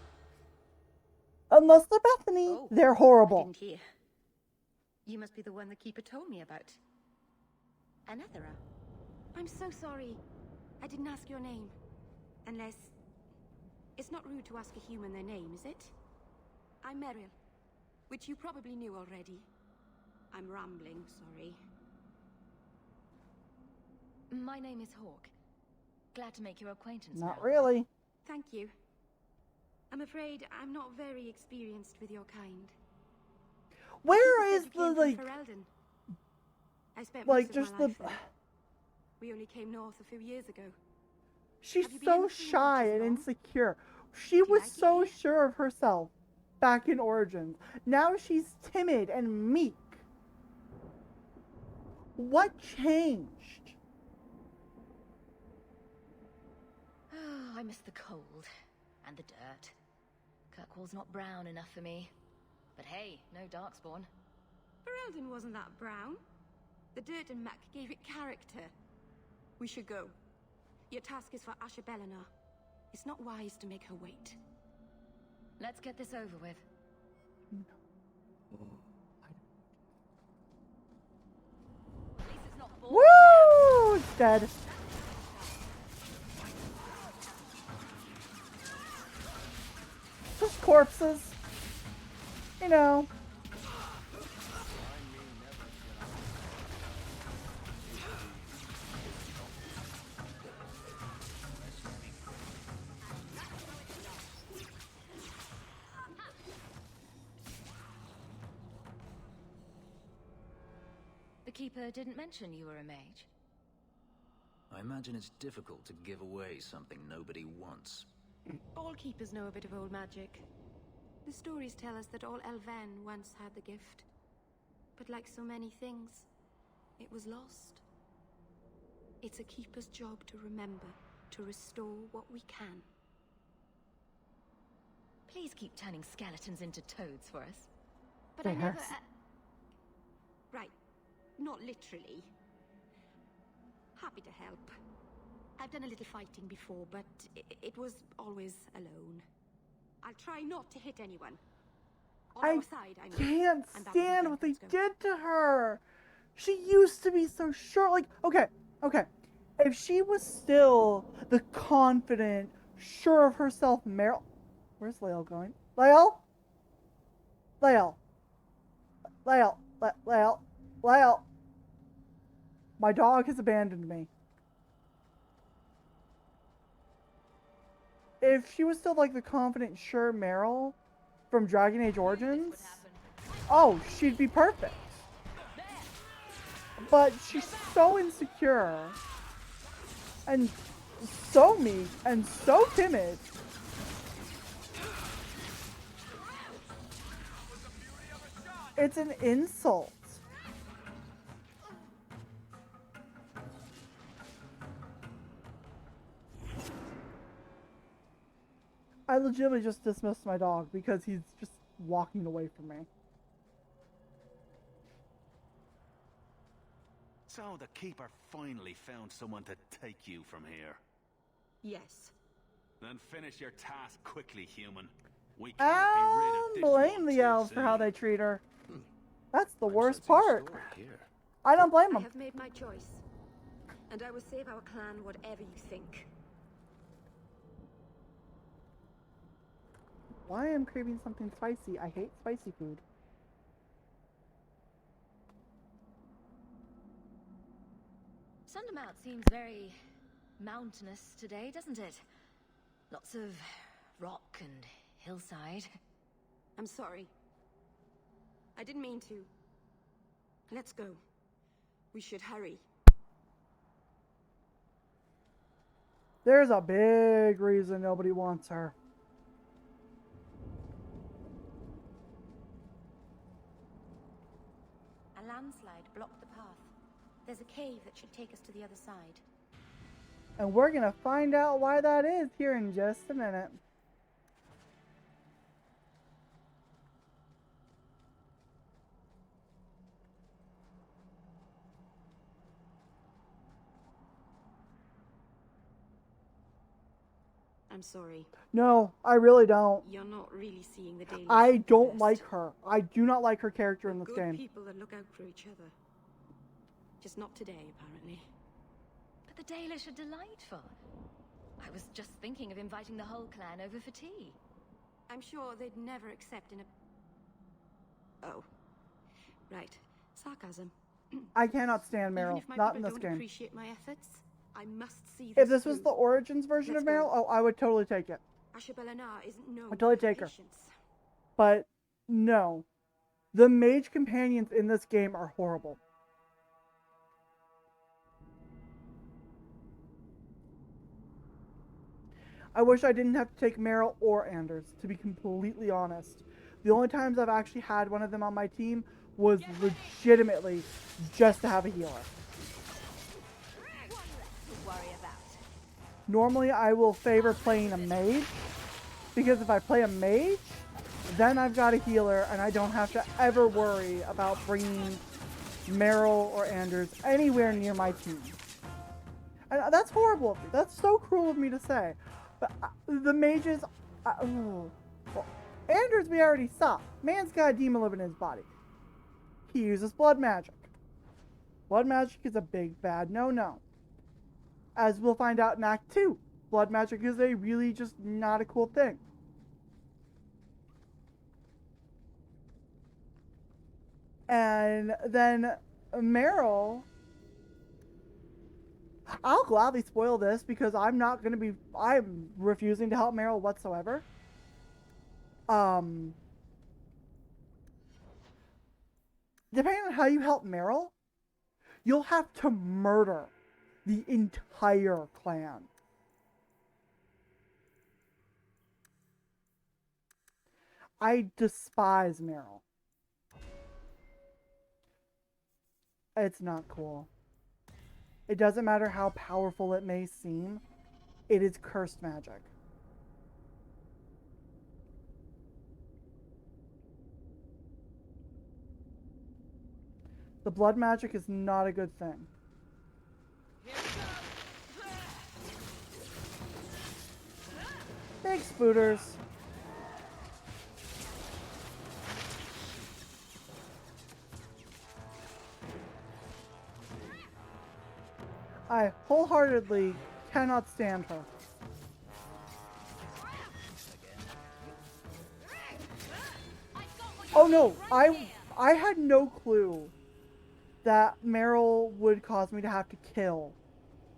Unless they're Bethany, they're horrible. I didn't hear. You must be the one the Keeper told me about. Anathera. I'm so sorry. I didn't ask your name. Unless... It's not rude to ask a human their name, is it? I'm Meryl, which you probably knew already. I'm rambling, sorry. My name is Hawk. Glad to make your acquaintance. Not now. really. Thank you. I'm afraid I'm not very experienced with your kind. Where is You the, came from like... Ferelden. I spent Like, most of just my the... life there. We only came north a few years ago. She's Have you been in so the Free shy Waters and long? insecure. She was like it so here? sure of herself back in Origins. Now she's timid and meek. What changed? Oh, I miss the cold and the dirt. Kirkwall's not brown enough for me. But hey, no Darkspawn. Ferelden wasn't that brown. The dirt and muck gave it character. We should go. Your task is for Asha Bellinar. It's not wise to make her wait. Let's get this over with. Woo! It's dead. Just corpses. You know. The Keeper didn't mention you were a mage. I imagine it's difficult to give away something nobody wants. All keepers know a bit of old magic. The stories tell us that all Elven once had the gift. But like so many things, it was lost. It's a keeper's job to remember, to restore what we can. Please keep turning skeletons into toads for us. But I Yes. never... Right. Not literally. Happy to help. I've done a little fighting before, but it was always alone. I'll try not to hit anyone. On I our side, I mean. can't And that stand will what be they good. did to her. She used to be so sure. Like, okay. If she was still the confident, sure of herself Meryl... Where's Lael going? Lael? My dog has abandoned me. If she was still like the confident, sure Meryl from Dragon Age Origins, oh, she'd be perfect. But she's so insecure and so meek and so timid. It's an insult. I legitimately just dismissed my dog because he's just walking away from me. So the Keeper finally found someone to take you from here. Yes. Then finish your task quickly, human. We can't be rid of this Blame one the too elves for how soon. they treat her. That's the worst sensing a part. story here. I don't blame I them. have made my choice. And I will save our clan whatever you think. Why am I craving something spicy? I hate spicy food. Sundermount seems very mountainous today, doesn't it? Lots of rock and hillside. I'm sorry. I didn't mean to. Let's go. We should hurry. There's a big reason nobody wants her. A landslide blocked the path. There's a cave that should take us to the other side. And we're gonna find out why that is here in just a minute. I'm sorry. No, I really don't. You're not really seeing the daily. I don't like her. I do not like her character in this Good game. people that look out for each other. Just not today, apparently. But the Dalish are delightful. I was just thinking of inviting the whole clan over for tea. I'm sure they'd never accept in a... Oh. Right. Sarcasm. I cannot stand Even Meryl. if my Not people in this don't game. appreciate my efforts, I must see If this this was through. the Origins version Let's of Meryl, go. oh, I would totally take it. Asha Belana isn't known I'd totally for her take her. patience. But no. The mage companions in this game are horrible. I wish I didn't have to take Meryl or Anders, to be completely honest. The only times I've actually had one of them on my team was legitimately just to have a healer. Normally I will favor playing a mage, because if I play a mage, then I've got a healer and I don't have to ever worry about bringing Meryl or Anders anywhere near my team. And that's horrible of me. That's so cruel of me to say. But the mages... well, Anders we already saw. Man's got a demon living in his body. He uses blood magic. Blood magic is a big bad no-no. As we'll find out in Act 2, blood magic is a really just not a cool thing. And then Meryl... I'll gladly spoil this because I'm refusing to help Meryl whatsoever. Depending on how you help Meryl, you'll have to murder the entire clan. I despise Meryl. It's not cool. It doesn't matter how powerful it may seem, it is cursed magic. The blood magic is not a good thing. Big spooters. I wholeheartedly cannot stand her. Oh no, I had no clue that Meryl would cause me to have to kill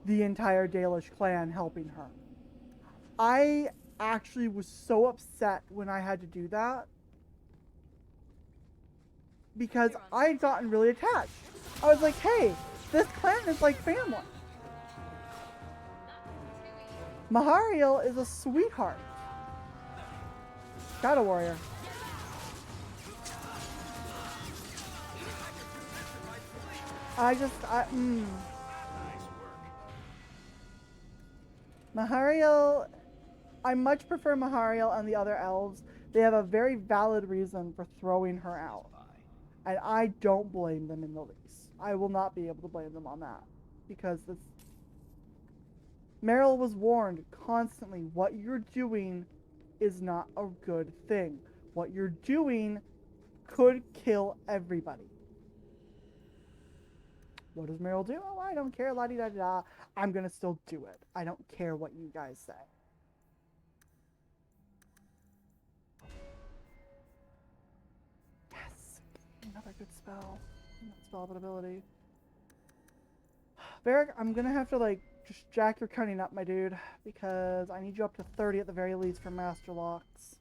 the entire Dalish clan helping her. I actually was so upset when I had to do that because I had gotten really attached. I was like, hey, this clan is like family. Mahariel is a sweetheart. Got a warrior. Mahariel, I much prefer Mahariel and the other elves. They have a very valid reason for throwing her out. And I don't blame them in the least. I will not be able to blame them on that. Because this... Meryl was warned constantly, what you're doing is not a good thing. What you're doing could kill everybody. What does Meryl do? Oh, I don't care, la-di-da-da-da. I'm gonna still do it. I don't care what you guys say. Yes! Another good spell. Spell ability. Varric, I'm gonna have to, like, just jack your cunning up, my dude. Because I need you up to 30 at the very least for Master Locks.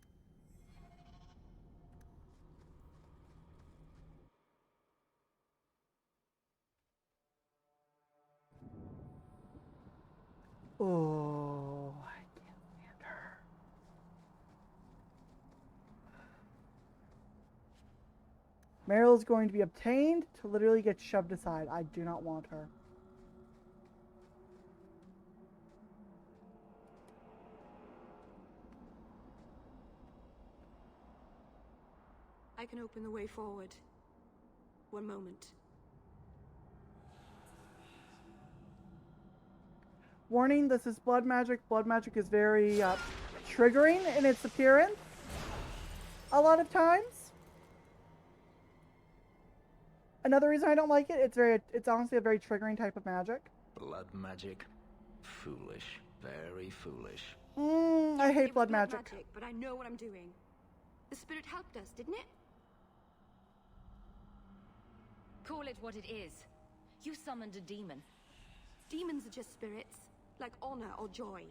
Oh, I can't stand her. Meryl is going to be obtained to literally get shoved aside. I do not want her. I can open the way forward. One moment. Warning, this is blood magic. Blood magic is very triggering in its appearance a lot of times. Another reason I don't like it, it's honestly a very triggering type of magic. Blood magic? Foolish. Very foolish. I hate blood magic. But I know what I'm doing. The spirit helped us, didn't it? Call it what it is. You summoned a demon. Demons are just spirits, like honor or joy.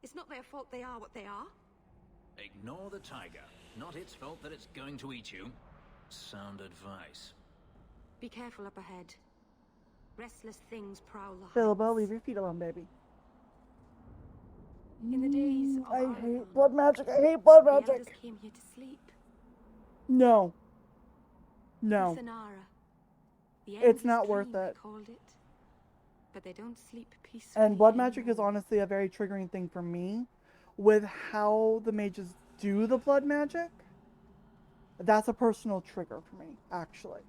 It's not their fault they are what they are. Ignore the tiger. Not its fault that it's going to eat you. Sound advice. Be careful up ahead. Restless things prowl the heights. Bilbo, leave your feet alone, baby. In the days of I Aragorn, hate blood magic. I hate blood the magic. elders came here to sleep. No. No. Thanara. The It's endless not worth dream, they it. called it. But they don't sleep peacefully. And blood magic is honestly a very triggering thing for me. With how the mages do the blood magic, that's a personal trigger for me, actually.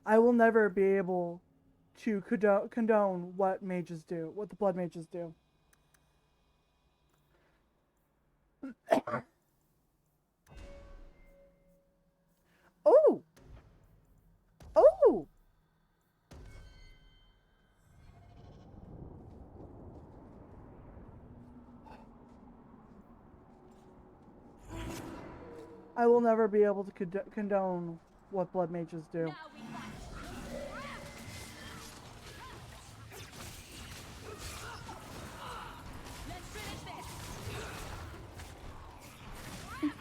I will never be able to condone what mages do, what the blood mages do. Oh! Oh! I will never be able to condone what blood mages do.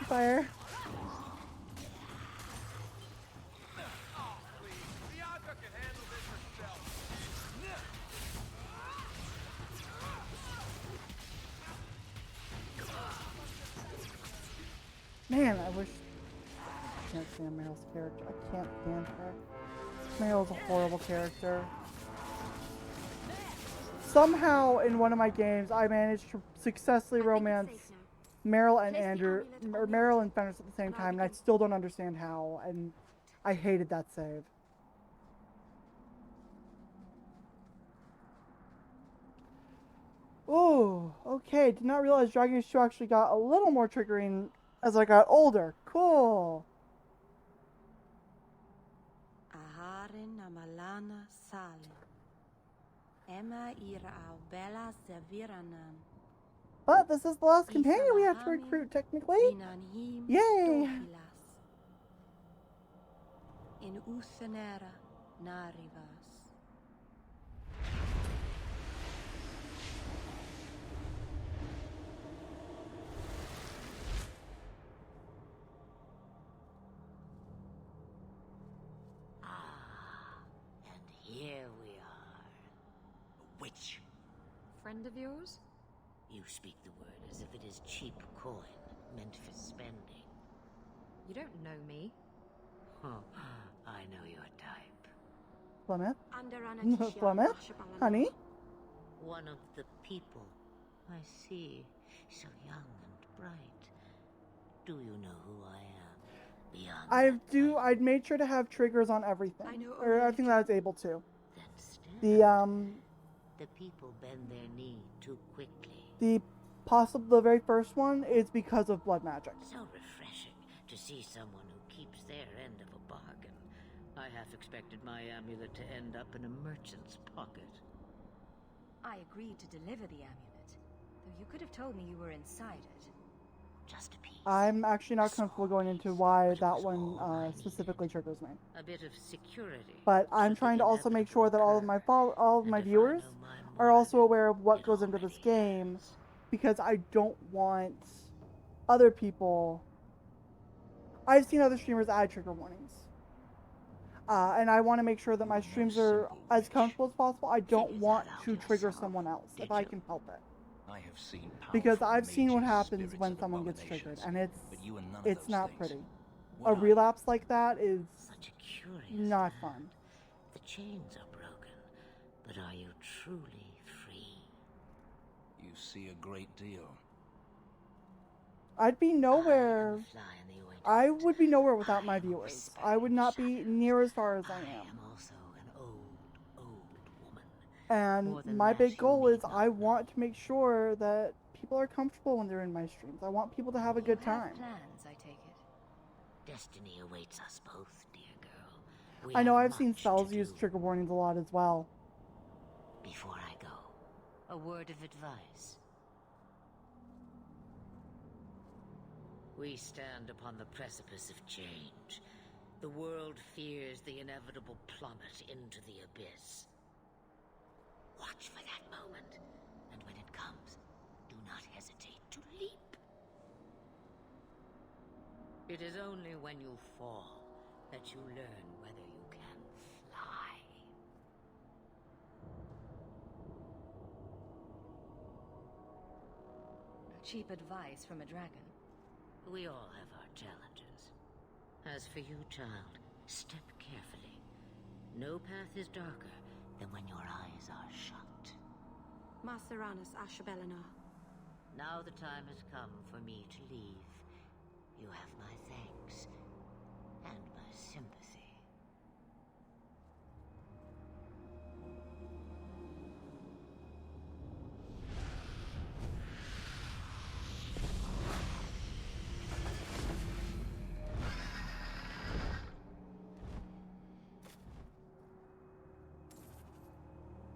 Fire. Man, I wish... I can't stand Meryl's character. I can't stand her. Meryl's a horrible character. Somehow, in one of my games, I managed to successfully romance Meryl and Andrew, or Meryl and Fenris at the same time, and I still don't understand how, and I hated that save. Oh, okay. Did not realize Dragon Age 2 actually got a little more triggering as I got older. Cool. Aharin amalana sale. Emma ira au bella seviranan. But this is the last companion we have to recruit, technically. Yay! In Uthenera narivas. Here we are. A witch. Friend of yours? You speak the word as if it is cheap coin, meant for spending. You don't know me. Oh, I know your type. Plymouth? Plymouth? Honey? One of the people. I see. So young and bright. Do you know who I am? Beyond I'd made sure to have triggers on everything. Or everything that I was able to. The people bend their knee too quickly. The very first one is because of blood magic. So refreshing to see someone who keeps their end of a bargain. I half expected my amulet to end up in a merchant's pocket. I agreed to deliver the amulet, though you could have told me you were inside it. Just a piece. I'm actually not comfortable going into why that one specifically triggers me. A bit of security. But I'm trying to also make sure that all of my viewers are also aware of what goes into this game, because I don't want other people... I've seen other streamers add trigger warnings. And I want to make sure that my streams are as comfortable as possible. I don't want to trigger someone else if I can help it. I have seen because I've seen what happens when someone gets triggered, and it's not pretty. A relapse like that is not fun. The chains are broken, but are you truly free? You see a great deal. I'd be nowhere. I would be nowhere without my viewers. I would not be near as far as I am. And my big goal is I want to make sure that people are comfortable when they're in my streams. I want people to have a good time. Plans, I take it. Destiny awaits us both, dear girl. I know I've seen spells use trigger warnings a lot as well. Before I go, a word of advice. We stand upon the precipice of change. The world fears the inevitable plummet into the abyss. Watch for that moment, and when it comes, do not hesitate to leap. It is only when you fall that you learn whether you can fly. Cheap advice from a dragon. We all have our challenges. As for you, child, step carefully. No path is darker than when your eyes are shut. Maceranus Ashabelina. Now the time has come for me to leave. You have my thanks and my sympathy.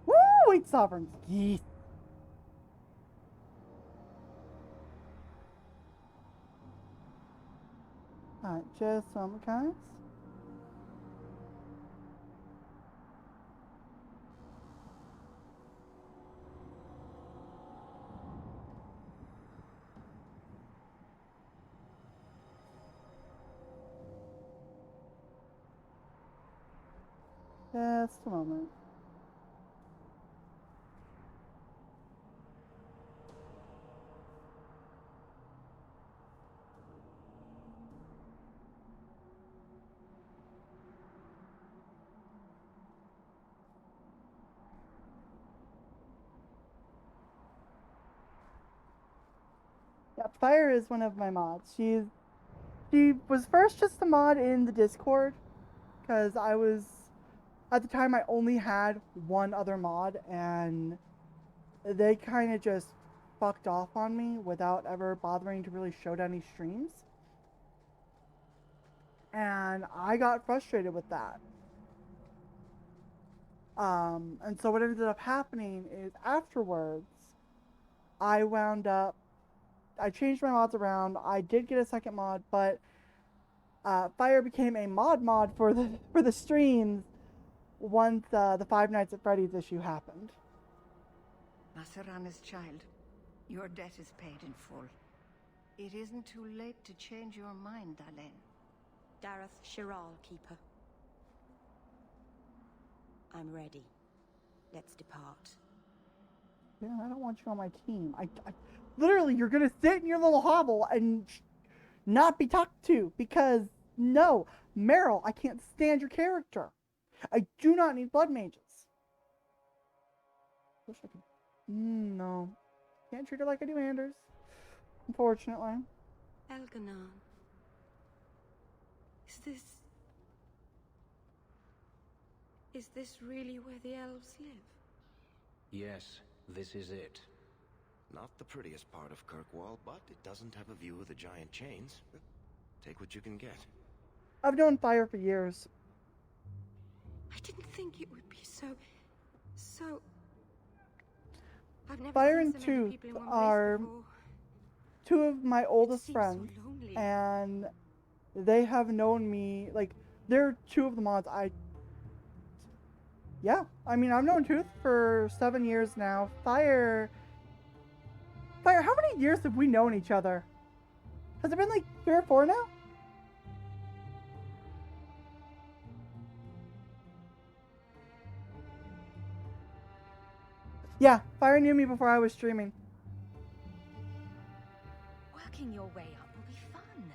Woo! 8 sovereigns. Yeet. Alright, just some kinds. Just a moment. Yeah, Fire is one of my mods. She was first just a mod in the Discord, because at the time I only had one other mod, and they kind of just fucked off on me without ever bothering to really show any streams. And I got frustrated with that. And so what ended up happening is afterwards, I changed my mods around. I did get a second mod, but Fire became a mod for the streams once the Five Nights at Freddy's issue happened. Maceranus, child, your debt is paid in full. It isn't too late to change your mind, Dalen. Dareth Shiral, Keeper. I'm ready. Let's depart. Yeah, I don't want you on my team. I literally, you're gonna sit in your little hovel and not be talked to because no, Meryl, I can't stand your character. I do not need blood mages. Wish I could. No, can't treat her like I do Anders. Unfortunately. Elganon. Is this really where the elves live? Yes, this is it. Not the prettiest part of Kirkwall, but it doesn't have a view of the giant chains. Take what you can get. I've known Fire for years. I didn't think it would be so... I've never Fire seen and so many Tooth people in one are place before. two of my oldest seems so friends, lonely. and they have known me, like, they're two of the mods yeah, I mean, I've known Tooth for 7 years now. Fire, how many years have we known each other? Has it been like 3 or 4 now? Yeah, Fire knew me before I was streaming. Working your way up will be fun.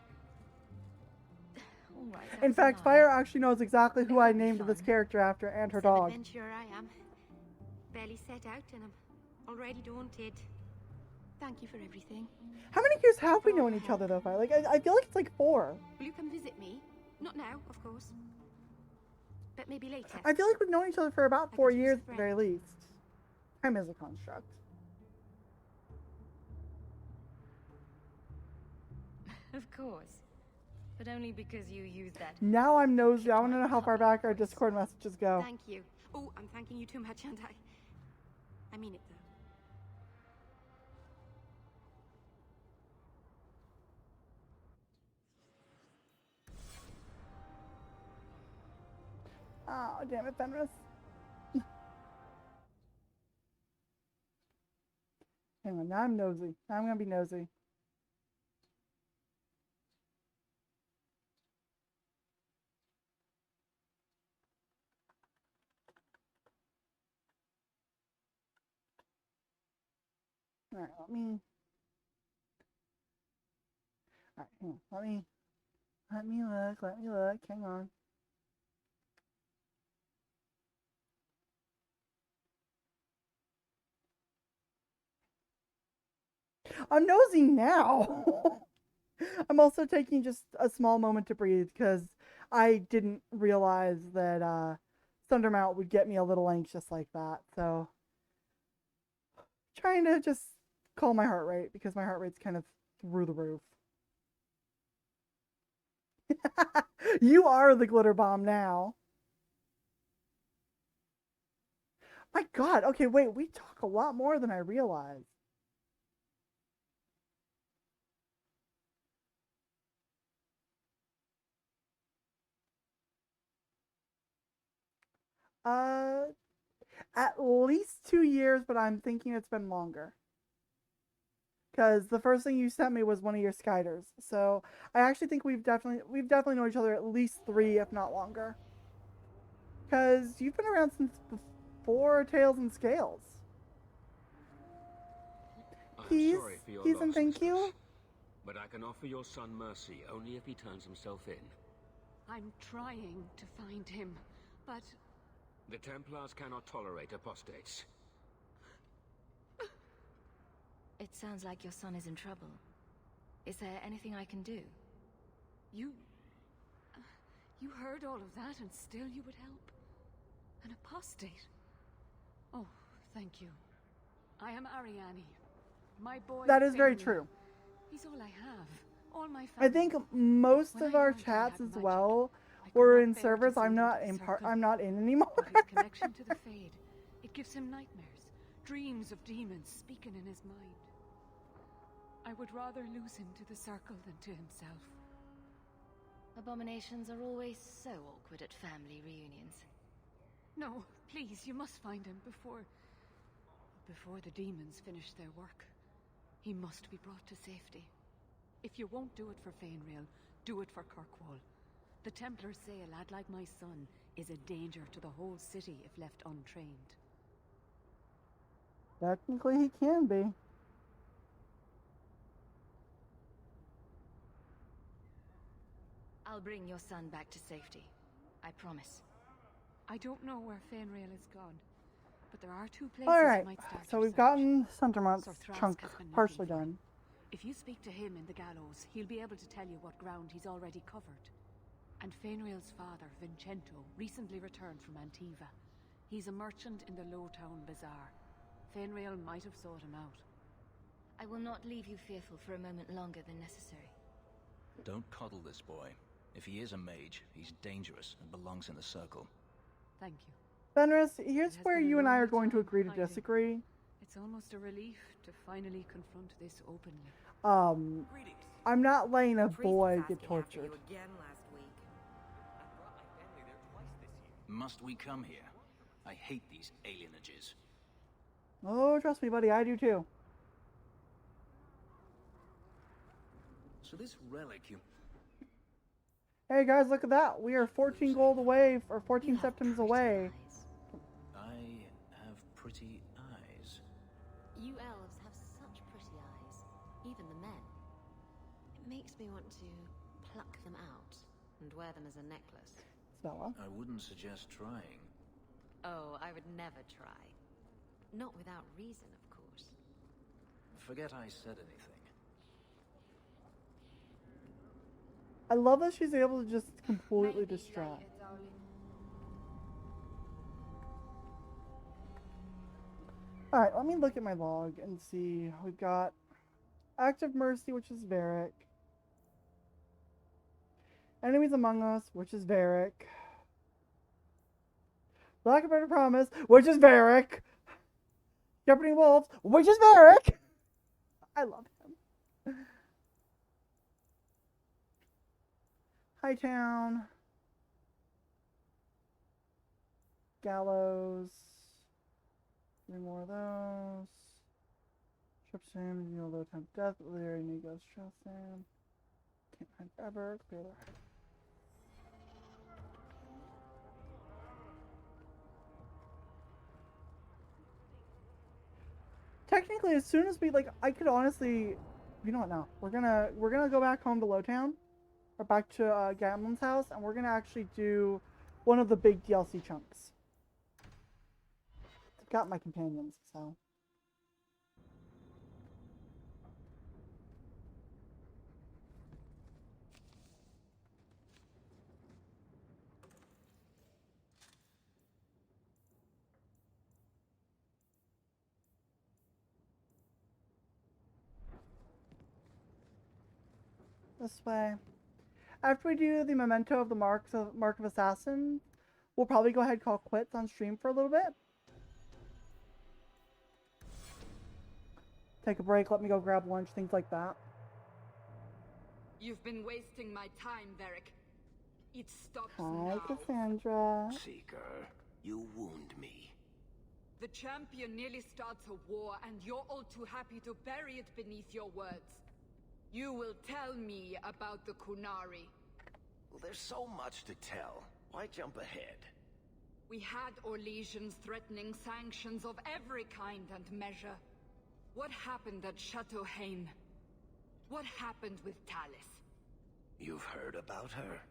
All right, In that's fact, enough. Fire actually knows exactly who I named this character after and her dog. Adventurer I am. Barely set out and I'm already daunted. Thank you for everything. How many years have we known each other though, Fire? Like, I feel like it's like 4. Will you come visit me? Not now, of course. But maybe later. I feel like we've known each other for about 4 could use years a at the very least. Time is a construct. Of course. But only because you use that. Now I'm nosy. I want to know how far back our Discord messages go. Thank you. Oh, I'm thanking you too much, aren't I? I mean it though. Oh, damn it, Fenris. Hang on, now I'm nosy. Now I'm gonna be nosy. Alright, let me hang on. Let me look, hang on. I'm nosy now. I'm also taking just a small moment to breathe because I didn't realize that Thundermount would get me a little anxious like that. So trying to just calm my heart rate because my heart rate's kind of through the roof. You are the glitter bomb now. My God. Okay, wait. We talk a lot more than I realized. At least 2 years, but I'm thinking it's been longer. Because the first thing you sent me was one of your Skyders. So I actually think we've definitely known each other at least 3, if not longer. Because you've been around since before Tails and Scales. I'm sorry for your Keys loss, and thank mistress, you. but I can offer your son mercy only if he turns himself in. I'm trying to find him, but... The Templars cannot tolerate apostates. It sounds like your son is in trouble. Is there anything I can do? You heard all of that and still you would help? An apostate? Oh, thank you. I am Ariane. My boy... That is very Fabian. true. He's all I have. All my family. I think most When of I our learned he chats had as magic, well I could were not in bear to servers send I'm him not to the in circle. I'm not in anymore. But his connection to the Fade, it gives him nightmares, dreams of demons speaking in his mind. I would rather lose him to the circle than to himself. Abominations are always so awkward at family reunions. No, please, you must find him before the demons finish their work. He must be brought to safety. If you won't do it for Fainrail, do it for Kirkwall. The Templars say a lad like my son is a danger to the whole city if left untrained. Technically, he can be. I'll bring your son back to safety. I promise. I don't know where Fainrail is gone, but there are 2 places All you right, might start so your we've search. gotten Thundermount's Sir Thrask chunk has been looking partially for him. done. If you speak to him in the gallows, he'll be able to tell you what ground he's already covered. And Fainrail's father, Vincento, recently returned from Antiva. He's a merchant in the Lowtown Bazaar. Fainrail might have sought him out. I will not leave you fearful for a moment longer than necessary. Don't coddle this boy. If he is a mage, he's dangerous and belongs in the circle. Thank you. Fenris, here's has where been a you and I are lonely going to time agree to hiding. disagree. It's almost a relief to finally confront this openly. I'm not letting a boy get tortured. Must we come here? I hate these alienages. Oh, trust me, buddy, I do too. So this relic you... Hey guys, look at that. We are 14 gold away, or 14 septims away. I have pretty eyes. You elves have such pretty eyes. Even the men. It makes me want to pluck them out and wear them as a necklace. Stella? I wouldn't suggest trying. Oh, I would never try. Not without reason, of course. Forget I said anything. I love that she's able to just completely distract. Alright, let me look at my log and see. We've got Active Mercy, which is Varric. Enemies Among Us, which is Varric. Lack of Better Promise, which is Varric. Shepherding Wolves, which is Varric. I love him. Hightown. gallows. 3 more of those. Trips him, you know, low time death. Larry Nigo's trust him. Can't find ever. Clear the head. Technically, as soon as we like, I could honestly, you know what? Now we're gonna go back home to Lowtown, or back to Gamlen's house, and we're gonna actually do one of the big DLC chunks. I've got my companions, so. This way. After we do the memento of the Mark of Assassin, we'll probably go ahead and call quits on stream for a little bit. Take a break, let me go grab lunch, things like that. You've been wasting my time, Varric. It stops Hi, now. Cassandra. Seeker, you wound me. The champion nearly starts a war, and you're all too happy to bury it beneath your words. You will tell me about the Kunari. Well, there's so much to tell. Why jump ahead? We had Orlesians threatening sanctions of every kind and measure. What happened at Chateau Hain? What happened with Talis? You've heard about her?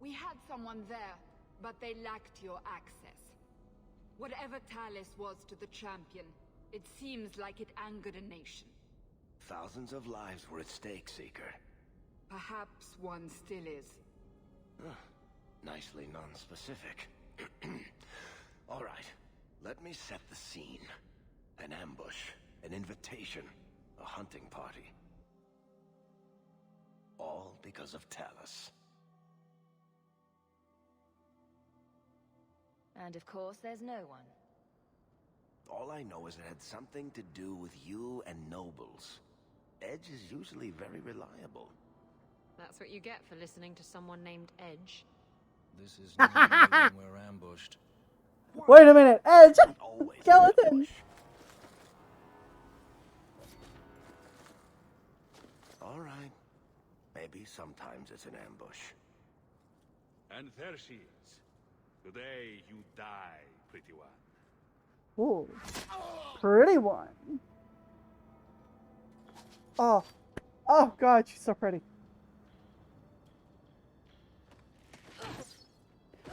We had someone there, but they lacked your access. Whatever Talis was to the champion, it seems like it angered a nation. Thousands of lives were at stake, Seeker. Perhaps one still is. Nicely non-specific. All right, let me set the scene. An ambush, an invitation, a hunting party. All because of Talis. And of course, there's no one. All I know is it had something to do with you and nobles. Edge is usually very reliable. That's what you get for listening to someone named Edge. This is not when we're ambushed. Wait a minute, Edge! Skeleton! All right. Maybe sometimes it's an ambush. And there she is. Today you die, pretty one. Ooh, pretty one. Oh, oh God, she's so pretty.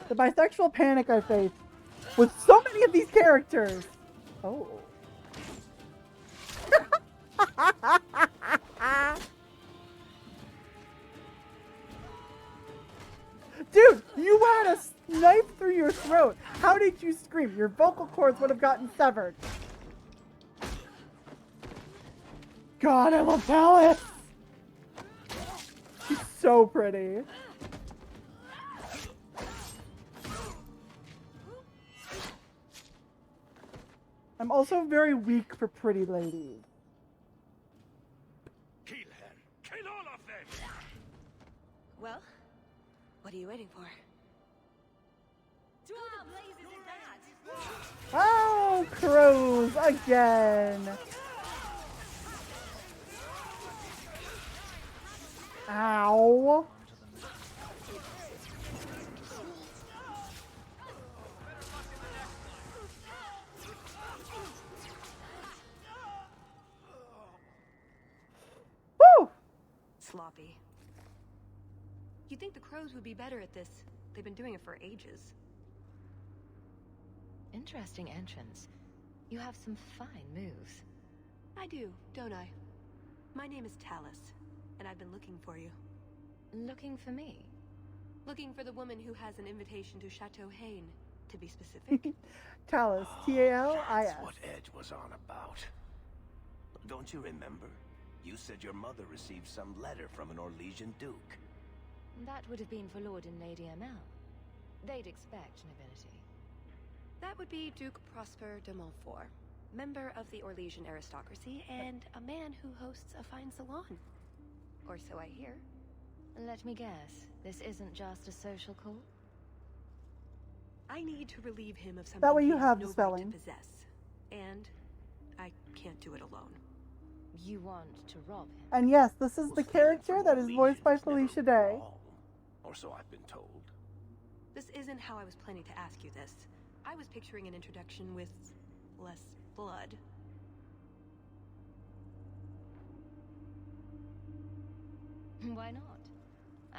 The bisexual panic I face with so many of these characters. Oh. Dude, you had a knife through your throat. How did you scream? Your vocal cords would have gotten severed. God, I love Talis. She's so pretty. I'm also very weak for pretty ladies. Kill her! Kill all of them! Well, what are you waiting for? Oh, crows again. Ow. Woo! Sloppy. You'd think the crows would be better at this. They've been doing it for ages. Interesting entrance. You have some fine moves. I do, don't I? My name is Talis, and I've been looking for you. Looking for me? Looking for the woman who has an invitation to Chateau Hain, to be specific. Talis, Talis. That's what Edge was on about. Don't you remember? You said your mother received some letter from an Orlesian duke. That would have been for Lord and Lady Amel. They'd expect nobility. That would be Duke Prosper de Montfort, member of the Orlesian aristocracy, and a man who hosts a fine salon. Or so I hear. Let me guess, this isn't just a social call? I need to relieve him of something That way you he have has the no right spelling. to possess. And I can't do it alone. You want to rob him? And yes, this is the character that is voiced by Felicia Day. Or so I've been told. This isn't how I was planning to ask you this. I was picturing an introduction with less blood. Why not?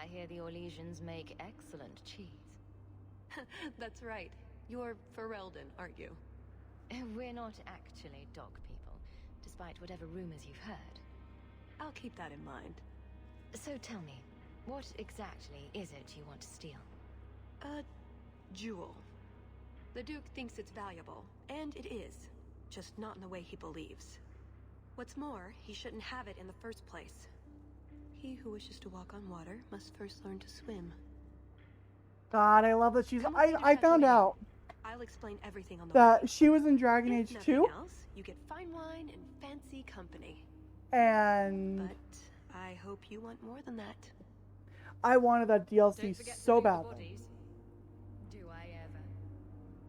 I hear the Orlesians make excellent cheese. That's right. You're Ferelden, aren't you? We're not actually dog people, despite whatever rumors you've heard. I'll keep that in mind. So tell me, what exactly is it you want to steal? A jewel. The Duke thinks it's valuable, and it is. Just not in the way he believes. What's more, he shouldn't have it in the first place. He who wishes to walk on water must first learn to swim. God, I love that she's. I found out I'll explain everything on the that way. she was in Dragon If Age nothing 2, else, you get fine wine and fancy company. and But I hope you want more than that. I wanted that DLC so badly. Do I ever?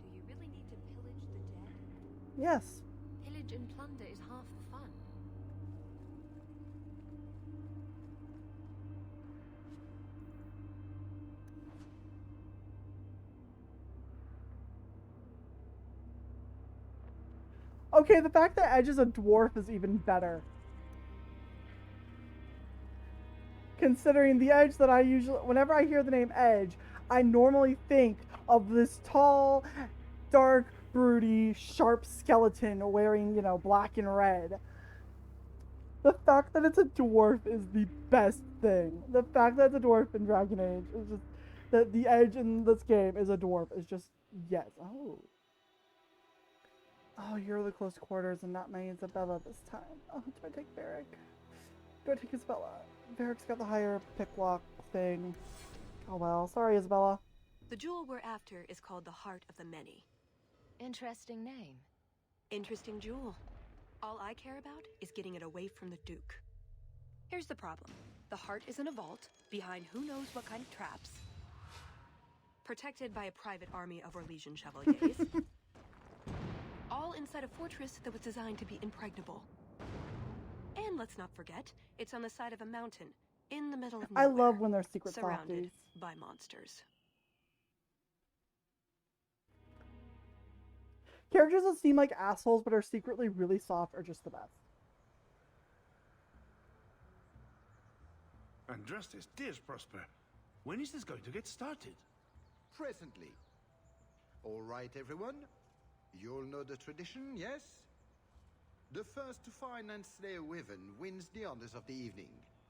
Do you really need to pillage the dead? Yes. Pillage and plunder is half the fun. Okay, the fact that Edge is a dwarf is even better. Considering the Edge that I usually, whenever I hear the name Edge, I normally think of this tall, dark, broody, sharp skeleton wearing, black and red. The fact that it's a dwarf is the best thing. The fact that it's a dwarf in Dragon Age is just, that the Edge in this game is a dwarf is just, yes. Oh, you're the close quarters and not my Isabella this time. Oh, do I take Varric? Do I take Isabella? Varric's got the higher picklock thing. Oh well, sorry Isabella. The jewel we're after is called the Heart of the Many. Interesting name. Interesting jewel. All I care about is getting it away from the Duke. Here's the problem. The heart is in a vault, behind who knows what kind of traps. Protected by a private army of Orlesian chevaliers. All inside a fortress that was designed to be impregnable. And let's not forget, it's on the side of a mountain, in the middle of nowhere. I love when they're secret surrounded softies. by monsters. Characters that seem like assholes but are secretly really soft are just the best. Andrastes, dears Prosper, when is this going to get started? Presently. All right, everyone. You'll know the tradition, yes? The first to find and slay a wyvern wins the honors of the evening.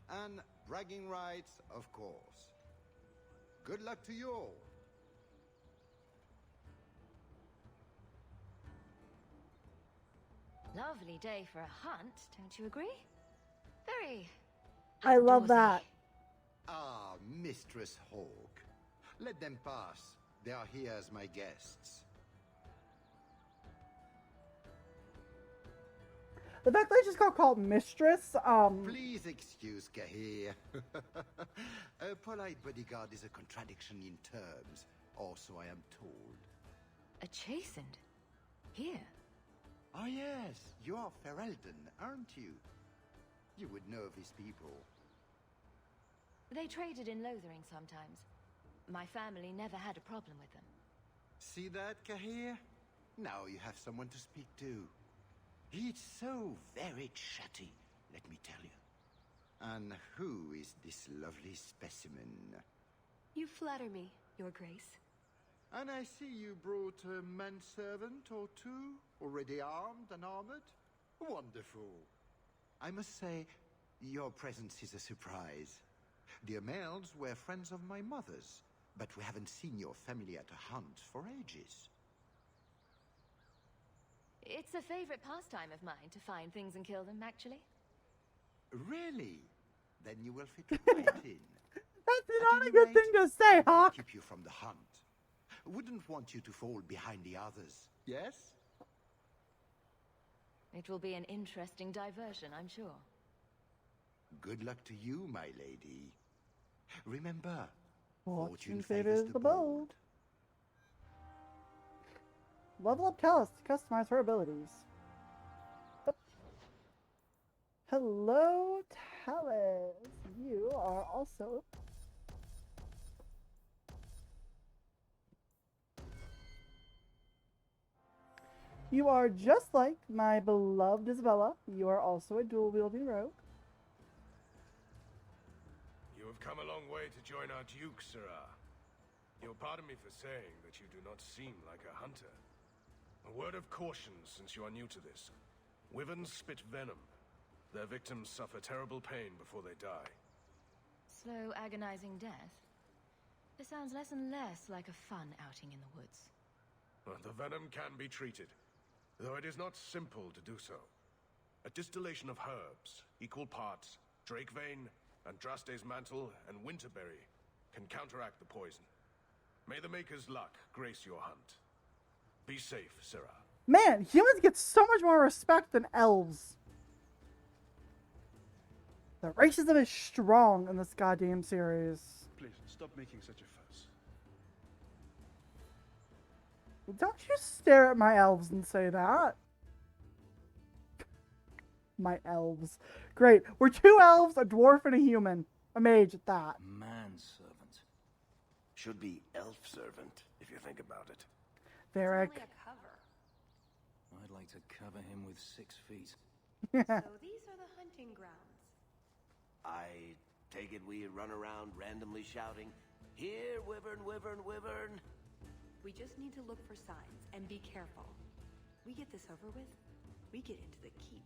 And bragging rights, of course. Good luck to you all. Lovely day for a hunt, don't you agree? Very I love that. Ah, Mistress Hawk. Let them pass. They are here as my guests. The fact that I just got called Mistress, Please excuse Kahir. A polite bodyguard is a contradiction in terms. Also, I am told. A chastened? Here? Ah, yes. You are Ferelden, aren't you? You would know these people. They traded in Lothering sometimes. My family never had a problem with them. See that, Kahir? Now you have someone to speak to. It's so very chatty, let me tell you. And who is this lovely specimen? You flatter me, Your Grace. And I see you brought a manservant or two, already armed and armored. Wonderful. I must say, your presence is a surprise. The Amels were friends of my mother's, but we haven't seen your family at a hunt for ages. It's a favorite pastime of mine to find things and kill them, actually. Really? Then you will fit right in. That's not a good thing to say, Hawk. Keep you from the hunt. Wouldn't want you to fall behind the others. Yes? It will be an interesting diversion, I'm sure. Good luck to you, my lady. Remember, Fortune favors the bold. Level up Talis to customize her abilities. Oop. Hello, Talis. You are also... You are just like my beloved Isabella. You are also a dual-wielding rogue. You have come a long way to join our Duke, Sirrah. You'll pardon me for saying that you do not seem like a hunter. A word of caution since you are new to this. Wyverns spit venom. Their victims suffer terrible pain before they die. Slow, agonizing death? This sounds less and less like a fun outing in the woods. The venom can be treated, though it is not simple to do so. A distillation of herbs, equal parts, Drakevein, Andraste's mantle, and winterberry can counteract the poison. May the Maker's luck grace your hunt. Be safe, Sirrah. Man, humans get so much more respect than elves. The racism is strong in this goddamn series. Please, stop making such a fuss. Don't you stare at my elves and say that. My elves. Great. We're 2 elves, a dwarf, and a human. A mage at that. Manservant. Should be elf servant, if you think about it. Varric. It's only a cover. I'd like to cover him with 6 feet. So these are the hunting grounds. I take it we run around randomly shouting, "Here, Wyvern, Wyvern, Wyvern!" We just need to look for signs and be careful. We get this over with, we get into the keep.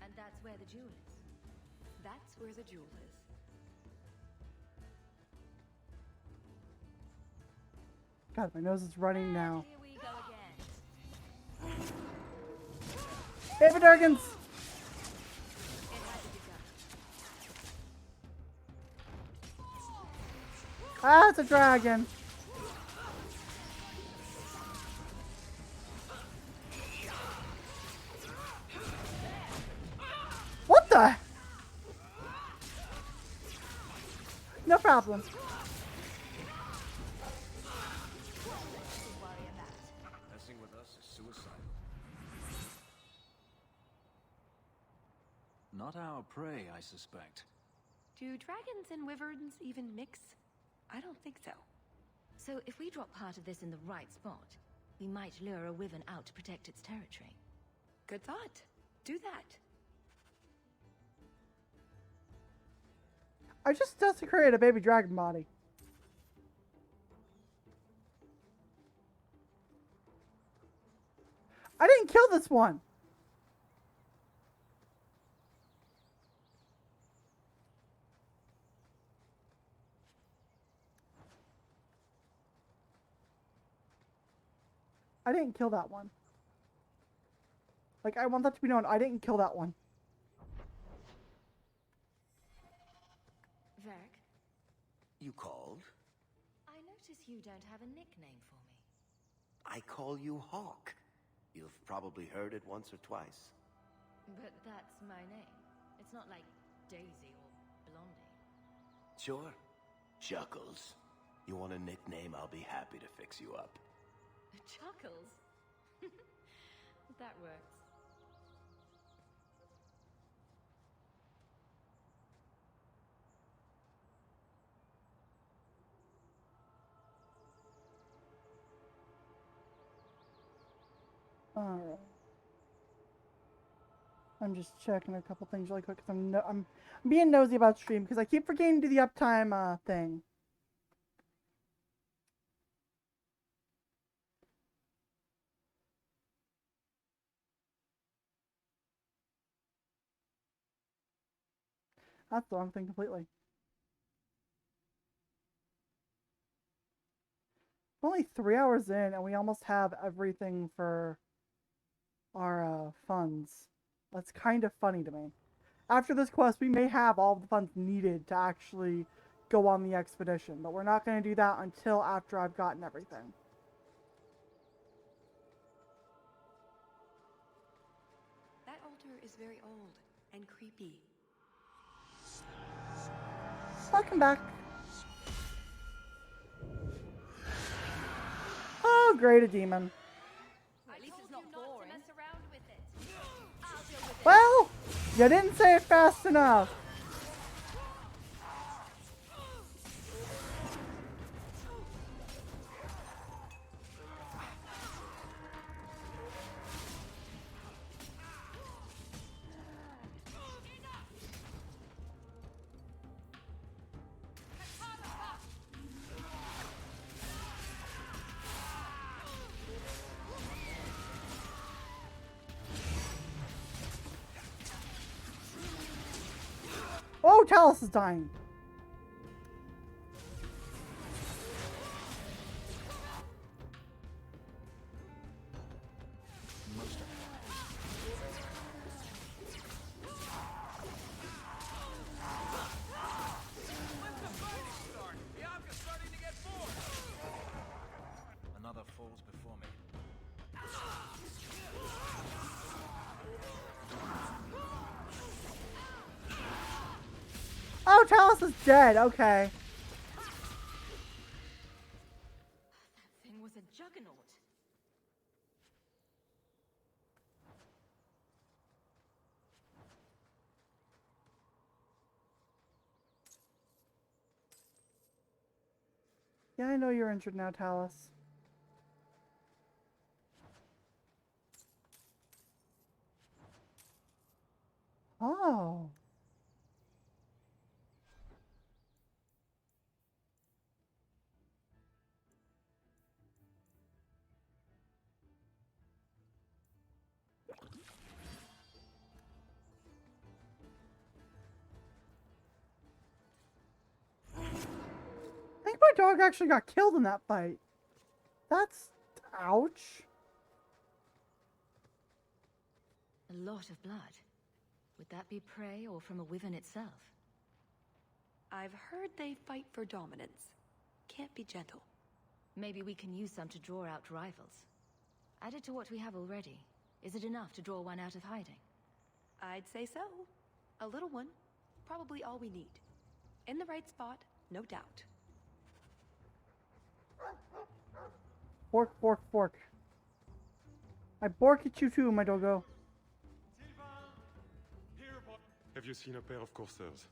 And that's where the jewel is. That's where the jewel is. God, my nose is running now. Here we go again. Baby dragons! It had to be done. Ah, it's a dragon. What the? No problem. Messing with us is suicide. Not our prey, I suspect. Do dragons and wyverns even mix? I don't think so. So if we drop part of this in the right spot, we might lure a wyvern out to protect its territory. Good thought. Do that. I just desecrated a baby dragon body. I didn't kill this one. I didn't kill that one. Like, I want that to be known. I didn't kill that one. Varric, You called? I notice you don't have a nickname for me. I call you Hawk. You've probably heard it once or twice. But that's my name. It's not like Daisy or Blondie. Sure. Chuckles. You want a nickname? I'll be happy to fix you up. Chuckles? That works. Alright. I'm just checking a couple things really quick because I'm being nosy about stream because I keep forgetting to do the uptime thing. That's the wrong thing completely. We're only 3 hours in and we almost have everything for our funds. That's kind of funny to me. After this quest, we may have all the funds needed to actually go on the expedition, but we're not going to do that until after I've gotten everything. That altar is very old and creepy. Welcome back. Oh, great, a demon. You didn't say it fast enough. Oh, Talis is dying. Another falls before me. Oh, Talis is dead. Okay. That thing was a juggernaut. Yeah, I know you're injured now, Talis. Oh. I think my dog actually got killed in that fight. That's... ouch. A lot of blood. Would that be prey or from a wyvern itself? I've heard they fight for dominance. Can't be gentle. Maybe we can use some to draw out rivals. Added to what we have already, is it enough to draw one out of hiding? I'd say so. A little one. Probably all we need. In the right spot, no doubt. Fork, fork, fork. I bork at you too, my doggo. Have you seen a pair of coursers?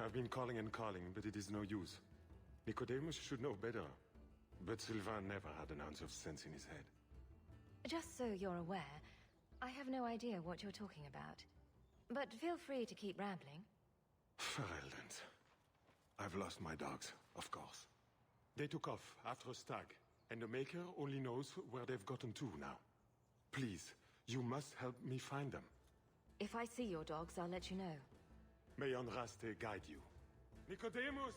I've been calling and calling, but it is no use. Nicodemus should know better. But Sylvain never had an ounce of sense in his head. Just so you're aware, I have no idea what you're talking about. But feel free to keep rambling. Fereldans. I've lost my dogs, of course. They took off after a stag, and the Maker only knows where they've gotten to now. Please, you must help me find them. If I see your dogs, I'll let you know. May Andraste guide you. Nicodemus!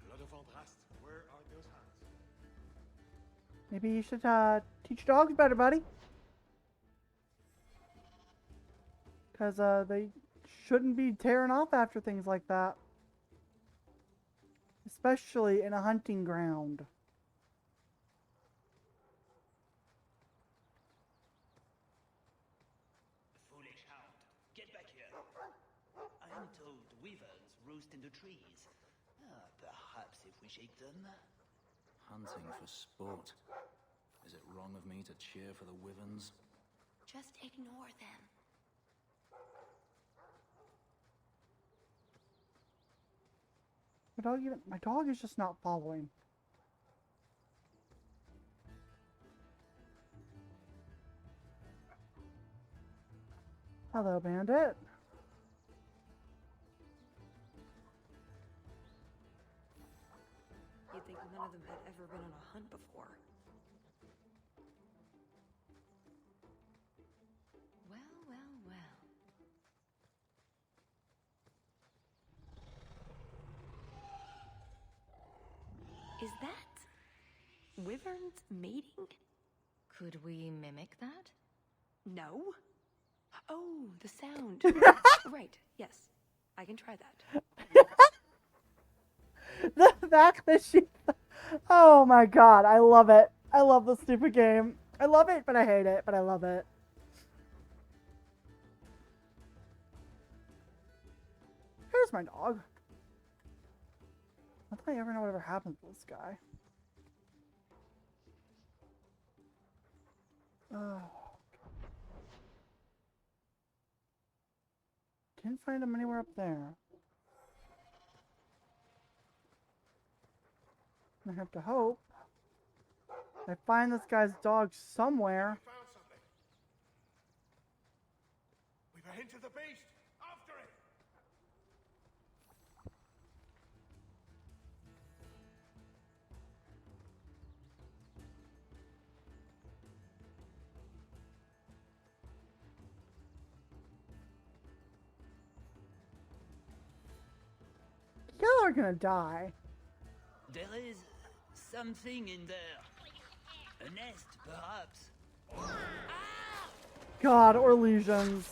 Blood of Andraste, where are those hands? Maybe you should teach dogs better, buddy. Because they shouldn't be tearing off after things like that. Especially in a hunting ground. Foolish hound, get back here. I am told wyverns roost in the trees. Perhaps if we shake them. Hunting for sport. Is it wrong of me to cheer for the wyverns? Just ignore them. My dog is just not following. Hello, bandit. You'd think none of them had ever been on a hunt before. Well, well, well. Is that wyverns mating? Could we mimic that? No. Oh, the sound. Right, yes. I can try that. The fact that she... Oh my god, I love it. I love this stupid game. I love it, but I hate it, but I love it. Here's my dog. I don't ever know whatever happens to this guy. Oh. Can't find him anywhere up there. I have to hope I find this guy's dog somewhere. We found something. We've a hint of the beast. After it. Y'all are gonna die. There is something in there. A nest, perhaps. God, or lesions.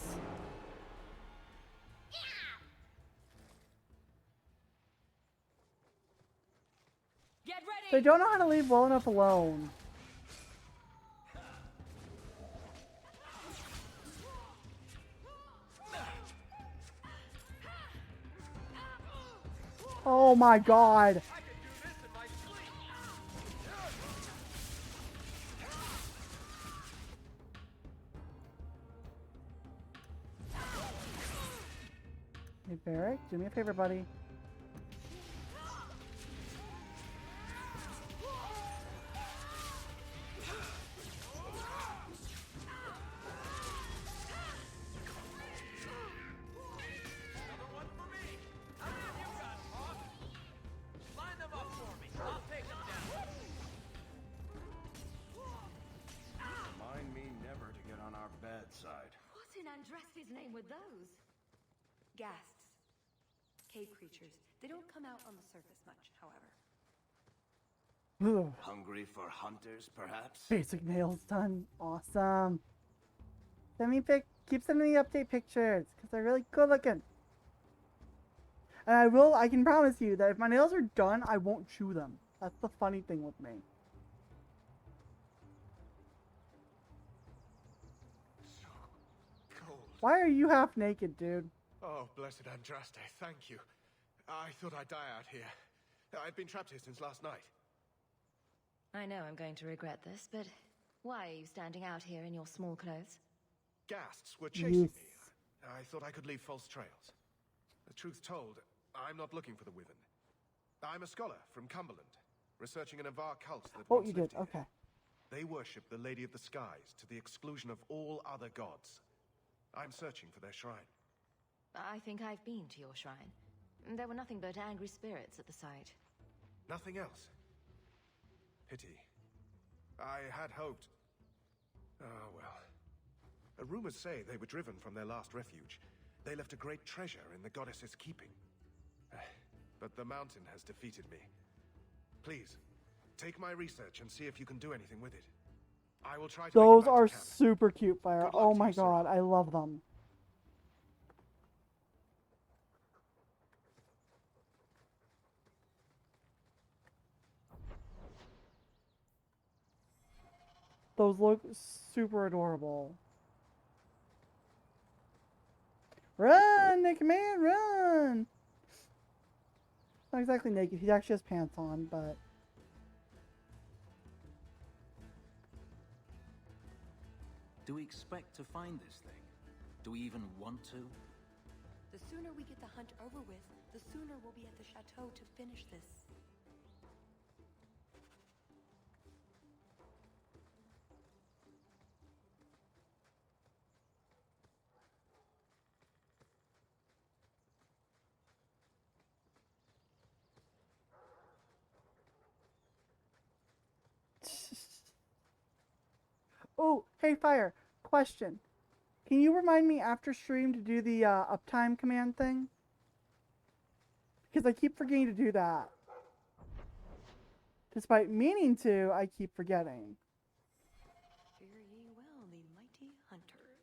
Get ready. They don't know how to leave well enough alone. Oh my God. Hey, Barrick, do me a favor, buddy. Remind me never to get on our bad side. What in Andraste's name were those? Ghasts. Cave creatures. They don't come out on the surface much, however. Ugh. Hungry for hunters, perhaps? Basic nails done. Awesome. Keep sending me update pictures, because they're really good looking. And I can promise you that if my nails are done, I won't chew them. That's the funny thing with me. Cold. Why are you half naked, dude? Oh, blessed Andraste, thank you. I thought I'd die out here. I've been trapped here since last night. I know I'm going to regret this, but why are you standing out here in your small clothes? Ghasts were chasing me. I thought I could leave false trails. The truth told, I'm not looking for the Wyvern. I'm a scholar from Cumberland, researching an Avar cult that Oh, once you lived did. here. Okay. They worship the Lady of the Skies to the exclusion of all other gods. I'm searching for their shrine. I think I've been to your shrine. There were nothing but angry spirits at the site. Nothing else. Pity. I had hoped. Oh, well. Rumors say they were driven from their last refuge. They left a great treasure in the goddess's keeping. But the mountain has defeated me. Please, take my research and see if you can do anything with it. I will try to Those make it back are to camp. super cute, Fire. Good luck Oh to my you, sir. God, I love them. Those look super adorable. Run, naked man, run! Not exactly naked, he actually has pants on, but... Do we expect to find this thing? Do we even want to? The sooner we get the hunt over with, the sooner we'll be at the chateau to finish this. Oh, hey, Fire. Question. Can you remind me after stream to do the uptime command thing? Because I keep forgetting to do that. Despite meaning to, I keep forgetting. Hear ye well, the mighty hunters.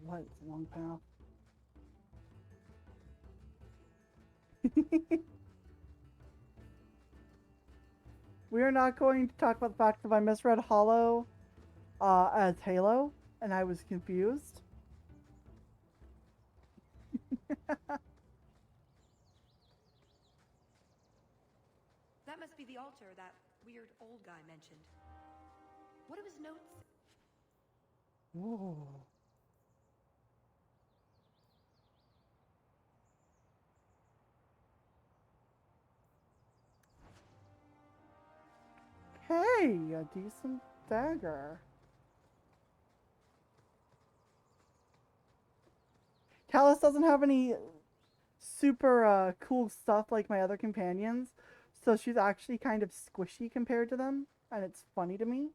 What? It's a long path. We are not going to talk about the fact that I misread Hollow as Halo, and I was confused. That must be the altar that weird old guy mentioned. What do his notes say? Ooh. Hey, a decent dagger. Talis doesn't have any super cool stuff like my other companions, so she's actually kind of squishy compared to them, and it's funny to me.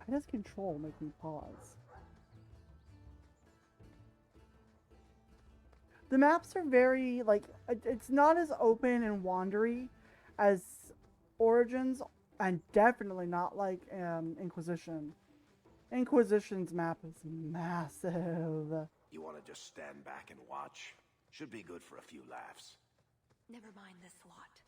How does control make me pause? The maps are very, like, it's not as open and wandery as Origins, and definitely not like Inquisition. Inquisition's map is massive. You want to just stand back and watch? Should be good for a few laughs. Never mind this lot.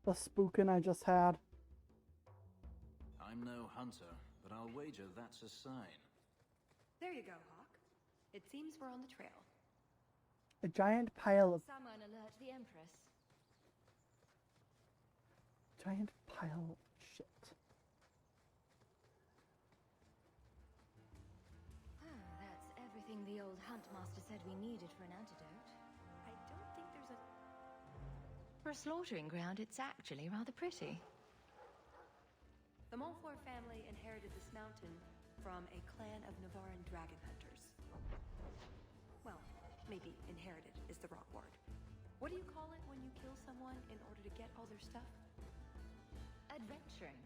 The spookin' I just had. I'm no hunter, but I'll wager that's a sign. There you go, Hawk. It seems we're on the trail. A giant pile of Someone alert the Empress. of shit. That's everything the old Huntmaster said we needed for an antidote. I don't think there's a... For a slaughtering ground, it's actually rather pretty. The Montfort family inherited this mountain from a clan of Navarran dragon hunters. Well, maybe inherited is the wrong word. What do you call it when you kill someone in order to get all their stuff? Adventuring.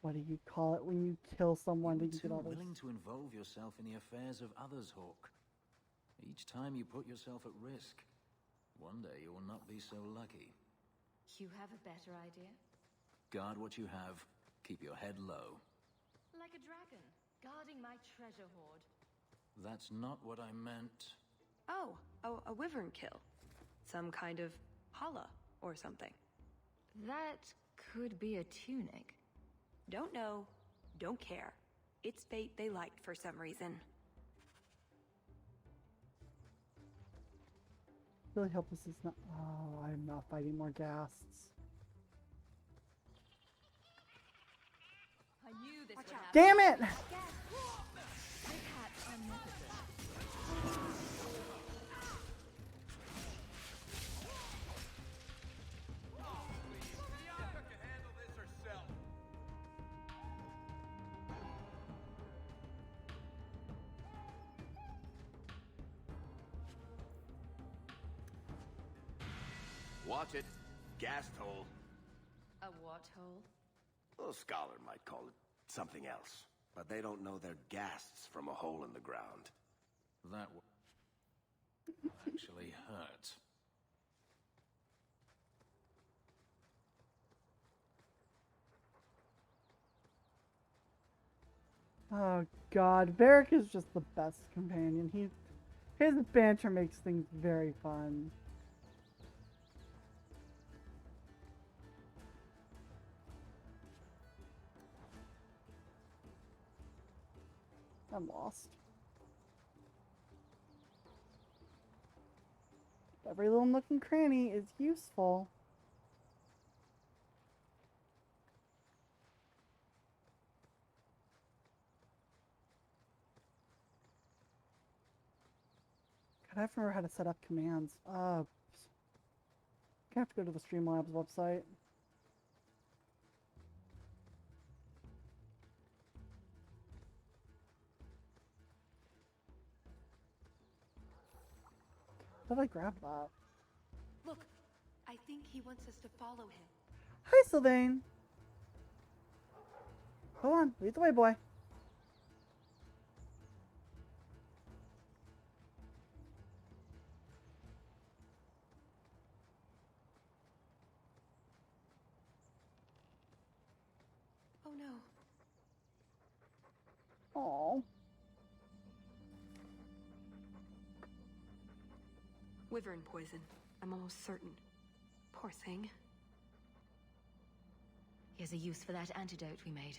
What do you call it when you kill someone to get all this? Willing to involve yourself in the affairs of others, Hawk. Each time you put yourself at risk, one day you will not be so lucky. You have a better idea? Guard what you have. Keep your head low. Like a dragon, guarding my treasure hoard. That's not what I meant. Oh, a wyvern kill. Some kind of holla or something. That could be a tunic. Don't know, don't care. It's fate they liked for some reason. Really hope this is not. Oh, I'm not fighting more ghasts. I knew this would happen. Damn it! The cat's omnipotent. Watch it. Gas hole. A what hole? A scholar might call it something else. But they don't know they're ghasts from a hole in the ground. That actually hurt. Oh god, Varric is just the best companion. His banter makes things very fun. I'm lost. Every little nook and cranny is useful. God, I have to remember how to set up commands. I have to go to the Streamlabs website. How did I grab that? Look, I think he wants us to follow him. Hi, Sylvain. Go on, lead the way, boy. Oh. Wyvern poison. I'm almost certain. Poor thing. Here's a use for that antidote we made.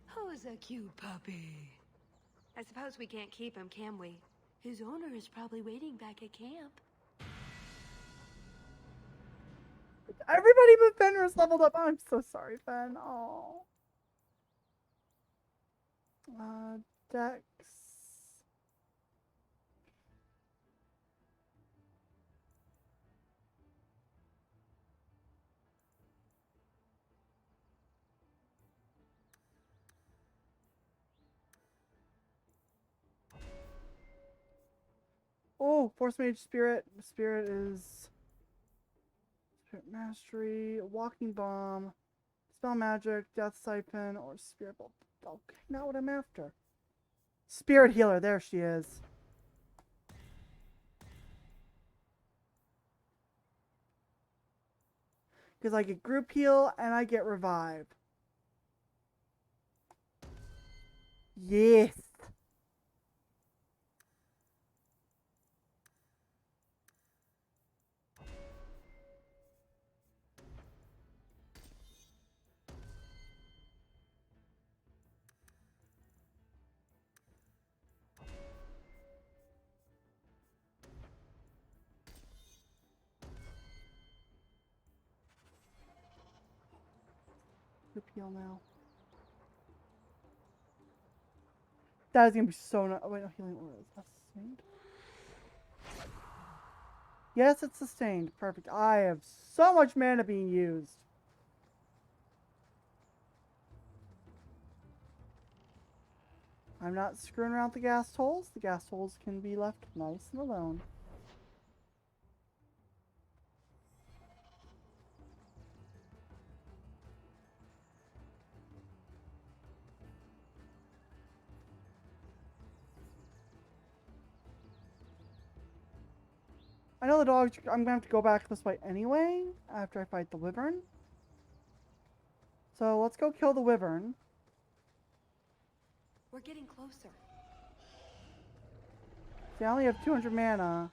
Who's a cute puppy? I suppose we can't keep him, can we? His owner is probably waiting back at camp. Everybody but Fenris leveled up. I'm so sorry, Fen. Oh. Dex. Oh, Force Mage Spirit. Spirit is Spirit Mastery, Walking Bomb, Spell Magic, Death Siphon, or Spirit Bolt. Okay, not what I'm after. Spirit Healer, there she is. Because I get Group Heal and I get Revive. Yes. Group Heal now. That is going to be so nice. Oh, wait, no, Healing Aura. Is that sustained? Yes, it's sustained. Perfect. I have so much mana being used. I'm not screwing around with the gas holes. The gas holes can be left nice and alone. I know the dogs. I'm going to have to go back this way anyway after I fight the wyvern. So let's go kill the wyvern. We're getting closer. See, I only have 200 mana.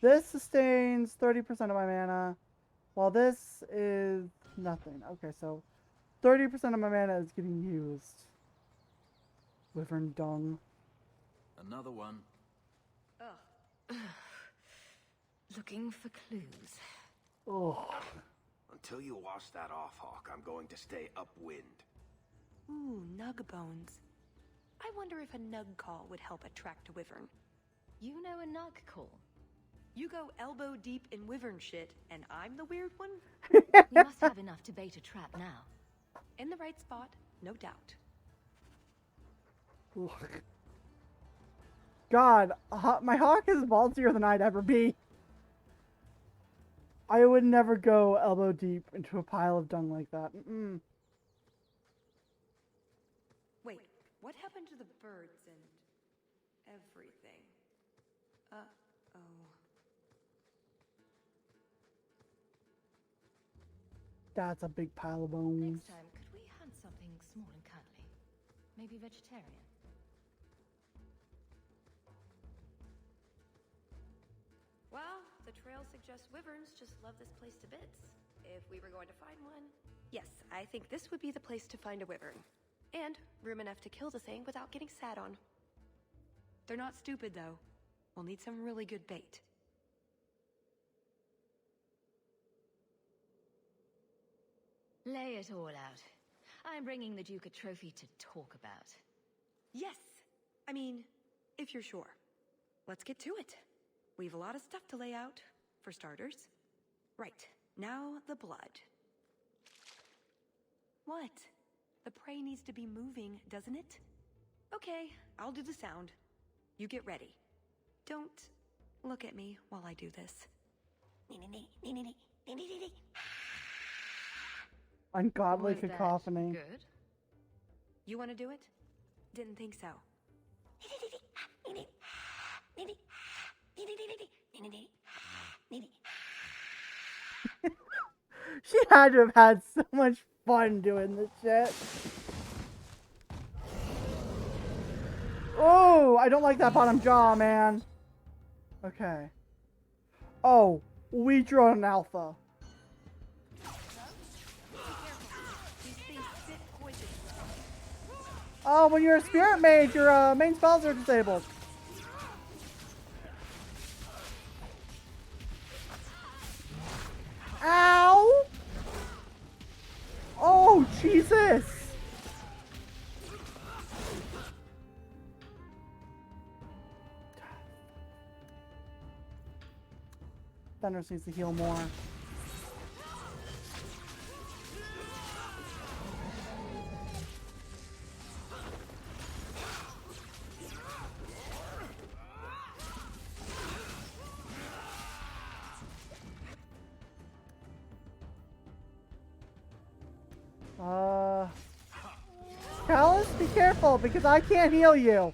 This sustains 30% of my mana, while this is nothing. Okay, so 30% of my mana is getting used. Wyvern dung. Another one. Ugh. Looking for clues. Oh. Until you wash that off, Hawk, I'm going to stay upwind. Ooh, nug bones. I wonder if a nug call would help attract a wyvern. You know a nug call? You go elbow deep in wyvern shit, and I'm the weird one? You must have enough to bait a trap now. In the right spot, no doubt. God, my hawk is ballsier than I'd ever be. I would never go elbow deep into a pile of dung like that. Mm-mm. Wait, what happened to the birds and everything? Uh-oh. That's a big pile of bones. Next time, could we hunt something small and cuddly? Maybe vegetarian? Well, the trail suggests wyverns just love this place to bits. If we were going to find one, yes, I think this would be the place to find a wyvern. And room enough to kill the thing without getting sat on. They're not stupid, though. We'll need some really good bait. Lay it all out. I'm bringing the Duke a trophy to talk about. Yes! I mean, if you're sure. Let's get to it. We've a lot of stuff to lay out, for starters. Right, now the blood. What? The prey needs to be moving, doesn't it? Okay, I'll do the sound. You get ready. Don't look at me while I do this. Ungodly Was that cacophony. good? You want to do it? Didn't think so. She had to have had so much fun doing this shit. Oh, I don't like that bottom jaw, man. Okay. Oh, we drew an alpha. Oh, when you're a spirit mage, your main spells are disabled. Ow! Oh, Jesus! Thunder needs to heal more. Talis, be careful, because I can't heal you.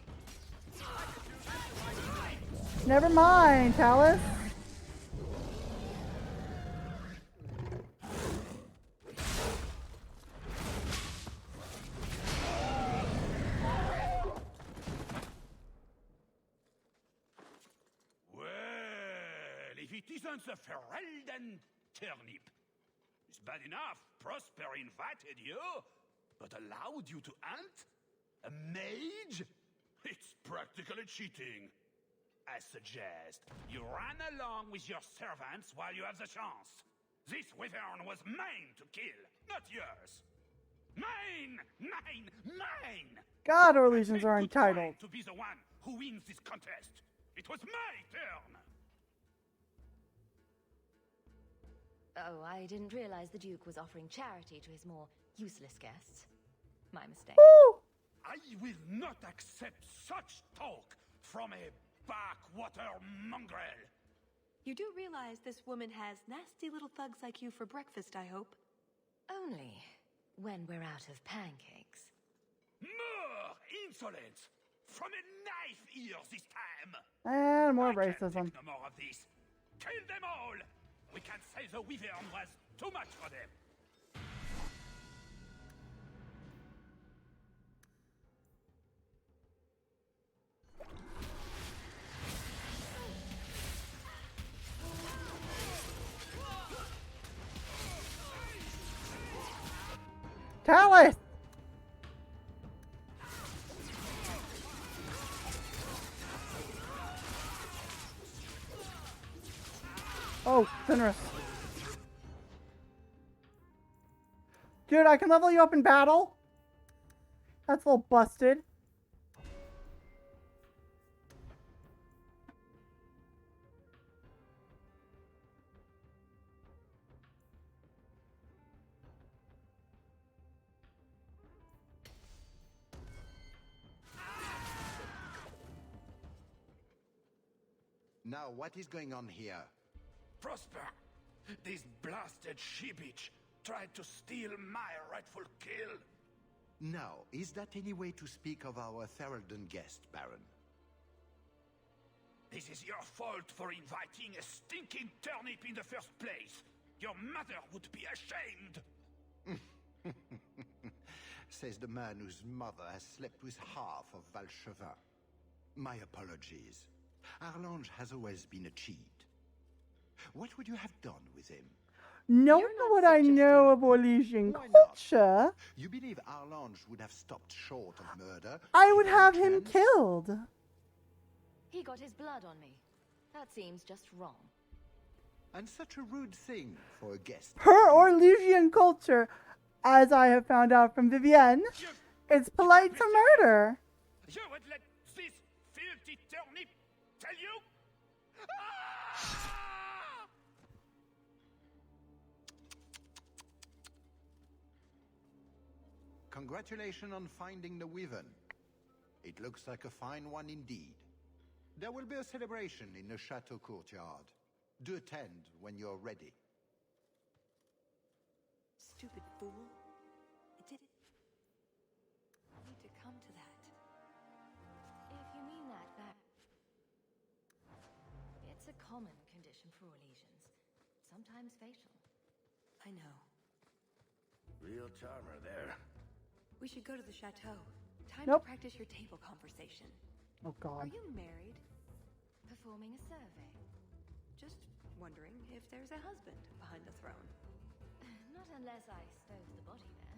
Never mind, Talis. Well, if it isn't the Ferelden turnip. It's bad enough Prosper invited you, but allowed you to hunt? A mage? It's practically cheating. I suggest you run along with your servants while you have the chance. This wyvern was mine to kill, not yours. Mine! Mine! Mine! God, our legions are entitled. To be the one who wins this contest. It was my turn! Oh, I didn't realize the Duke was offering charity to his more useless guests. My mistake. Woo! I will not accept such talk from a backwater mongrel. You do realize this woman has nasty little thugs like you for breakfast, I hope? Only when we're out of pancakes. More insolence! From a knife ear this time! And more racism. No more of this. Kill them all! We can't say the wyvern was too much for them. Talis! Oh, Fenris. Dude, I can level you up in battle? That's a little busted. Now, what is going on here? Prosper, this blasted she-bitch tried to steal my rightful kill. Now, is that any way to speak of our Ferelden guest, Baron? This is your fault for inviting a stinking turnip in the first place. Your mother would be ashamed. Says the man whose mother has slept with half of Valchevin. My apologies. Arlange has always been a cheat. What would you have done with him? Knowing what I know of Orlesian culture, you believe Arlange would have stopped short of murder? I would have him killed. He got his blood on me. That seems just wrong. And such a rude thing for a guest. Per Orlesian culture, as I have found out from Vivienne, it's polite to murder. You would let this filthy turnip tell you? Congratulations on finding the wyvern. It looks like a fine one indeed. There will be a celebration in the chateau courtyard. Do attend when you're ready. Stupid fool. It didn't need to come to that. If you mean that, it's a common condition for Orlesians, sometimes fatal. I know. Real charmer there. We should go to the chateau. Time Nope. to practice your table conversation. Oh God. Are you married? Performing a survey. Just wondering if there's a husband behind the throne. Not unless I stowed the body there.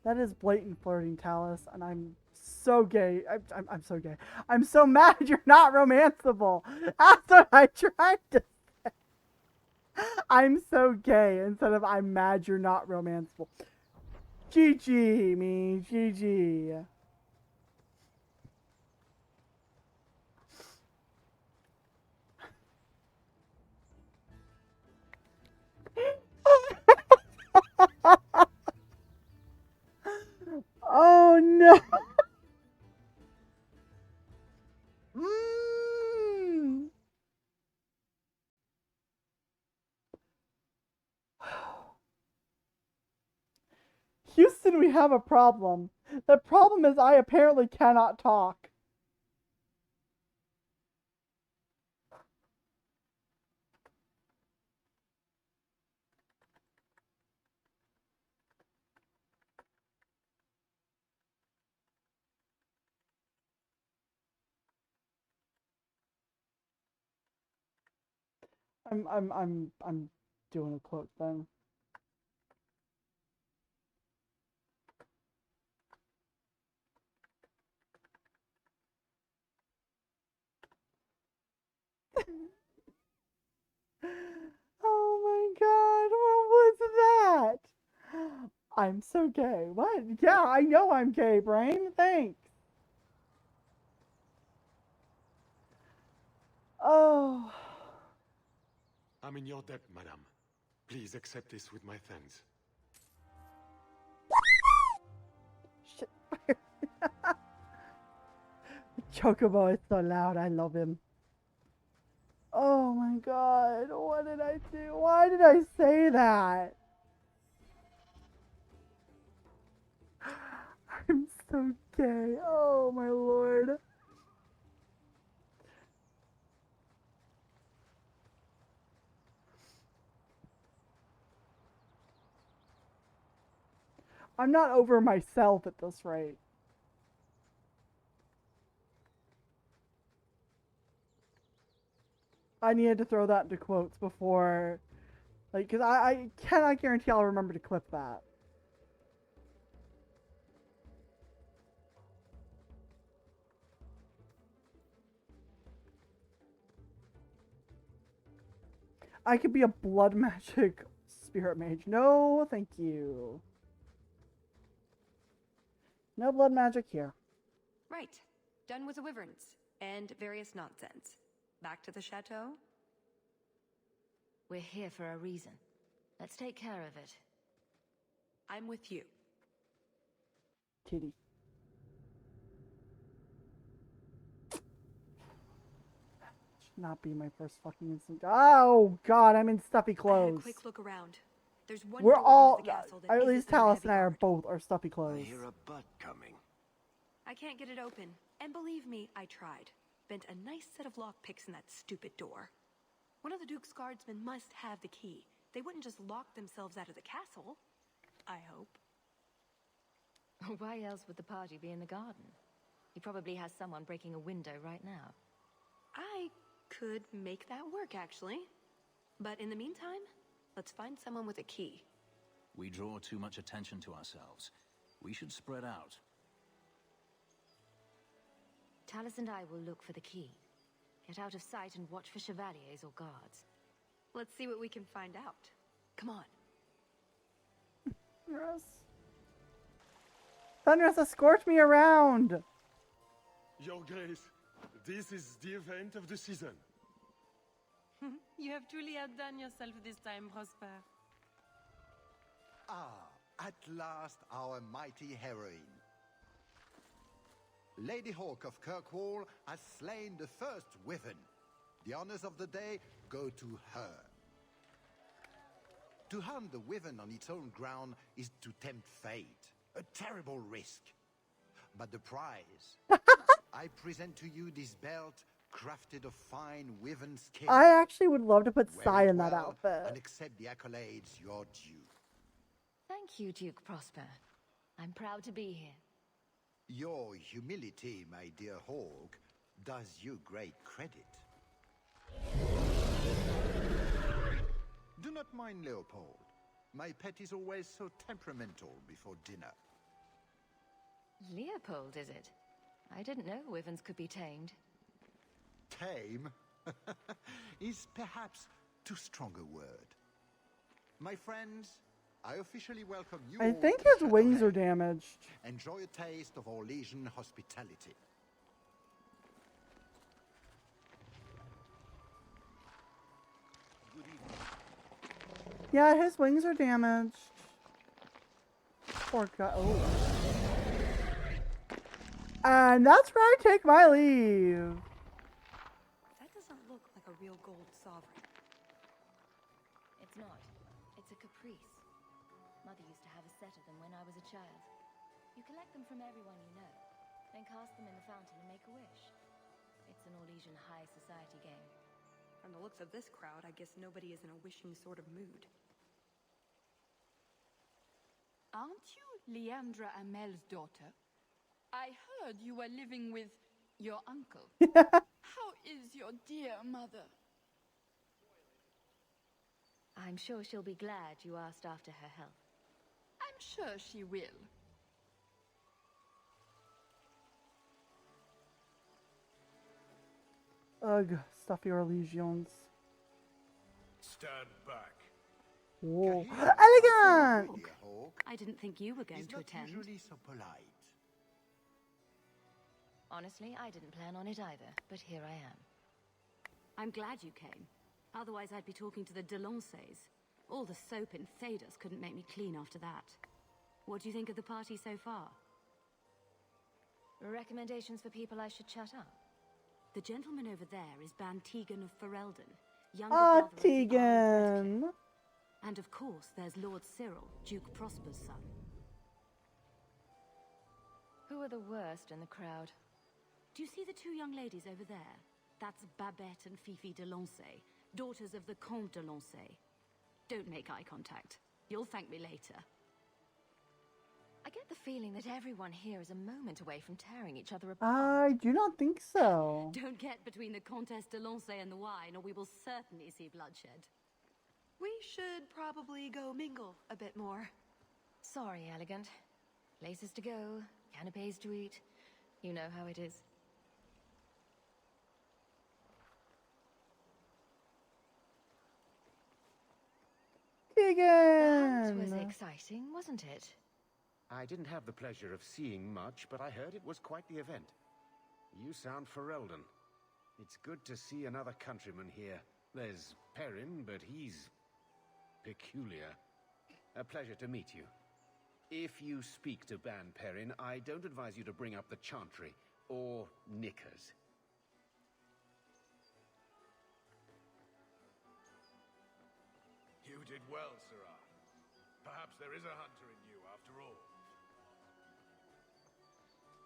That is blatant flirting, Talis, and I'm so gay. I'm so gay. I'm so mad you're not romanceable. That's what I tried to say. I'm so gay instead of I'm mad you're not romanceable. GG, me. GG. Oh no. Mm. Houston, we have a problem. The problem is I apparently cannot talk. I'm doing a quote thing. Oh my God, what was that? I'm so gay. What? Yeah, I know I'm gay, brain. Thanks. Oh. I'm in your debt, madame. Please accept this with my thanks. Shit. Chocobo is so loud. I love him. Oh my God. What did I do? Why did I say that? I'm so gay. Oh my Lord. I'm not over myself at this rate. I needed to throw that into quotes before, like, because I cannot guarantee I'll remember to clip that. I could be a blood magic spirit mage. No, thank you. No blood magic here. Right. Done with the wyverns and various nonsense. Back to the chateau? We're here for a reason. Let's take care of it. I'm with you. Titty. Should not be my first fucking instant. Oh God, I'm in stuffy I had a clothes. quick look around. There's one We're door all, into the castle that at isn't least under Talis heavy and I are guard. both are stuffy I clothes. hear a butt coming. I can't get it open. And believe me, I tried. Bent a nice set of lockpicks in that stupid door. One of the Duke's guardsmen must have the key. They wouldn't just lock themselves out of the castle. I hope. Why else would the party be in the garden? He probably has someone breaking a window right now. I could make that work, actually. But in the meantime, let's find someone with a key. We draw too much attention to ourselves. We should spread out. Talis and I will look for the key. Get out of sight and watch for chevaliers or guards. Let's see what we can find out. Come on. Fenris. Fenris, escort me around. Your Grace, this is the event of the season. You have truly outdone yourself this time, Prosper. Ah, at last our mighty heroine. Lady Hawk of Kirkwall has slain the first wyvern. The honors of the day go to her. To hunt the wyvern on its own ground is to tempt fate. A terrible risk. But the prize. I present to you this belt crafted of fine woven skin. I actually would love to put Wear Sai it in that well outfit. and accept the accolades you're due. Thank you, Duke Prosper. I'm proud to be here. Your humility, my dear Hawk, does you great credit. Do not mind Leopold. My pet is always so temperamental before dinner. Leopold, is it? I didn't know wyverns could be tamed. Tame is perhaps too strong a word. My friends, I officially welcome you I all think to his wings Chateau are damaged. Enjoy a taste of Orlesian hospitality. Yeah, his wings are damaged. Poor guy. Oh. And that's where I take my leave. That doesn't look like a real gold sovereign. It's not. It's a caprice. Mother used to have a set of them when I was a child. You collect them from everyone you know, then cast them in the fountain and make a wish. It's an Orlesian high society game. From the looks of this crowd, I guess nobody is in a wishing sort of mood. Aren't you Leandra Amel's daughter? I heard you were living with your uncle. How is your dear mother? I'm sure she'll be glad you asked after her health. I'm sure she will. Ugh, stuffy Orlesians. Stand back. Whoa. Kahir, Elegant! dear Hawk, I didn't think you were going is to not attend. usually so polite. Honestly, I didn't plan on it either, but here I am. I'm glad you came. Otherwise, I'd be talking to the Delances. All the soap in Thedas couldn't make me clean after that. What do you think of the party so far? Recommendations for people I should chat up? The gentleman over there is Ban Tegan of Ferelden, younger brother of the Tegan! And of course, there's Lord Cyril, Duke Prosper's son. Who are the worst in the crowd? Do you see the two young ladies over there? That's Babette and Fifi de Lancey, daughters of the Comte de Lancey. Don't make eye contact. You'll thank me later. I get the feeling that everyone here is a moment away from tearing each other apart. I do not think so. Don't get between the Comtesse de Lancey and the wine, or we will certainly see bloodshed. We should probably go mingle a bit more. Sorry, Elegant. Places to go, canapes to eat. You know how it is. That was Tegan! exciting, wasn't it? I didn't have the pleasure of seeing much, but I heard it was quite the event. You sound Ferelden. It's good to see another countryman here. There's Perrin, but he's peculiar. A pleasure to meet you. If you speak to Ban Perrin, I don't advise you to bring up the Chantry or knickers. You did well, Sirrah. Perhaps there is a hunter in you after all.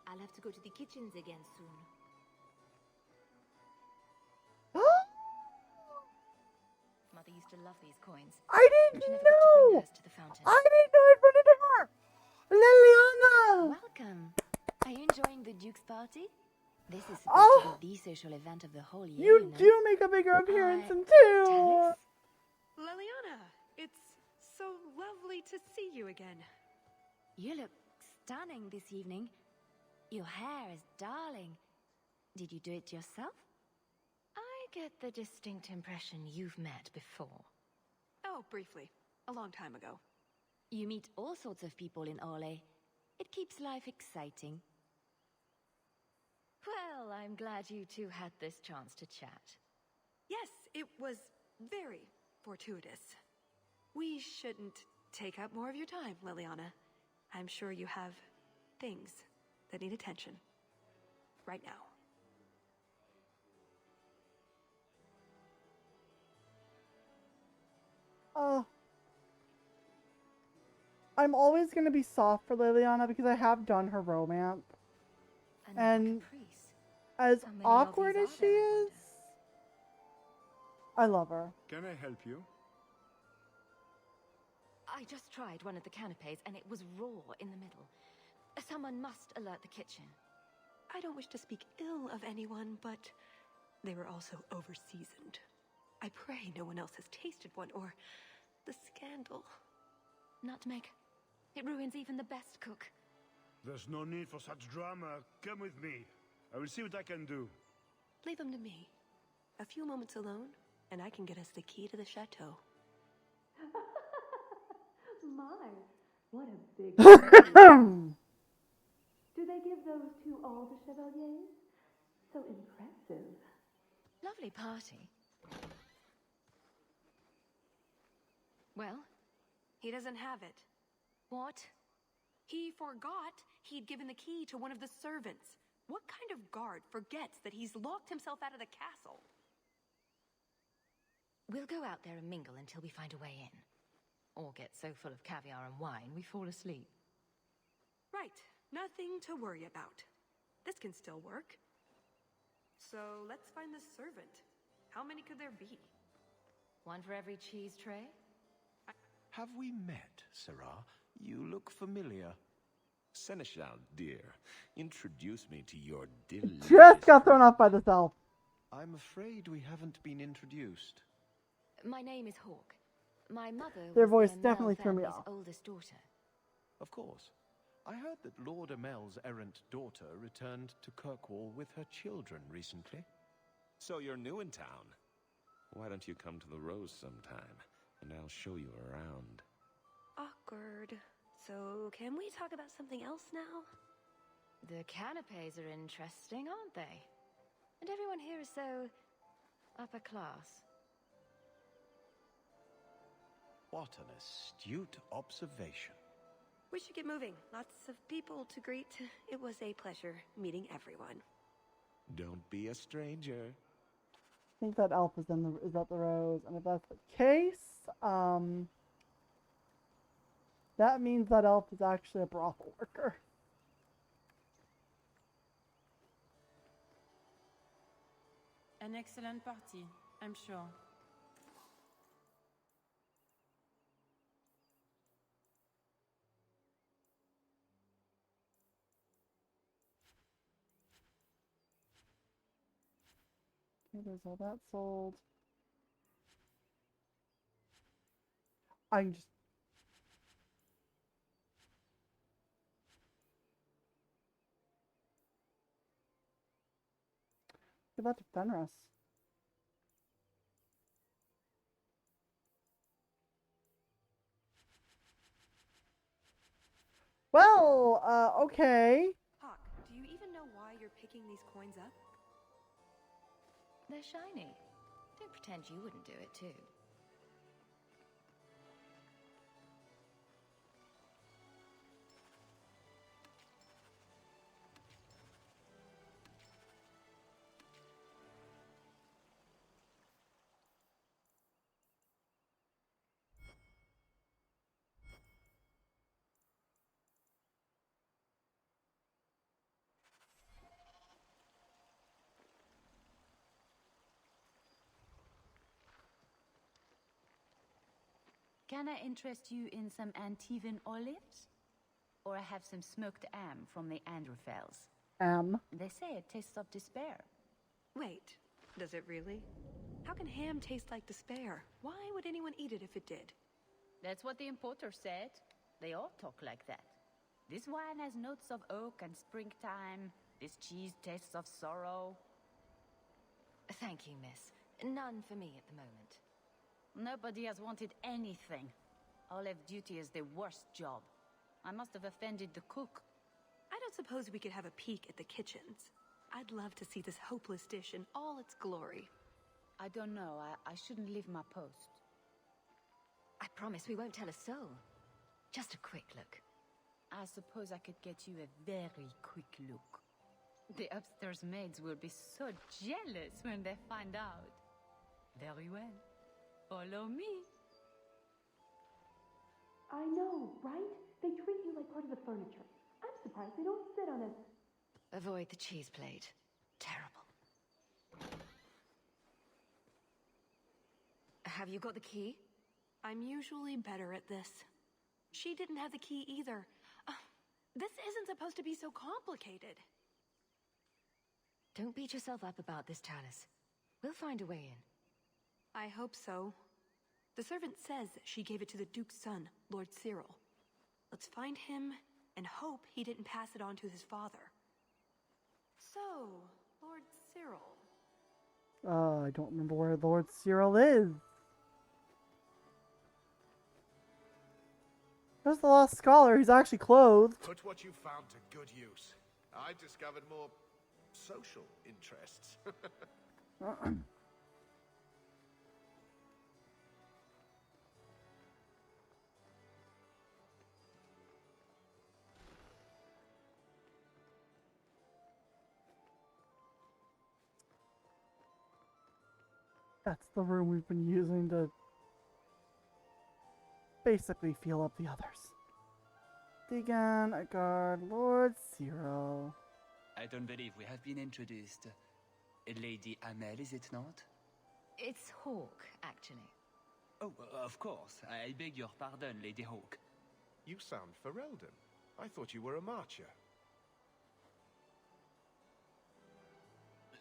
I'll have to go to the kitchens again soon. Mother used to love these coins. I didn't She never got to bring know! hers to the fountain. I didn't know I'd run into her! Liliana! Welcome. Are you enjoying the Duke's party? This is supposed Oh! to be the social event of the whole year, You know? do make a bigger appearance in two! Talis? Liliana, it's so lovely to see you again. You look stunning this evening. Your hair is darling. Did you do it yourself? I get the distinct impression you've met before. Oh, briefly. A long time ago. You meet all sorts of people in Orlais. It keeps life exciting. Well, I'm glad you two had this chance to chat. Yes, it was very fortuitous. We shouldn't take up more of your time, Liliana. I'm sure you have things that need attention. Right now. I'm always going to be soft for Liliana because I have done her romance. And as awkward as she is, I love her. Can I help you? I just tried one of the canapes and it was raw in the middle. Someone must alert the kitchen. I don't wish to speak ill of anyone, but they were also overseasoned. I pray no one else has tasted one, or the scandal. Nutmeg. It ruins even the best cook. There's no need for such drama. Come with me. I will see what I can do. Leave them to me. A few moments alone, and I can get us the key to the chateau. My, what a big... Do they give those to all the chevaliers? So impressive. Lovely party. Well? He doesn't have it. What? He forgot he'd given the key to one of the servants. What kind of guard forgets that he's locked himself out of the castle? We'll go out there and mingle until we find a way in. Or get so full of caviar and wine we fall asleep. Right. Nothing to worry about. This can still work. So let's find the servant. How many could there be? One for every cheese tray? Have we met, Sarah? You look familiar. Seneschal, dear, introduce me to your delicious... Just got thrown off by the elf. I'm afraid we haven't been introduced. My name is Hawk. My mother Their was voice the definitely Amell threw me family's off. oldest daughter. Of course. I heard that Lord Amell's errant daughter returned to Kirkwall with her children recently. So you're new in town. Why don't you come to the Rose sometime, and I'll show you around. Awkward. So, can we talk about something else now? The canapes are interesting, aren't they? And everyone here is so... upper class. What an astute observation. We should get moving. Lots of people to greet. It was a pleasure meeting everyone. Don't be a stranger. I think that elf is at the Rose, and if that's the case, that means that elf is actually a brothel worker. An excellent party, I'm sure. Okay, there's all that sold. I can just... Give that to Fenris. Well, okay. Hawk, do you even know why you're picking these coins up? They're shiny. Don't pretend you wouldn't do it too. Can I interest you in some Antivan olives? Or I have some smoked ham from the Androfels. They say it tastes of despair. Wait, does it really? How can ham taste like despair? Why would anyone eat it if it did? That's what the importer said. They all talk like that. This wine has notes of oak and springtime. This cheese tastes of sorrow. Thank you, miss. None for me at the moment. Nobody has wanted anything. Olive duty is the worst job. I must have offended the cook. I don't suppose we could have a peek at the kitchens. I'd love to see this hopeless dish in all its glory. I don't know. I shouldn't leave my post. I promise we won't tell a soul. Just a quick look. I suppose I could get you a very quick look. The upstairs maids will be so jealous when they find out. Very well. Follow me. I know, right? They treat you like part of the furniture. I'm surprised they don't sit on it. Avoid the cheese plate. Terrible. Have you got the key? I'm usually better at this. She didn't have the key either. This isn't supposed to be so complicated. Don't beat yourself up about this, Talis. We'll find a way in. I hope so. The servant says she gave it to the Duke's son, Lord Cyril. Let's find him and hope he didn't pass it on to his father. So, Lord Cyril. I don't remember where Lord Cyril is. There's the lost scholar. He's actually clothed. Put what you found to good use. I've discovered more social interests. That's the room we've been using to basically feel up the others. Degan, a guard, Lord Cyril. I don't believe we have been introduced. Lady Amel, is it not? It's Hawk, actually. Oh, of course. I beg your pardon, Lady Hawk. You sound Ferelden. I thought you were a marcher.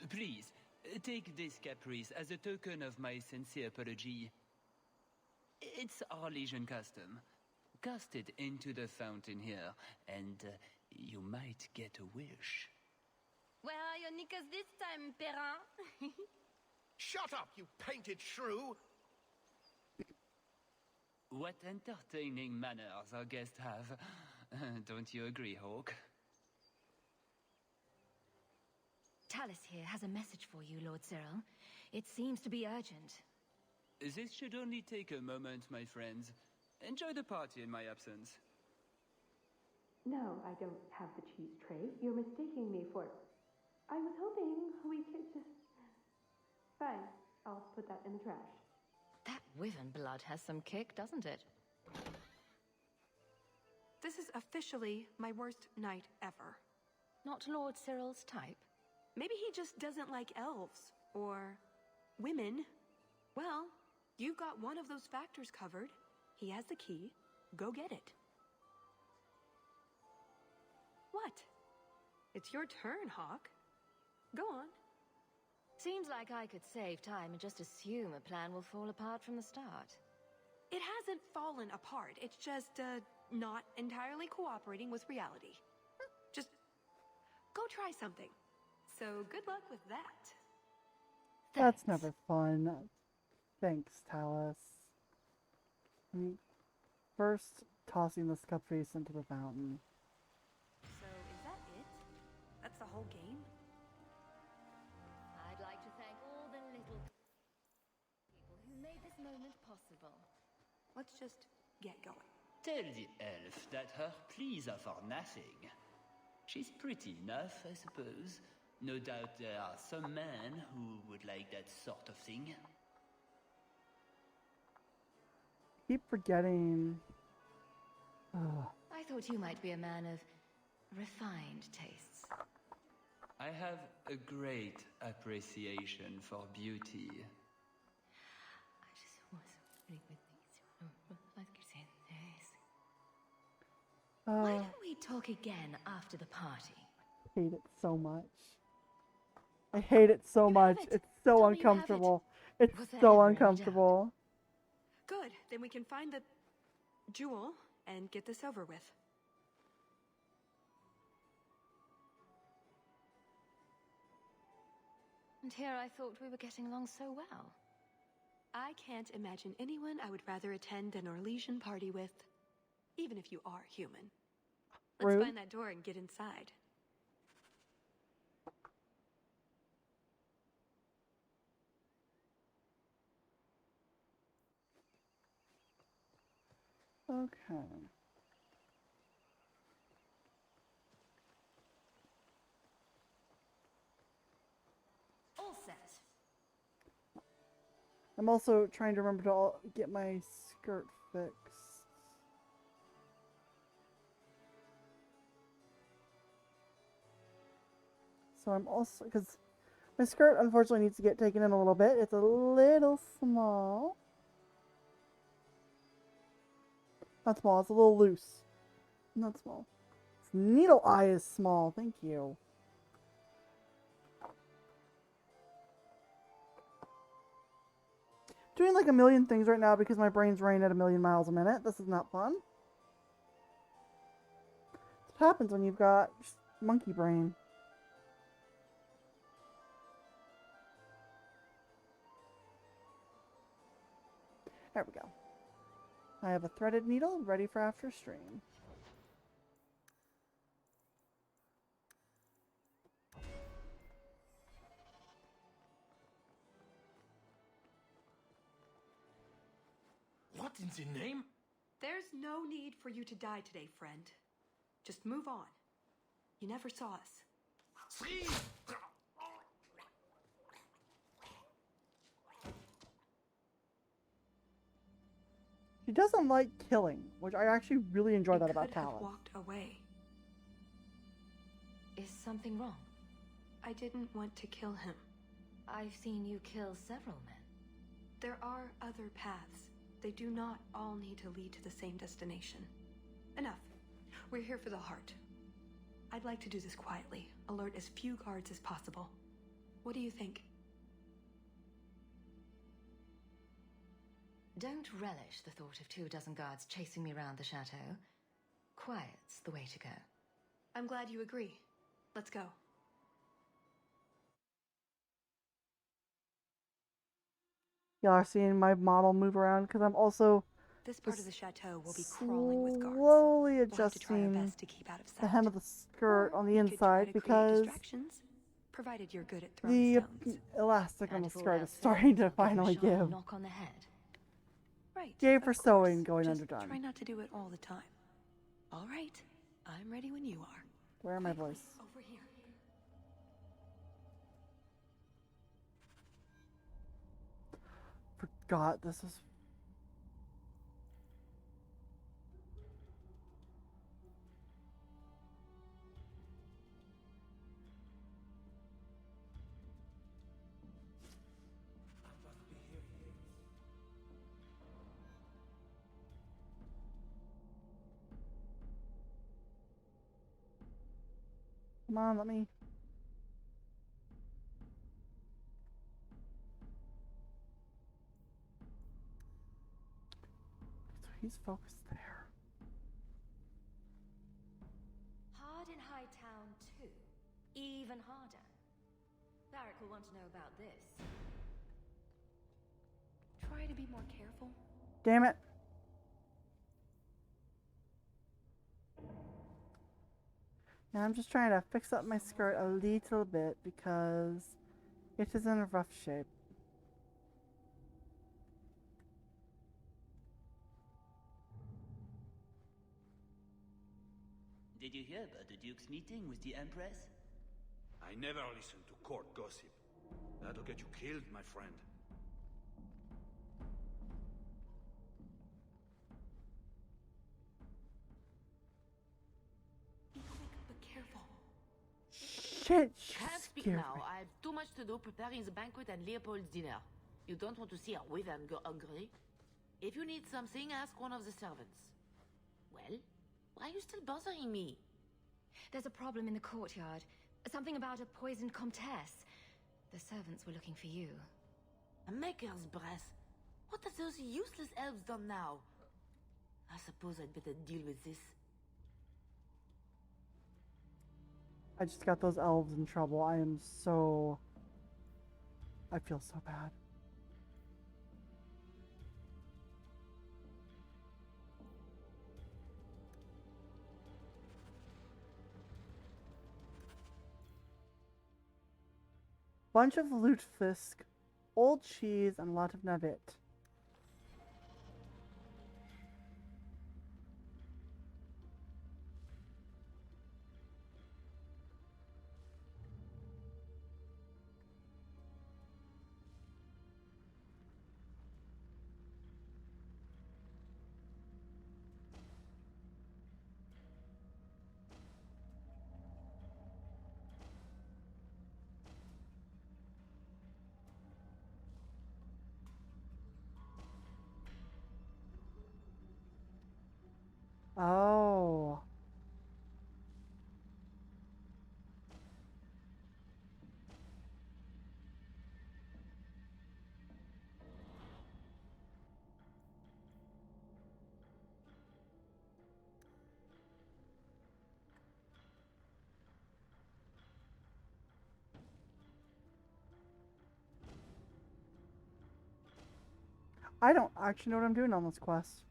Please, take this caprice as a token of my sincere apology. It's our Legion custom. Cast it into the fountain here, and you might get a wish. Where are your knickers this time, Perrin? Shut up, you painted shrew! What entertaining manners our guests have. Don't you agree, Hawk? Talis here has a message for you, Lord Cyril. It seems to be urgent. This should only take a moment, my friends. Enjoy the party in my absence. No, I don't have the cheese tray. You're mistaking me for... I was hoping we could just... Fine, I'll put that in the trash. That wyvern blood has some kick, doesn't it? This is officially my worst night ever. Not Lord Cyril's type? Maybe he just doesn't like elves. Or... women. Well, you've got one of those factors covered. He has the key. Go get it. What? It's your turn, Hawk. Go on. Seems like I could save time and just assume a plan will fall apart from the start. It hasn't fallen apart. It's just, not entirely cooperating with reality. Just go try something. So good luck with that. That's never fun. Thanks, Talis. First, tossing the scup face into the fountain. So, is that it? That's the whole game? I'd like to thank all the little people who made this moment possible. Let's just get going. Tell the elf that her pleas are for nothing. She's pretty enough, I suppose. No doubt there are some men who would like that sort of thing. Keep forgetting. I thought you might be a man of refined tastes. I have a great appreciation for beauty. I just was Why don't we talk again after the party? I hate it so much. I hate it so much. It's so uncomfortable. It's so uncomfortable. Good. Then we can find the jewel and get this over with. And here I thought we were getting along so well. I can't imagine anyone I would rather attend an Orlesian party with, even if you are human. Let's Rude. find that door and get inside. Okay. All set. I'm also trying to remember to get my skirt fixed. So I'm also, because my skirt unfortunately needs to get taken in a little bit. It's a little small. Not small, it's a little loose. Not small. Its needle eye is small, thank you. Doing like a million things right now because my brain's running at 1,000,000 miles a minute. This is not fun. That's what happens when you've got just monkey brain. There we go. I have a threaded needle ready for after stream. What in the name? There's no need for you to die today, friend. Just move on. You never saw us. She doesn't like killing, which I actually really enjoy that about Could have Talis. walked away. Is something wrong? I didn't want to kill him. I've seen you kill several men. There are other paths. They do not all need to lead to the same destination. Enough. We're here for the heart. I'd like to do this quietly, alert as few guards as possible. What do you think? Don't relish the thought of 24 guards chasing me around the chateau. Quiet's the way to go. I'm glad you agree. Let's go. Y'all are seeing my model move around because I'm also This part of the chateau will be crawling with guards. slowly We'll have to try our adjusting best to keep out of sight. the hem of the skirt on the We could try inside to create because distractions, provided you're good at throwing the stones. elastic on And the if all skirt else is starting to fails, I'll finally give him a sharp give. knock on the head. Right. Yay for of sewing course. going Just underdone. try not to do it all the time. All right. I'm ready when you are. Where am my voice? Over here. Forgot this is. Come on, let me. So he's focused there. Hard in Hightown too. Even harder. Barrack will want to know about this. Try to be more careful. Damn it. Now I'm just trying to fix up my skirt a little bit because it is in a rough shape. Did you hear about the Duke's meeting with the Empress? I never listen to court gossip. That'll get you killed, my friend. Be quick, but careful. Shit, Can't speak scared now. me. I have too much to do preparing the banquet and Leopold's dinner. You don't want to see her with and go hungry. If you need something, ask one of the servants. Well, why are you still bothering me? There's a problem in the courtyard. Something about a poisoned comtesse. The servants were looking for you. A maker's breath. What have those useless elves done now? I suppose I'd better deal with this. I just got those elves in trouble. I am so. I feel so bad. Bunch of lutefisk, old cheese, and a lot of navet. I don't actually know what I'm doing on this quest.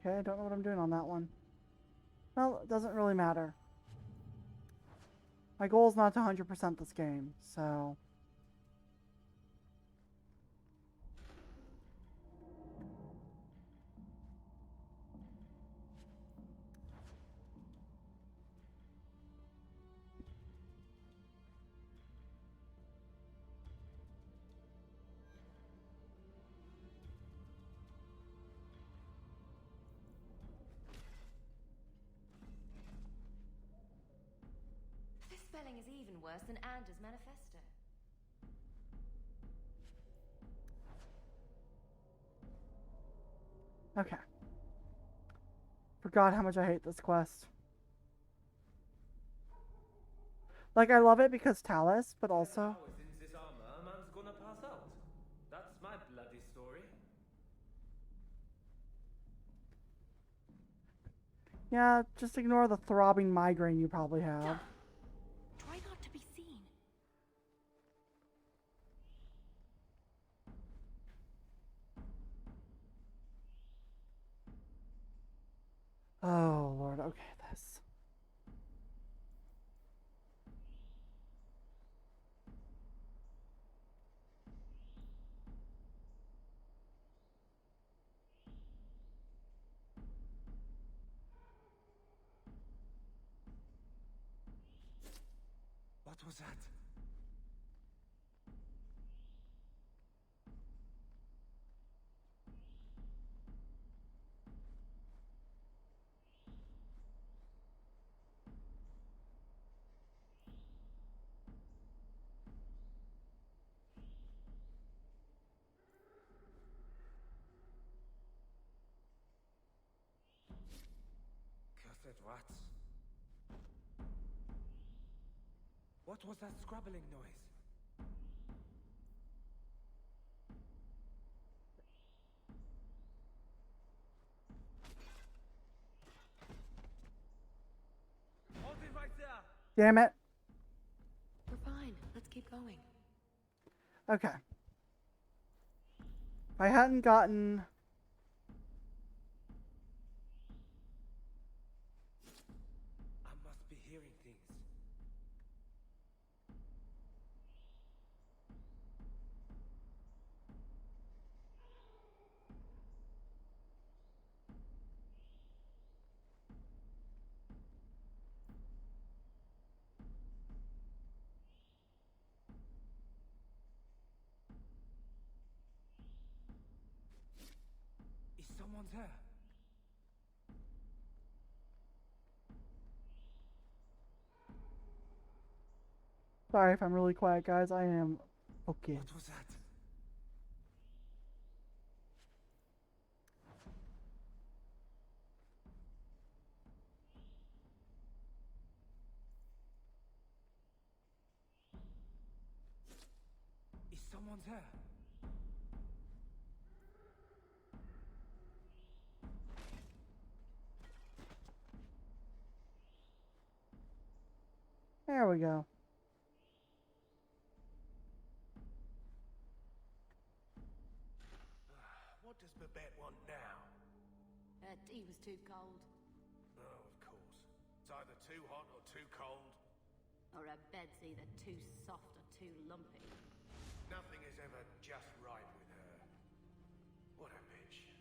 Okay, I don't know what I'm doing on that one. Well, it doesn't really matter. My goal is not to 100% this game, so... This spelling is even worse than Anders' manifesto. Okay. Forgot how much I hate this quest. Like, I love it because Talis, but also... In this armor, a man's gonna pass out. That's my bloody story. Yeah, just ignore the throbbing migraine you probably have. Try not to be seen. Oh, Lord. Okay, this. What was that? Cursed rats. What was that scrabbling noise? Hold it right there! Damn it. We're fine. Let's keep going. Okay. If I hadn't gotten... I must be hearing things. Is someone there? Sorry if I'm really quiet, guys. I am... Okay. What was that? Is someone there? There we go. What does Babette want now? Her tea was too cold. Oh, of course. It's either too hot or too cold. Or her bed's either too soft or too lumpy. Nothing is ever just right with her. What a bitch.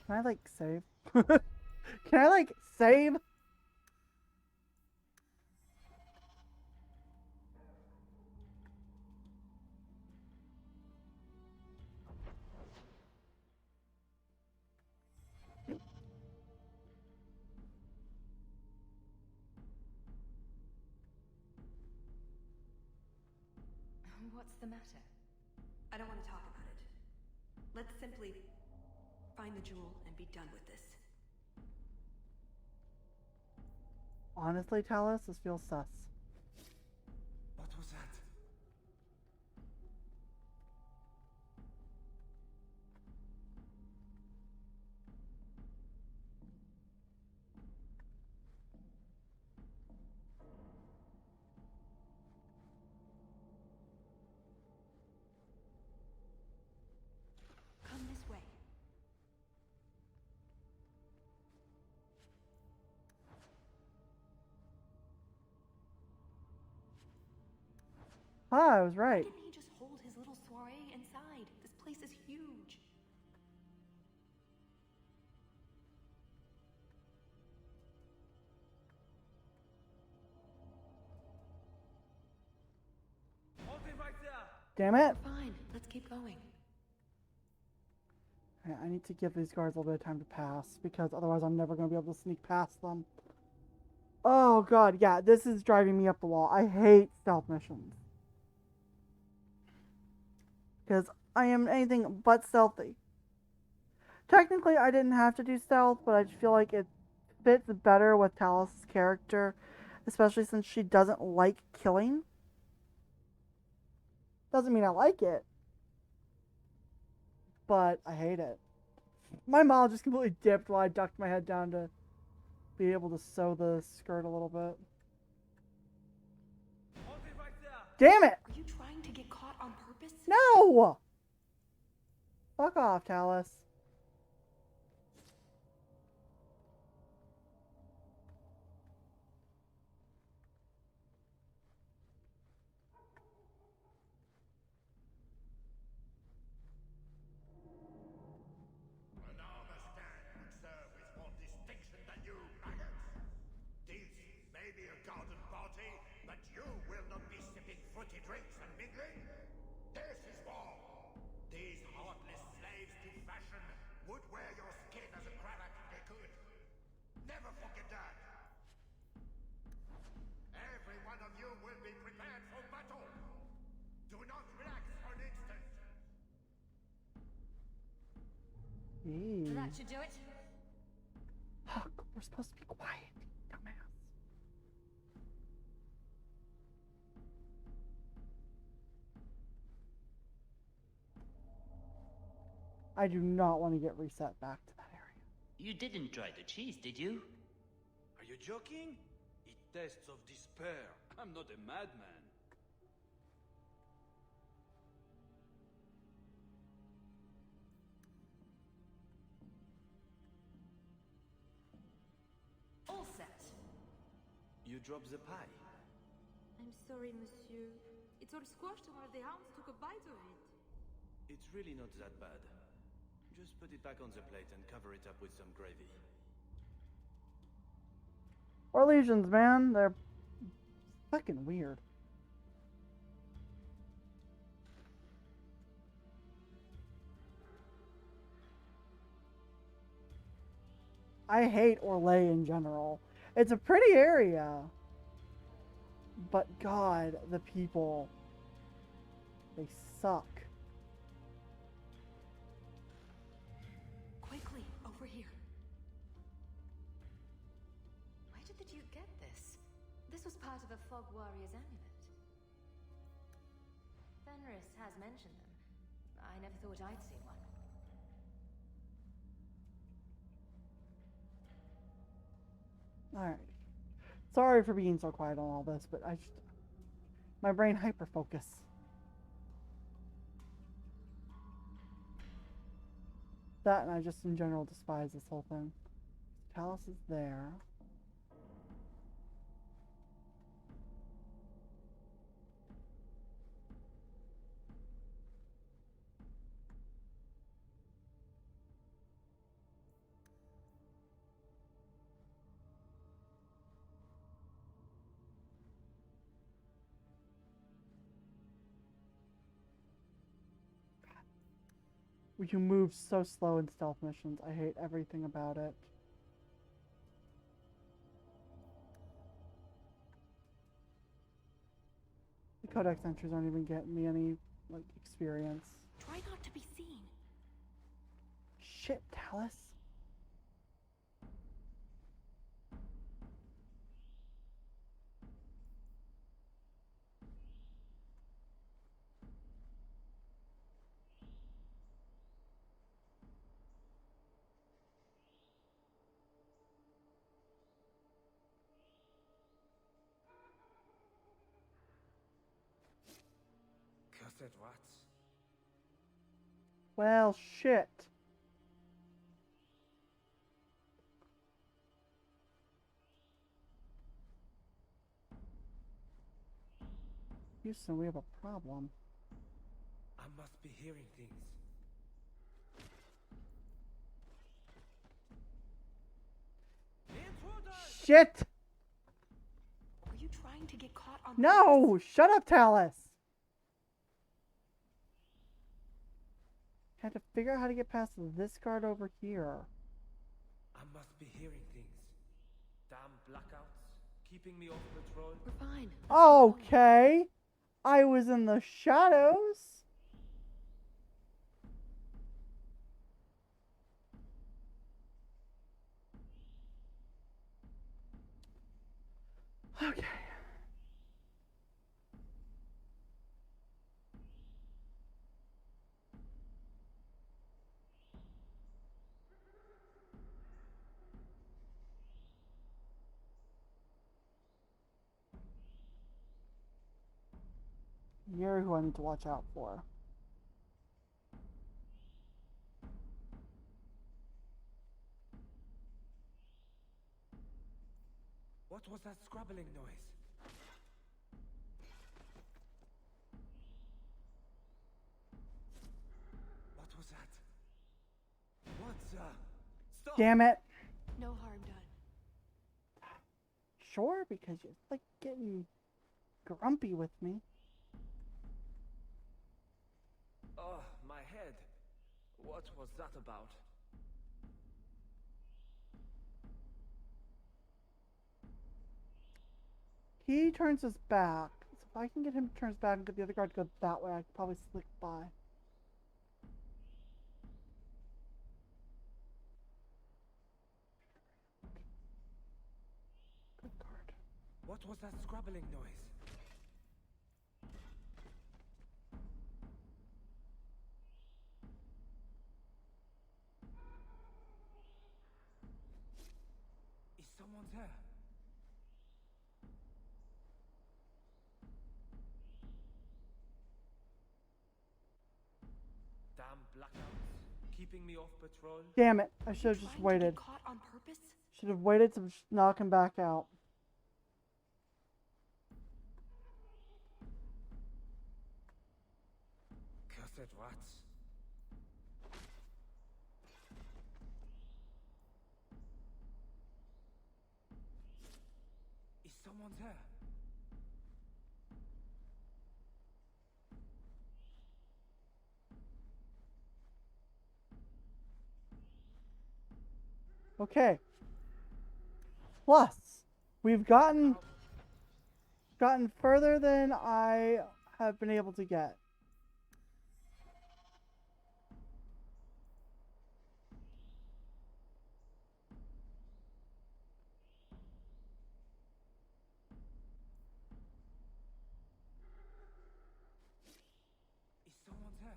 Can I, like, save? Can I, like, save? What's the matter? I don't want to talk about it. Let's simply find the jewel and be done with this. Honestly, Talis, this feels sus. What was that? Come this way. Ah, I was right. Why didn't he just hold his little soiree inside? This place is huge. Damn it! Fine, let's keep going. I need to give these guards a little bit of time to pass, because otherwise I'm never going to be able to sneak past them. Oh god, yeah, this is driving me up the wall. I hate stealth missions. Because I am anything but stealthy. Technically, I didn't have to do stealth, but I feel like it fits better with Talis' character, especially since she doesn't like killing. Doesn't mean I like it, but I hate it. My mom just completely dipped while I ducked my head down to be able to sew the skirt a little bit. Damn it! Are you trying to get caught on purpose? No! Fuck off, Talis. Maybe a garden party, but you will not be sipping fruity drinks and mingling. This is war. These heartless slaves to fashion would wear your skin as a cravat if they could. Never forget that. Every one of you will be prepared for battle. Do not relax for an instant. That should do it. Huck, we're supposed to be quiet, dumbass. I do not want to get reset back to that area. You didn't try the cheese, did you? Are you joking? It tastes of despair. I'm not a madman. All set. You dropped the pie. I'm sorry, monsieur. It's all squashed and one of the hounds took a bite of it. It's really not that bad. Just put it back on the plate and cover it up with some gravy. Orlesians, man, they're fucking weird. I hate Orlais in general. It's a pretty area. But God, the people, they suck. Quickly, over here. Where did the Duke get this? This was part of a Fog Warrior's amulet. Fenris has mentioned them. I never thought I'd see one. Alright. Sorry for being so quiet on all this, but my brain hyper-focus. That, and I just in general despise this whole thing. Talis is there. You move so slow in stealth missions. I hate everything about it. The codex entries aren't even getting me any, like, experience. Try not to be seen. Shit, Talis. Cursed rats. Well, shit. Houston, we have a problem. I must be hearing things. Shit! Were you trying to get caught on No! Shut up, Talis! Had to figure out how to get past this guard over here. I must be hearing things. Damn blackouts, keeping me off patrol. We're fine. Okay. I was in the shadows. Okay. You're who I need to watch out for. What was that scrabbling noise? What was that? Stop! Damn it. No harm done. Sure, because you're like getting grumpy with me. Oh, my head. What was that about? He turns his back. So if I can get him to turn his back and get the other guard to go that way, I could probably slick by. Good card. What was that scrabbling noise? Is someone there? Damn blackouts, keeping me off patrol. Damn it. I should have just waited. Caught on purpose? Should have waited to knock him back out. Cursed rats. Is someone there? Okay. Plus, we've gotten further than I have been able to get. Is someone there?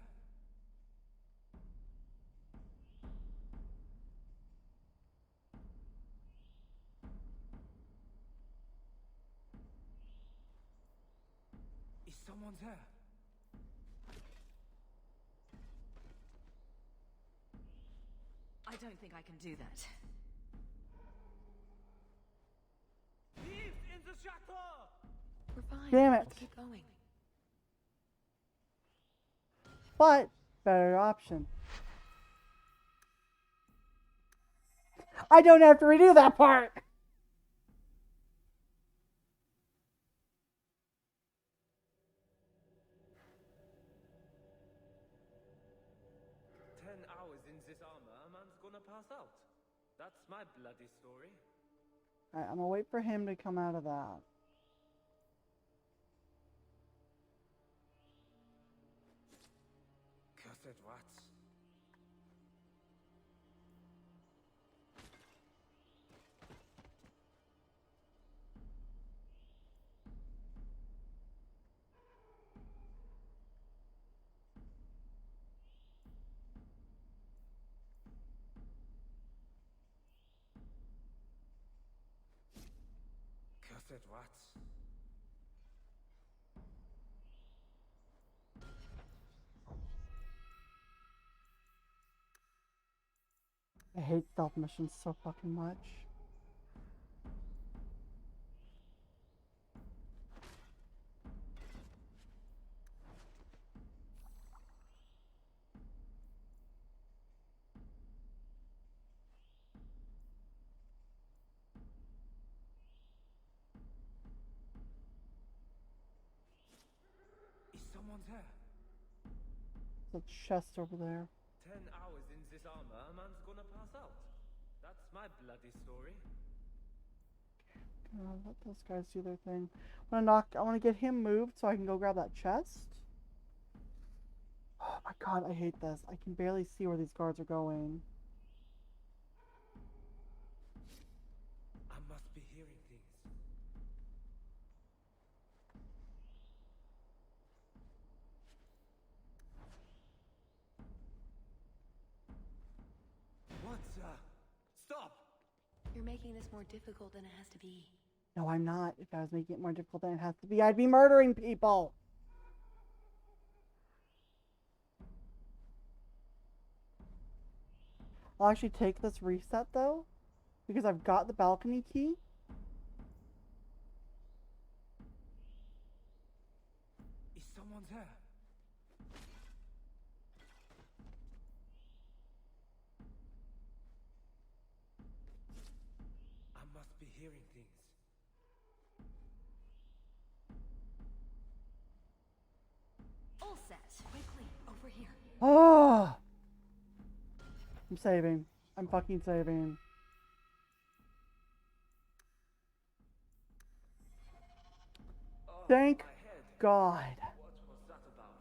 Is someone there? I don't think I can do that. Thieves in the chateau! We're fine. Damn it. Let's keep going. But, better option. I don't have to redo that part! In this armor, a man's gonna pass out. That's my bloody story. Alright, I'm gonna wait for him to come out of that. Cursed rats. said what? I hate stealth missions so fucking much. Is someone there? There's a chest over there. 10 hours in this armor, a man's gonna pass out. That's my bloody story. Let those guys do their thing. I want to get him moved so I can go grab that chest. Oh my god, I hate this. I can barely see where these guards are going. I must be hearing things. What? Stop! You're making this more difficult than it has to be. No, I'm not. If I was making it more difficult than it has to be, I'd be murdering people. I'll actually take this reset though, because I've got the balcony key. Is someone there? I must be hearing things. All set. Quickly, over here. Oh! I'm saving. I'm fucking saving. Thank God. What was that about?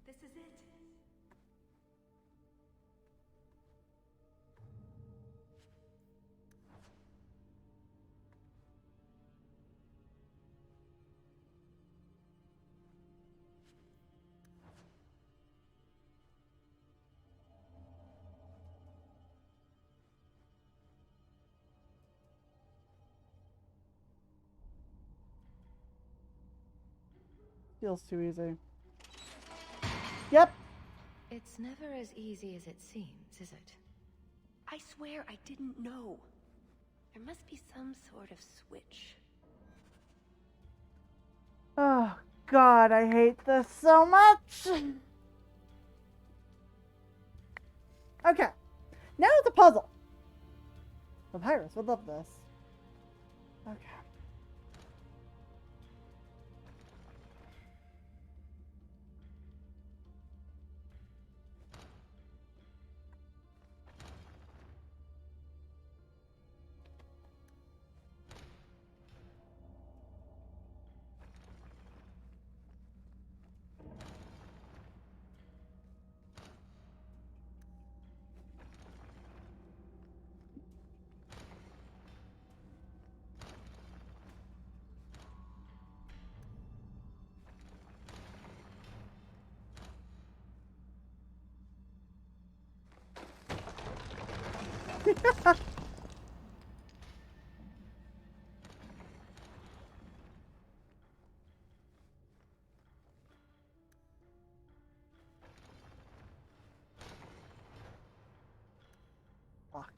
This is it. Feels too easy. Yep. It's never as easy as it seems, is it? I swear I didn't know. There must be some sort of switch. Oh God, I hate this so much. Okay, now it's a puzzle. The pirates would love this. Okay. Fuck.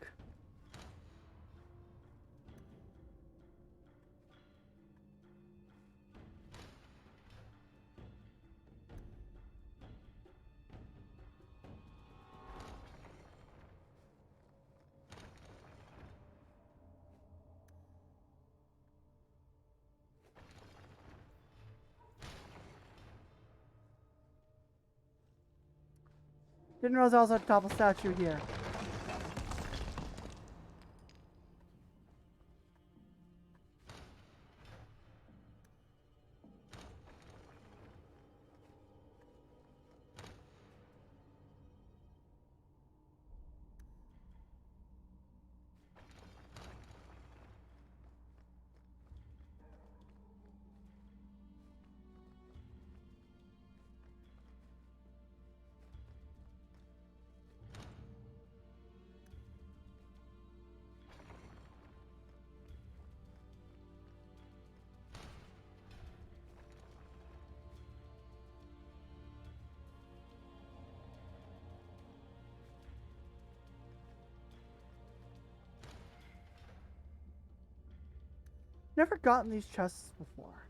Didn't realize I also had a topple statue here. Never gotten these chests before.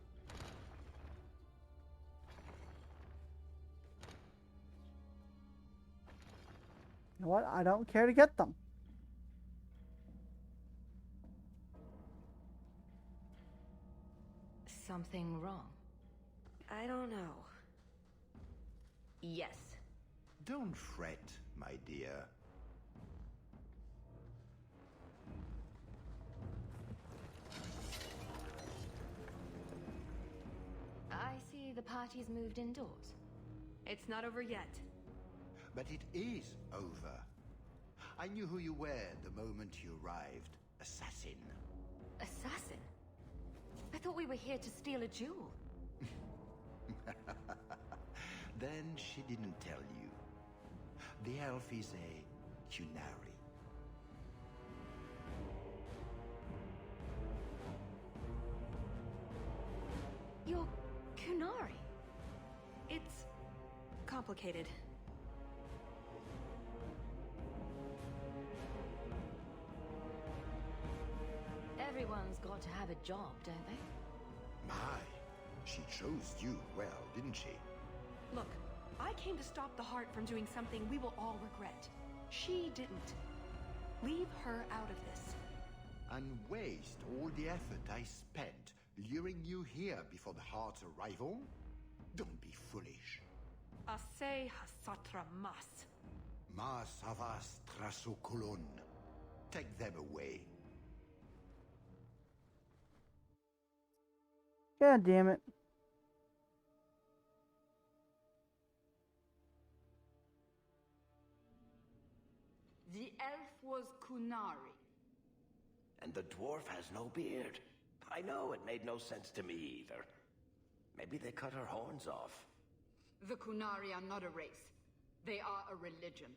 You know what? I don't care to get them. Something wrong? I don't know. Yes. Don't fret, my dear. I see the party's moved indoors. It's not over yet. But it is over. I knew who you were the moment you arrived. Assassin. Assassin? I thought we were here to steal a jewel. Then she didn't tell you. The elf is a Kunari. You're Kunari? It's complicated. Everyone's got to have a job, don't they? My, she chose you well, didn't she? Look, I came to stop the heart from doing something we will all regret. She didn't. Leave her out of this. And waste all the effort I spent luring you here before the heart's arrival? Don't be foolish. Assez hasatra mas. Ma savas trasokolon. Take them away. God damn it. The elf was Kunari. And the dwarf has no beard. I know, it made no sense to me either. Maybe they cut her horns off. The Kunari are not a race. They are a religion.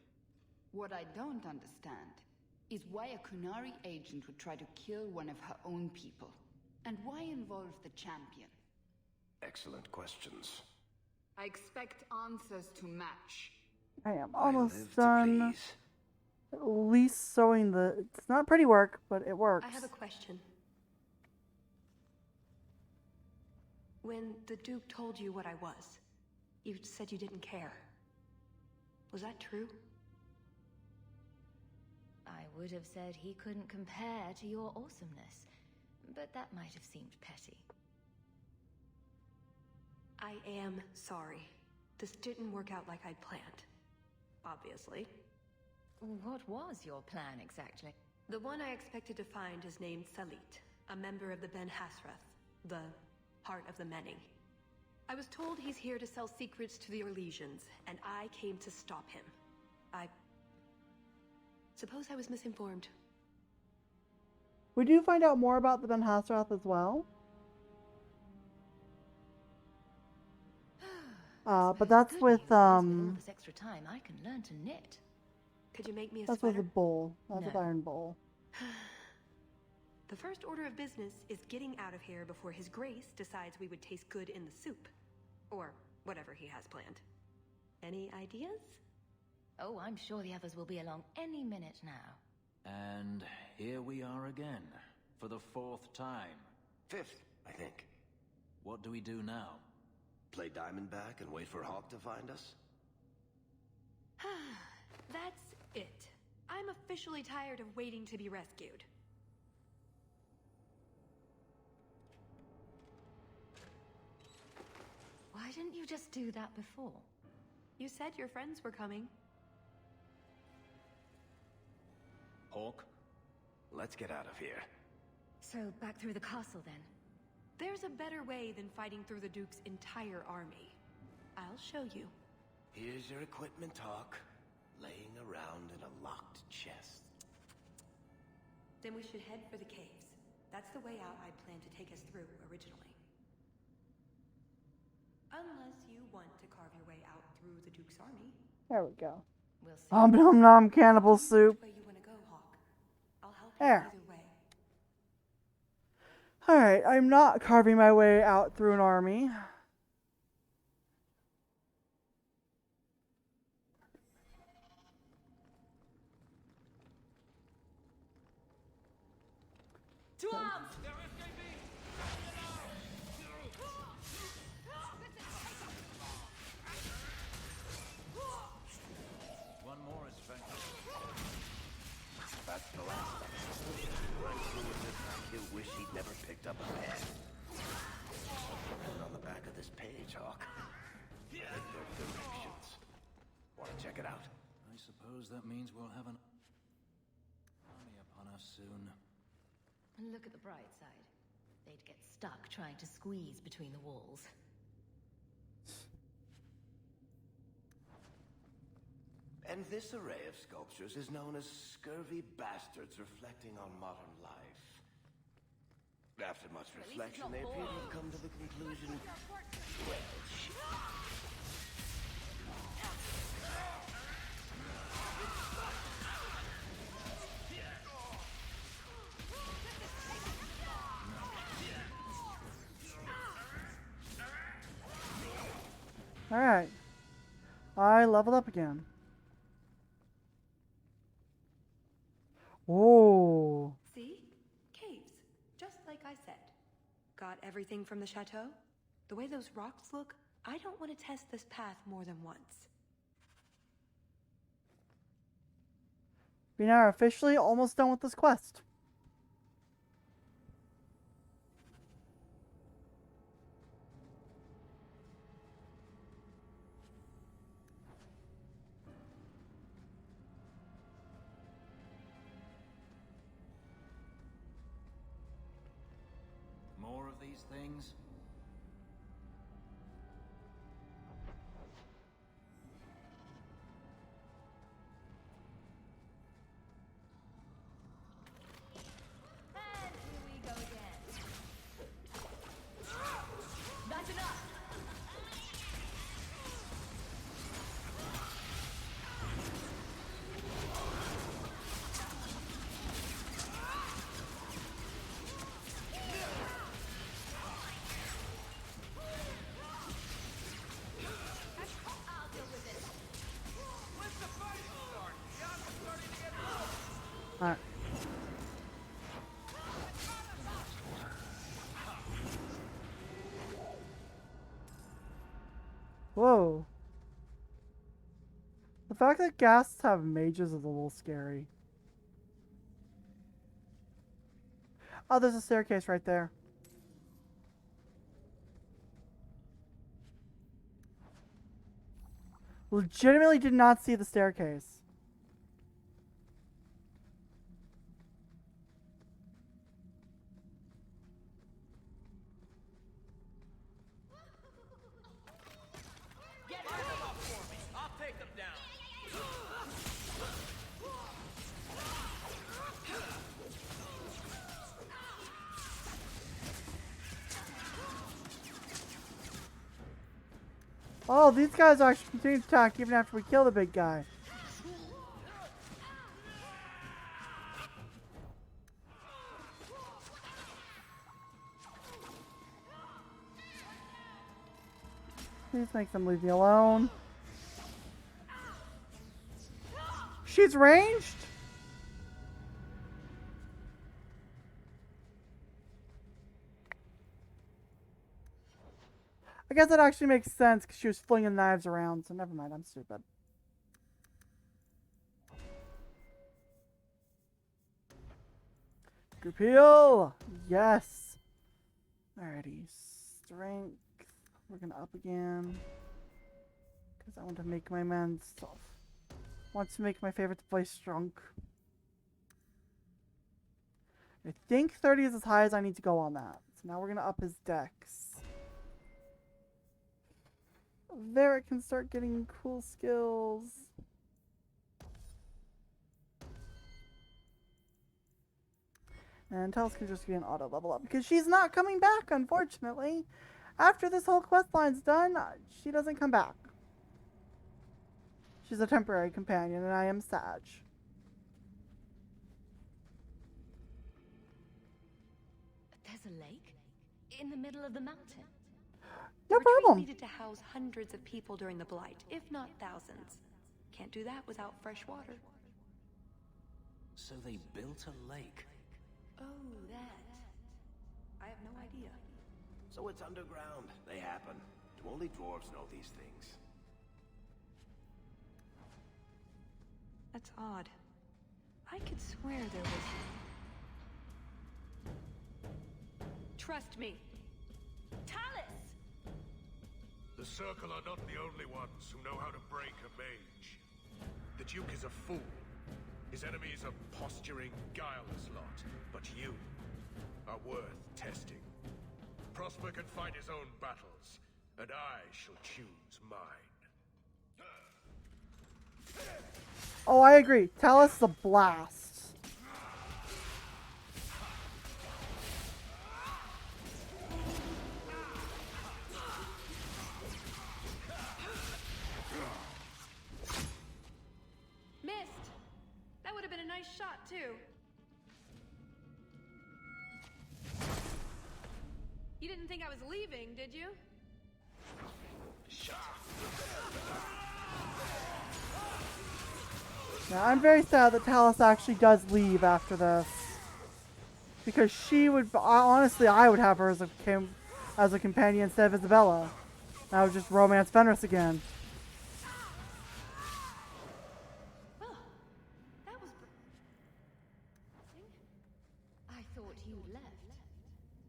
What I don't understand is why a Kunari agent would try to kill one of her own people. And why involve the champion? Excellent questions. I expect answers to match. I am almost done. At least sewing the... It's not pretty work, but it works. I have a question. When the Duke told you what I was, you said you didn't care. Was that true? I would have said he couldn't compare to your awesomeness, but that might have seemed petty. I am sorry. This didn't work out like I'd planned. Obviously. What was your plan exactly? The one I expected to find is named Salit, a member of the Ben Hasrath, the Heart of the Many. I was told he's here to sell secrets to the Orlesians, and I came to stop him. I suppose I was misinformed. We do find out more about the Ben Hasrath as well. But that's with all this extra time, I can learn to knit. Could you make me a That's sweater? with a bowl. That's with No. iron bowl. The first order of business is getting out of here before His Grace decides we would taste good in the soup. Or whatever he has planned. Any ideas? Oh, I'm sure the others will be along any minute now. And here we are again, for the 4th time. 5th, I think. What do we do now? Play Diamondback and wait for Hawk to find us? That's it. I'm officially tired of waiting to be rescued. Why didn't you just do that before? You said your friends were coming. Hawk? Let's get out of here. So, back through the castle then? There's a better way than fighting through the Duke's entire army. I'll show you. Here's your equipment, Hawk. Laying around in a locked chest. Then we should head for the caves. That's the way out I planned to take us through originally. Unless you want to carve your way out through the Duke's army. There we go. We'll see. Nom nom cannibal soup. Which way you want to go, Hawk? I'll help There. you either way. Alright, I'm not carving my way out through an army. To arms! They're escaping! that means we'll have an army upon us soon. And look at the bright side. They'd get stuck trying to squeeze between the walls. And this array of sculptures is known as scurvy bastards reflecting on modern life. After much reflection, they appear to have come to the conclusion, well, Alright. I leveled up again. Whoa. See? Caves. Just like I said. Got everything from the chateau? The way those rocks look, I don't want to test this path more than once. We now are officially almost done with this quest. More of these things? And here we go again. That's enough! Alright. Whoa. The fact that ghasts have mages is a little scary. Oh, there's a staircase right there. Legitimately did not see the staircase. Get them up for me. I'll take them down. Oh, these guys actually continue to attack even after we kill the big guy. Please make them leave me alone. She's ranged? I guess that actually makes sense because she was flinging knives around, so never mind, I'm stupid. Group heal! Yes! Alrighty, strength. We're gonna up again. Because I want to make my man stuff. Want to make my favorite voice strong. I think 30 is as high as I need to go on that. So now we're gonna up his dex. There it can start getting cool skills. And Talis can just be an auto level up because she's not coming back, unfortunately. After this whole quest line's done, she doesn't come back. She's a temporary companion, and I am Sag. There's a lake in the middle of the mountain. No problem. Needed to house hundreds of people during the Blight, if not thousands. Can't do that without fresh water. So they built a lake. Oh, that. I have no idea. So it's underground. They happen. Only dwarves know these things. That's odd. I could swear there was... Trust me. Talis! The Circle are not the only ones who know how to break a mage. The Duke is a fool. His enemies are posturing, guileless lot. But you are worth testing. Prosper can fight his own battles, and I shall choose mine. Oh, I agree. Talis is a blast. Missed! That would have been a nice shot, too. You didn't think I was leaving, did you? Yeah, I'm very sad that Talis actually does leave after this. Because she would, honestly, I would have her as a companion instead of Isabella. I would just romance Fenris again. Well, that was... I thought you'd left.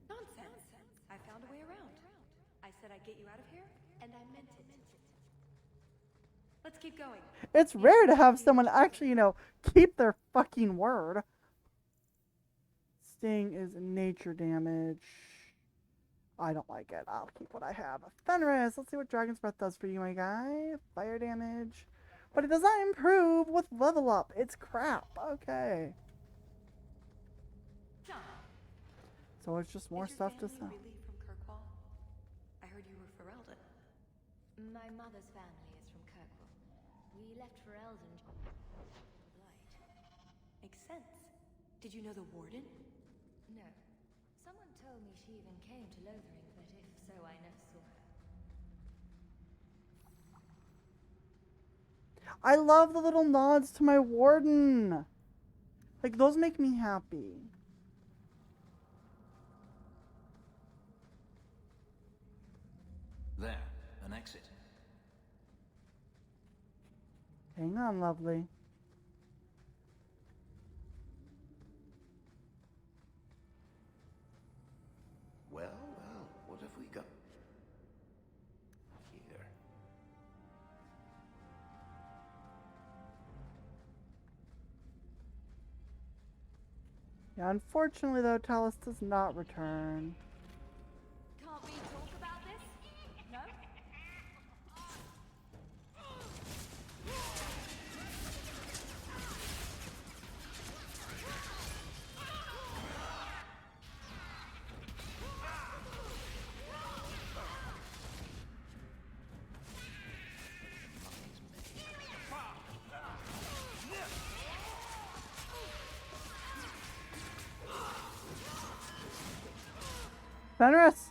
Nonsense. I found a way around. I said I'd get you out of here, and I meant it. Let's keep going. It's rare to have someone actually, keep their fucking word. Sting is nature damage. I don't like it. I'll keep what I have. Fenris, let's see what Dragon's Breath does for you, my guy. Fire damage. But it does not improve with level up. It's crap. Okay. So it's just more stuff to sell. Really from Kirkwall? I heard you were Ferelden. My mother's family is from Kirkwall. We left for Eldon. Makes sense. Did you know the Warden? No. Someone told me she even came to Lothering, but if so, I never saw her. I love the little nods to my Warden. Like, those make me happy. There, an exit. Hang on, lovely. Well, what have we got here? Yeah, unfortunately, though, Talis does not return. Can't we talk about this? No? Fenris!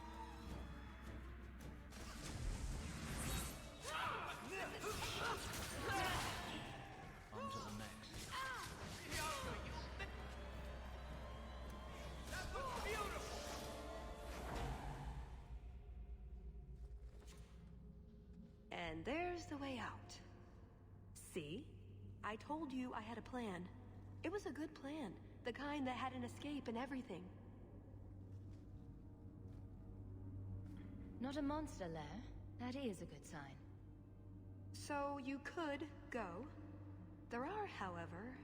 On to the next. And there's the way out. See? I told you I had a plan. It was a good plan. The kind that had an escape and everything. Not a monster lair. That is a good sign. So you could go. There are, however,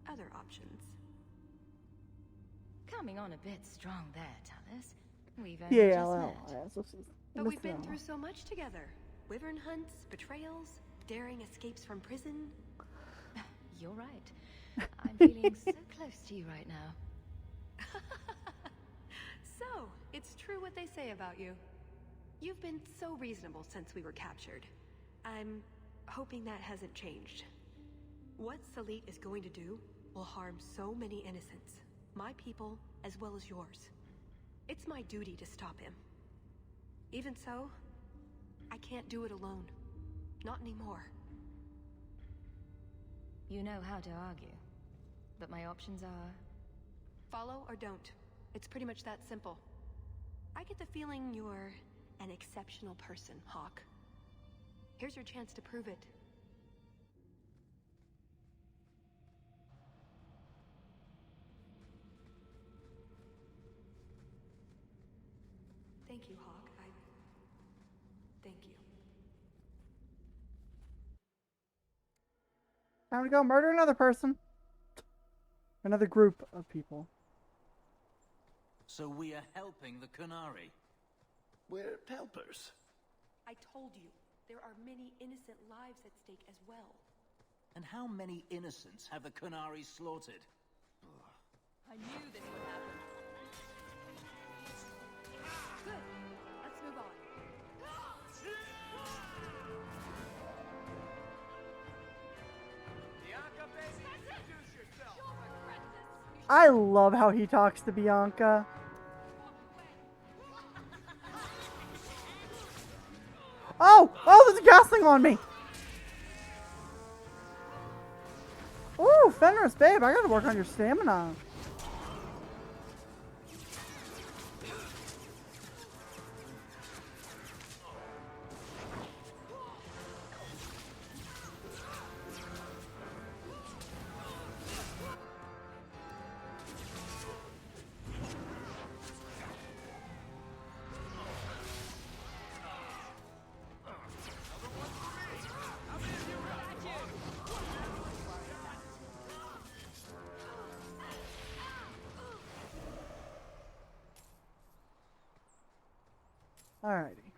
other options. Coming on a bit strong there, Talis. We've only Yeah, just well, met. But we've been through so much together. Wyvern hunts, betrayals, daring escapes from prison. You're right. I'm feeling so close to you right now. So, it's true what they say about you. You've been so reasonable since we were captured. I'm hoping that hasn't changed. What Salit is going to do will harm so many innocents. My people, as well as yours. It's my duty to stop him. Even so, I can't do it alone. Not anymore. You know how to argue. But my options are... Follow or don't. It's pretty much that simple. I get the feeling you're an exceptional person, Hawk. Here's your chance to prove it. Thank you, Hawk. Thank you. Time to go murder another person. Another group of people. So we are helping the Kunari. We're helpers. I told you, there are many innocent lives at stake as well. And how many innocents have the Kunari slaughtered? I knew this would happen. Good. Let's move on. Bianca, baby, introduce yourself. I love how he talks to Bianca. Oh! Oh, there's a ghastling on me! Ooh, Fenris, babe, I gotta work on your stamina. Alrighty.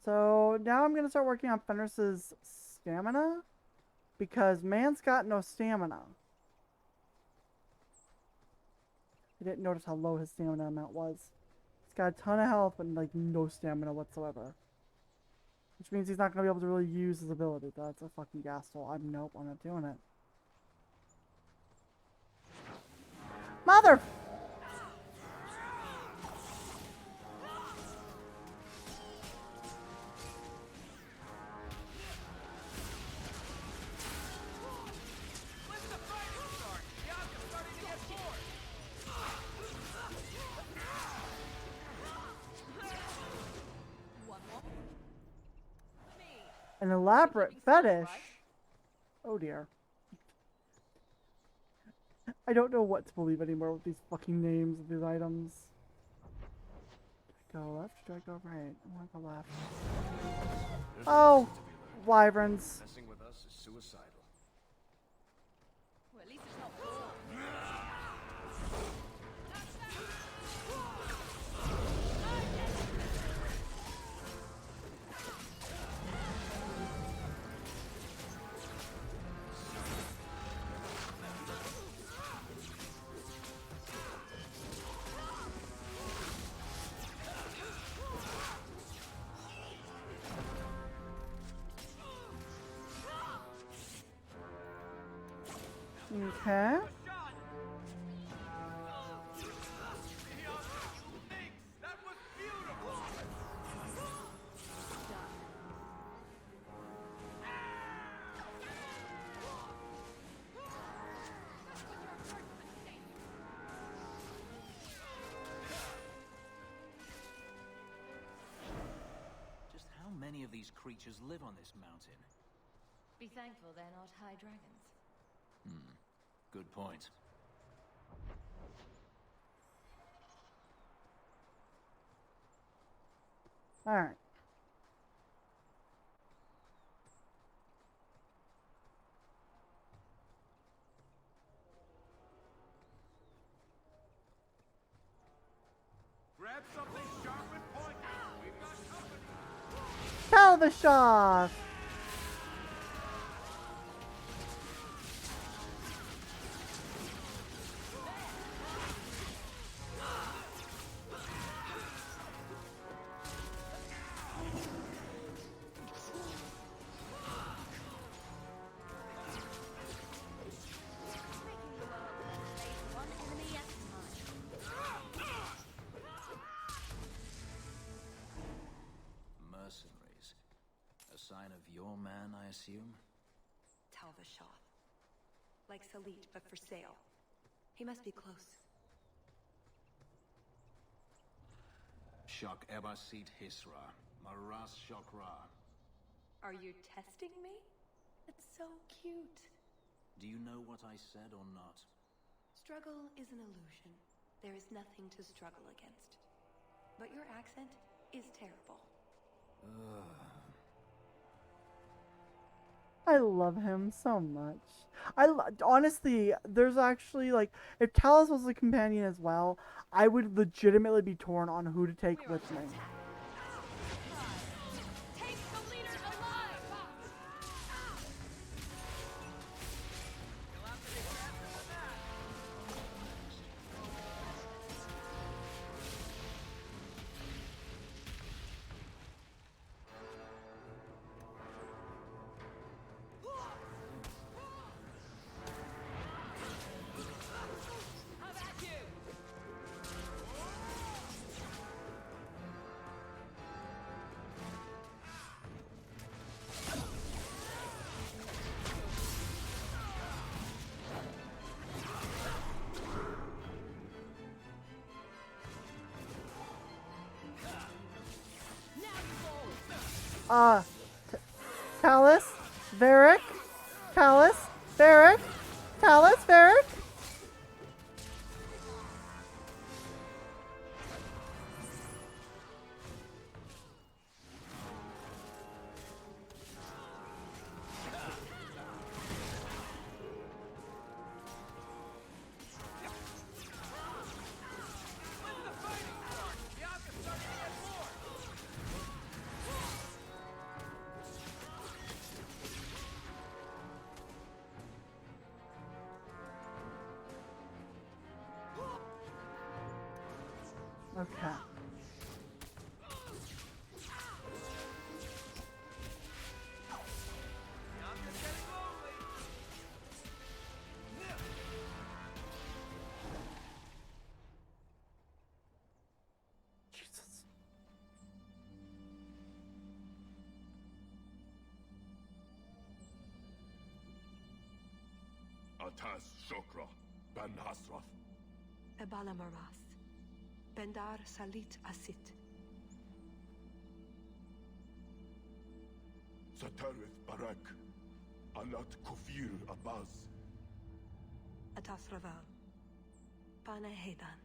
So now I'm gonna start working on Fenris's stamina because man's got no stamina. I didn't notice how low his stamina amount was. He's got a ton of health but like no stamina whatsoever. Which means he's not gonna be able to really use his ability. That's a fucking gasol. Nope, I'm not doing it. Mother! An elaborate fetish? Oh dear. I don't know what to believe anymore with these fucking names of these items. Do I go left? Do I go right? I want to go left. Oh! Wyverns. Messing with us is suicidal. Well, at least it's not full. Okay. Just how many of these creatures live on this mountain? Be thankful they're not high dragons. Good point. Alright. Grab something sharp and pointy. We've got company. Tell the shot! One enemy at a time. Mercenaries. A sign of your man, I assume? Tell the Shah. Like Salit, but for sale. He must be close. Shok Ebasit Hisra. Maras Shokra. Are you testing me? It's so cute. Do you know what I said or not? Struggle is an illusion. There is nothing to struggle against. But your accent is terrible. I love him so much. Honestly, there's actually like, if Talis was a companion as well, I would legitimately be torn on who to take with me. Talis, Varric, Talis, Varric, Talis, Varric. Okay. Jesus. Atas Shokra, Ben Hasrath. Ebala Maras. Bendar Salit Asit. Satarith Barak. Alat Kufir Abbas. Atas Raval. Pana Hedan.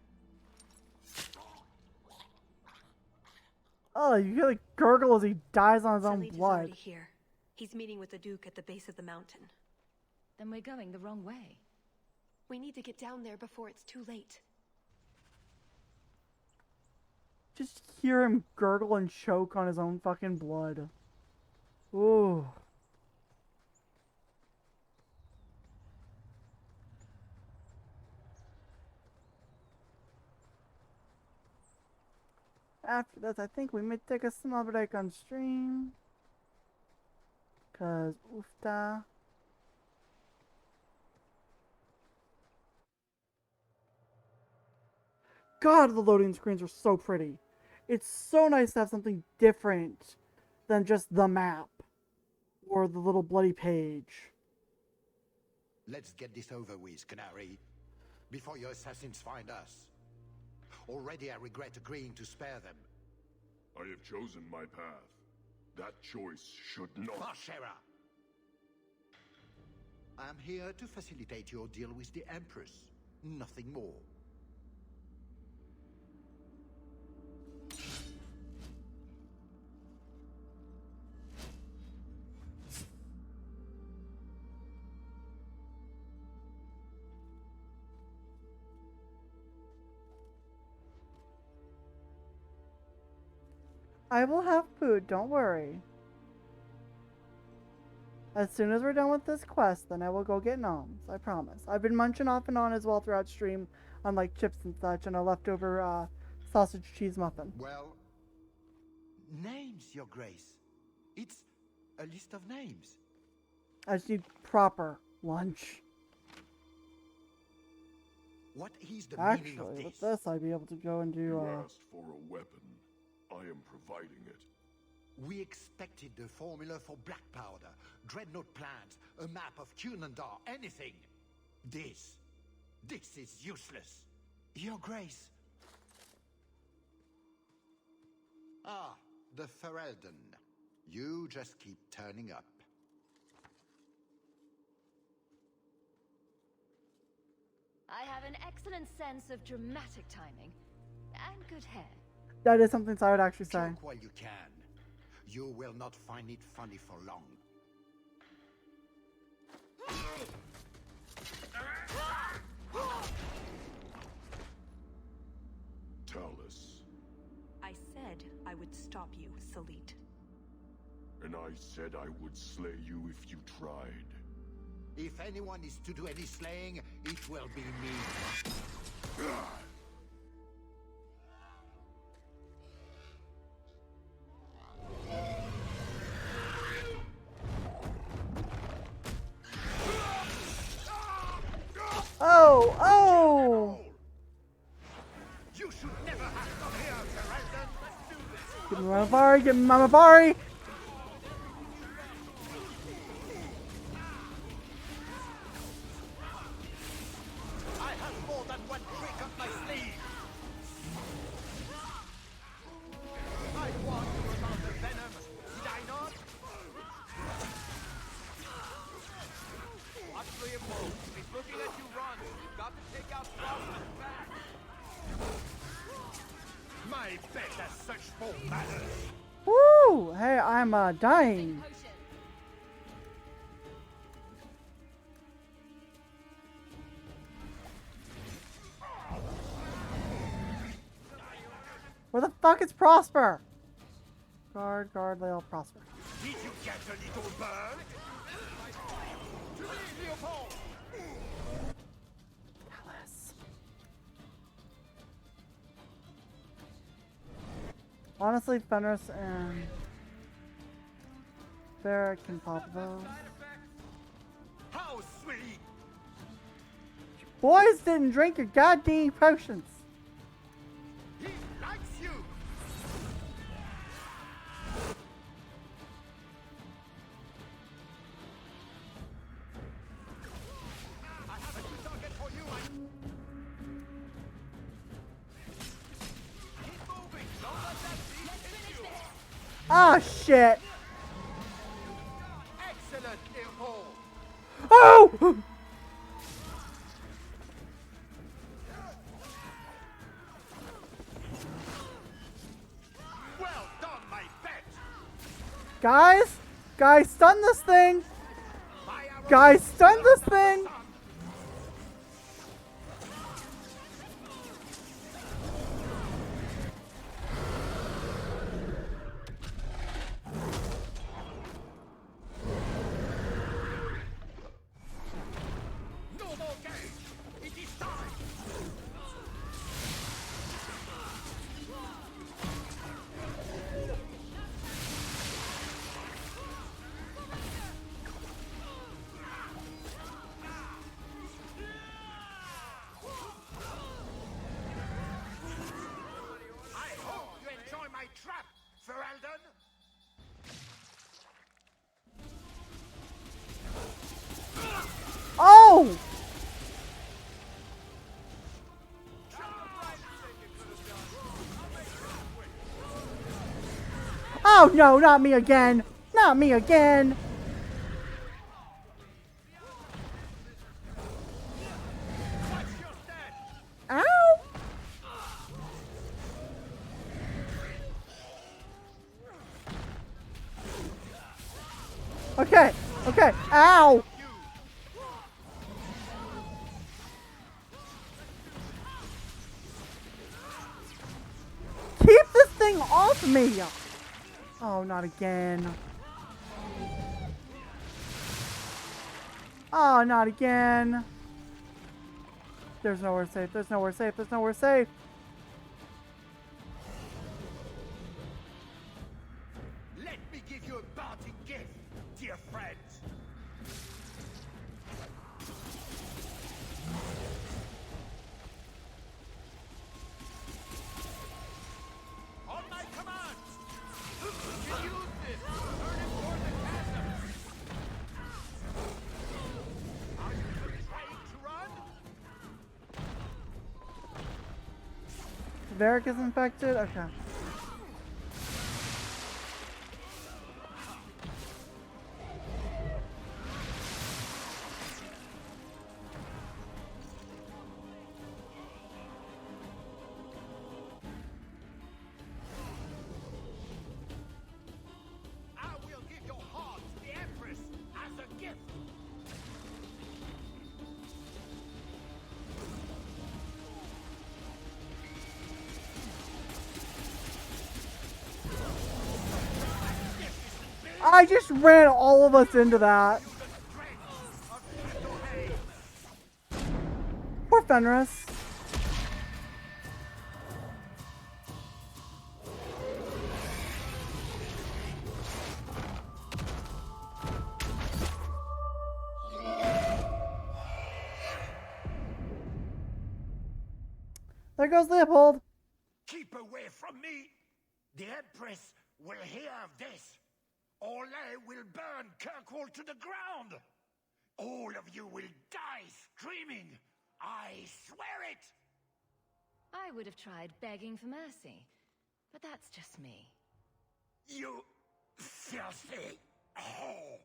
Oh, you hear like gurgle as he dies on his own Salit is blood. already here. He's meeting with the Duke at the base of the mountain. Then we're going the wrong way. We need to get down there before it's too late. Just hear him gurgle and choke on his own fucking blood. Ooh. After this, I think we may take a small break on stream. Cause oofta. God, the loading screens are so pretty. It's so nice to have something different than just the map or the little bloody page. Let's get this over with, Canary, before your assassins find us. Already I regret agreeing to spare them. I have chosen my path. That choice should not... Marshera! I am here to facilitate your deal with the Empress. Nothing more. I will have food, don't worry. As soon as we're done with this quest, then I will go get noms, I promise. I've been munching off and on as well throughout stream on like chips and such and a leftover sausage cheese muffin. Well, names, Your Grace. It's a list of names. I just need proper lunch. What is the meaning of Actually, this? with this I'd be able to go and do You asked for a weapon. I am providing it. We expected the formula for black powder, dreadnought plans, a map of Cunandar, anything. This is useless. Your Grace. Ah, the Ferelden. You just keep turning up. I have an excellent sense of dramatic timing and good hair. that is something I would actually say. Talk while you can. You will not find it funny for long. Talis. I said I would stop you, Salit. And I said I would slay you if you tried. If anyone is to do any slaying, it will be me. Oh, oh! You should never have come here, Ferelden. Let's do this. Give me my Bari, give me my Bari! I have more than one trick up my sleeve. I warned you about the venom, did I not? Watch for your move. He's looking at you run. You've got to take out Frost's back. My bet has such full manners. Woo! Hey, I'm dying. Where the fuck is Prosper? Guard, Leal, Prosper. Did you get a little bird? To me, Leopold! Talis. Honestly, Fenris and Barrack can pop those. How sweet! Boys didn't drink your goddamn potions. He likes you! I have a new target for you. Keep moving. Don't let that beast hit you. Ah, shit. Excellent, Leopold! Oh! Well done, my bet! Guys, stun this thing! Guys, stun this thing! No more games! It is time! I hope you enjoy my trap, Ferelden! Oh! Oh no, not me again! Not me again! Ow! Okay, ow! Keep this thing off me! Oh, not again. Oh, not again. There's nowhere safe, there's nowhere safe, there's nowhere safe. Let me give you a parting gift, dear friends. On my command! You can use this! Turn it toward the chasm! Are you trying to run? Varric is infected? Okay. I just ran all of us into that. Poor Fenris. There goes Leopold. Keep away from me! The Empress will hear of this. Orlais will burn Kirkwall to the ground. All of you will die screaming. I swear it! I would have tried begging for mercy, but that's just me. You filthy whore!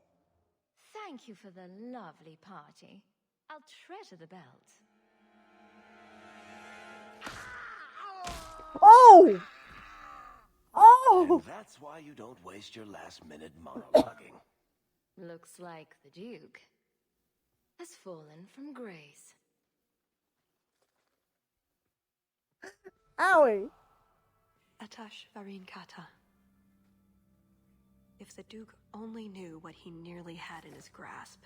Thank you for the lovely party. I'll treasure the belt. Oh! Oh! And that's why you don't waste your last-minute monologuing. Looks like the Duke has fallen from grace. Owie! Atash Varin Kata. If the Duke only knew what he nearly had in his grasp.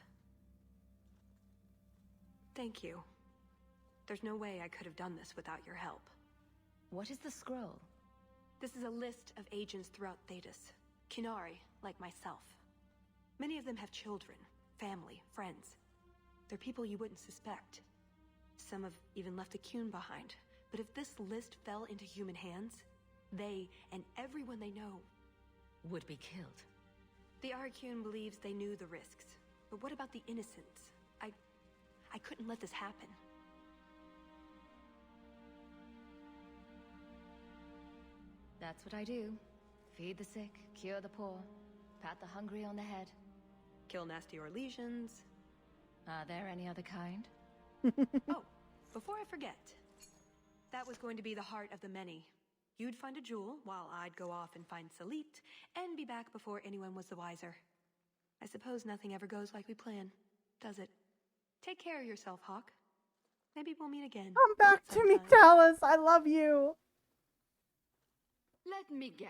Thank you. There's no way I could have done this without your help. What is the scroll? This is a list of agents throughout Thetis. Qunari, like myself. Many of them have children, family, friends. They're people you wouldn't suspect. Some have even left a Qun behind. But if this list fell into human hands, they, and everyone they know, would be killed. The Arcune believes they knew the risks. But what about the innocents? I couldn't let this happen. That's what I do. Feed the sick, cure the poor, pat the hungry on the head. Kill nasty Orlesians. Are there any other kind? Oh, before I forget. That was going to be the heart of the many. You'd find a jewel, while I'd go off and find Salit, and be back before anyone was the wiser. I suppose nothing ever goes like we plan, does it? Take care of yourself, Hawk. Maybe we'll meet again. Come back to me, Talis. I love you. Let me guess.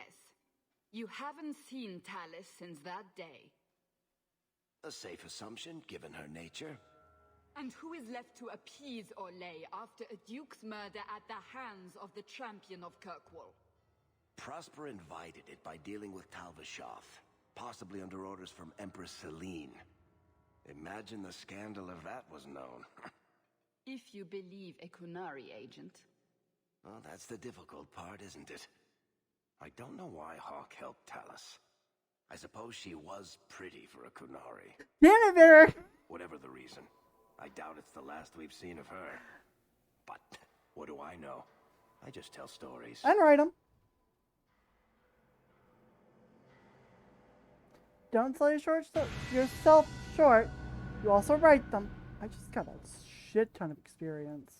You haven't seen Talis since that day. A safe assumption, given her nature. And who is left to appease Orlais after a duke's murder at the hands of the champion of Kirkwall? Prosper invited it by dealing with Talvashov, possibly under orders from Empress Celine. Imagine the scandal if that was known. If you believe a Qunari agent. Well, that's the difficult part, isn't it? I don't know why Hawk helped Talis. I suppose she was pretty for a Qunari. Jennifer! Whatever the reason, I doubt it's the last we've seen of her. But what do I know? I just tell stories. And write them. Don't sell yourself short. You also write them. I just got a shit ton of experience.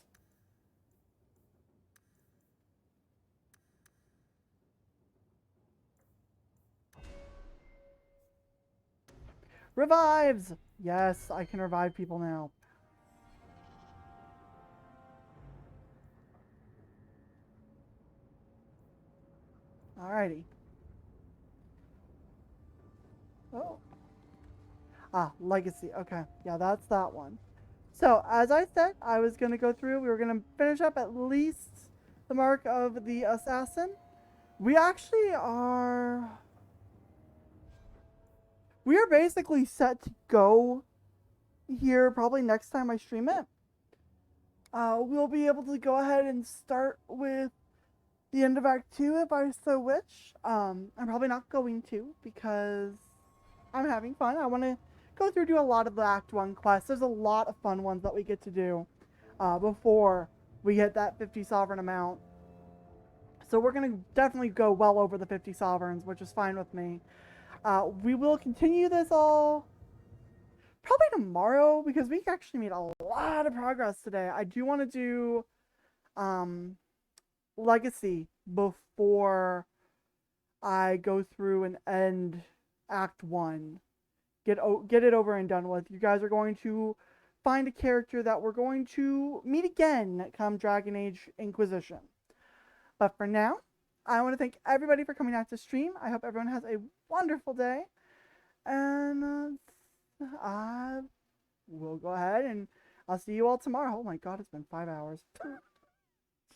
Revives! Yes, I can revive people now. Alrighty. Oh. Ah, Legacy. Okay. Yeah, that's that one. So, as I said, I was going to go through. We were going to finish up at least the mark of the assassin. We actually are... We are basically set to go here probably next time I stream it. We'll be able to go ahead and start with the end of Act 2 if I so wish. I'm probably not going to because I'm having fun. I want to go through do a lot of the Act 1 quests. There's a lot of fun ones that we get to do before we hit that 50 sovereign amount. So we're going to definitely go well over the 50 sovereigns, which is fine with me. We will continue this all probably tomorrow because we actually made a lot of progress today. I do want to do Legacy before I go through and end Act 1. Get it over and done with. You guys are going to find a character that we're going to meet again come Dragon Age Inquisition. But for now, I want to thank everybody for coming out to stream. I hope everyone has a wonderful day. And I will go ahead and I'll see you all tomorrow. Oh my god, it's been 5 hours.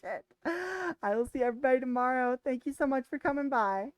Shit. I will see everybody tomorrow. Thank you so much for coming by.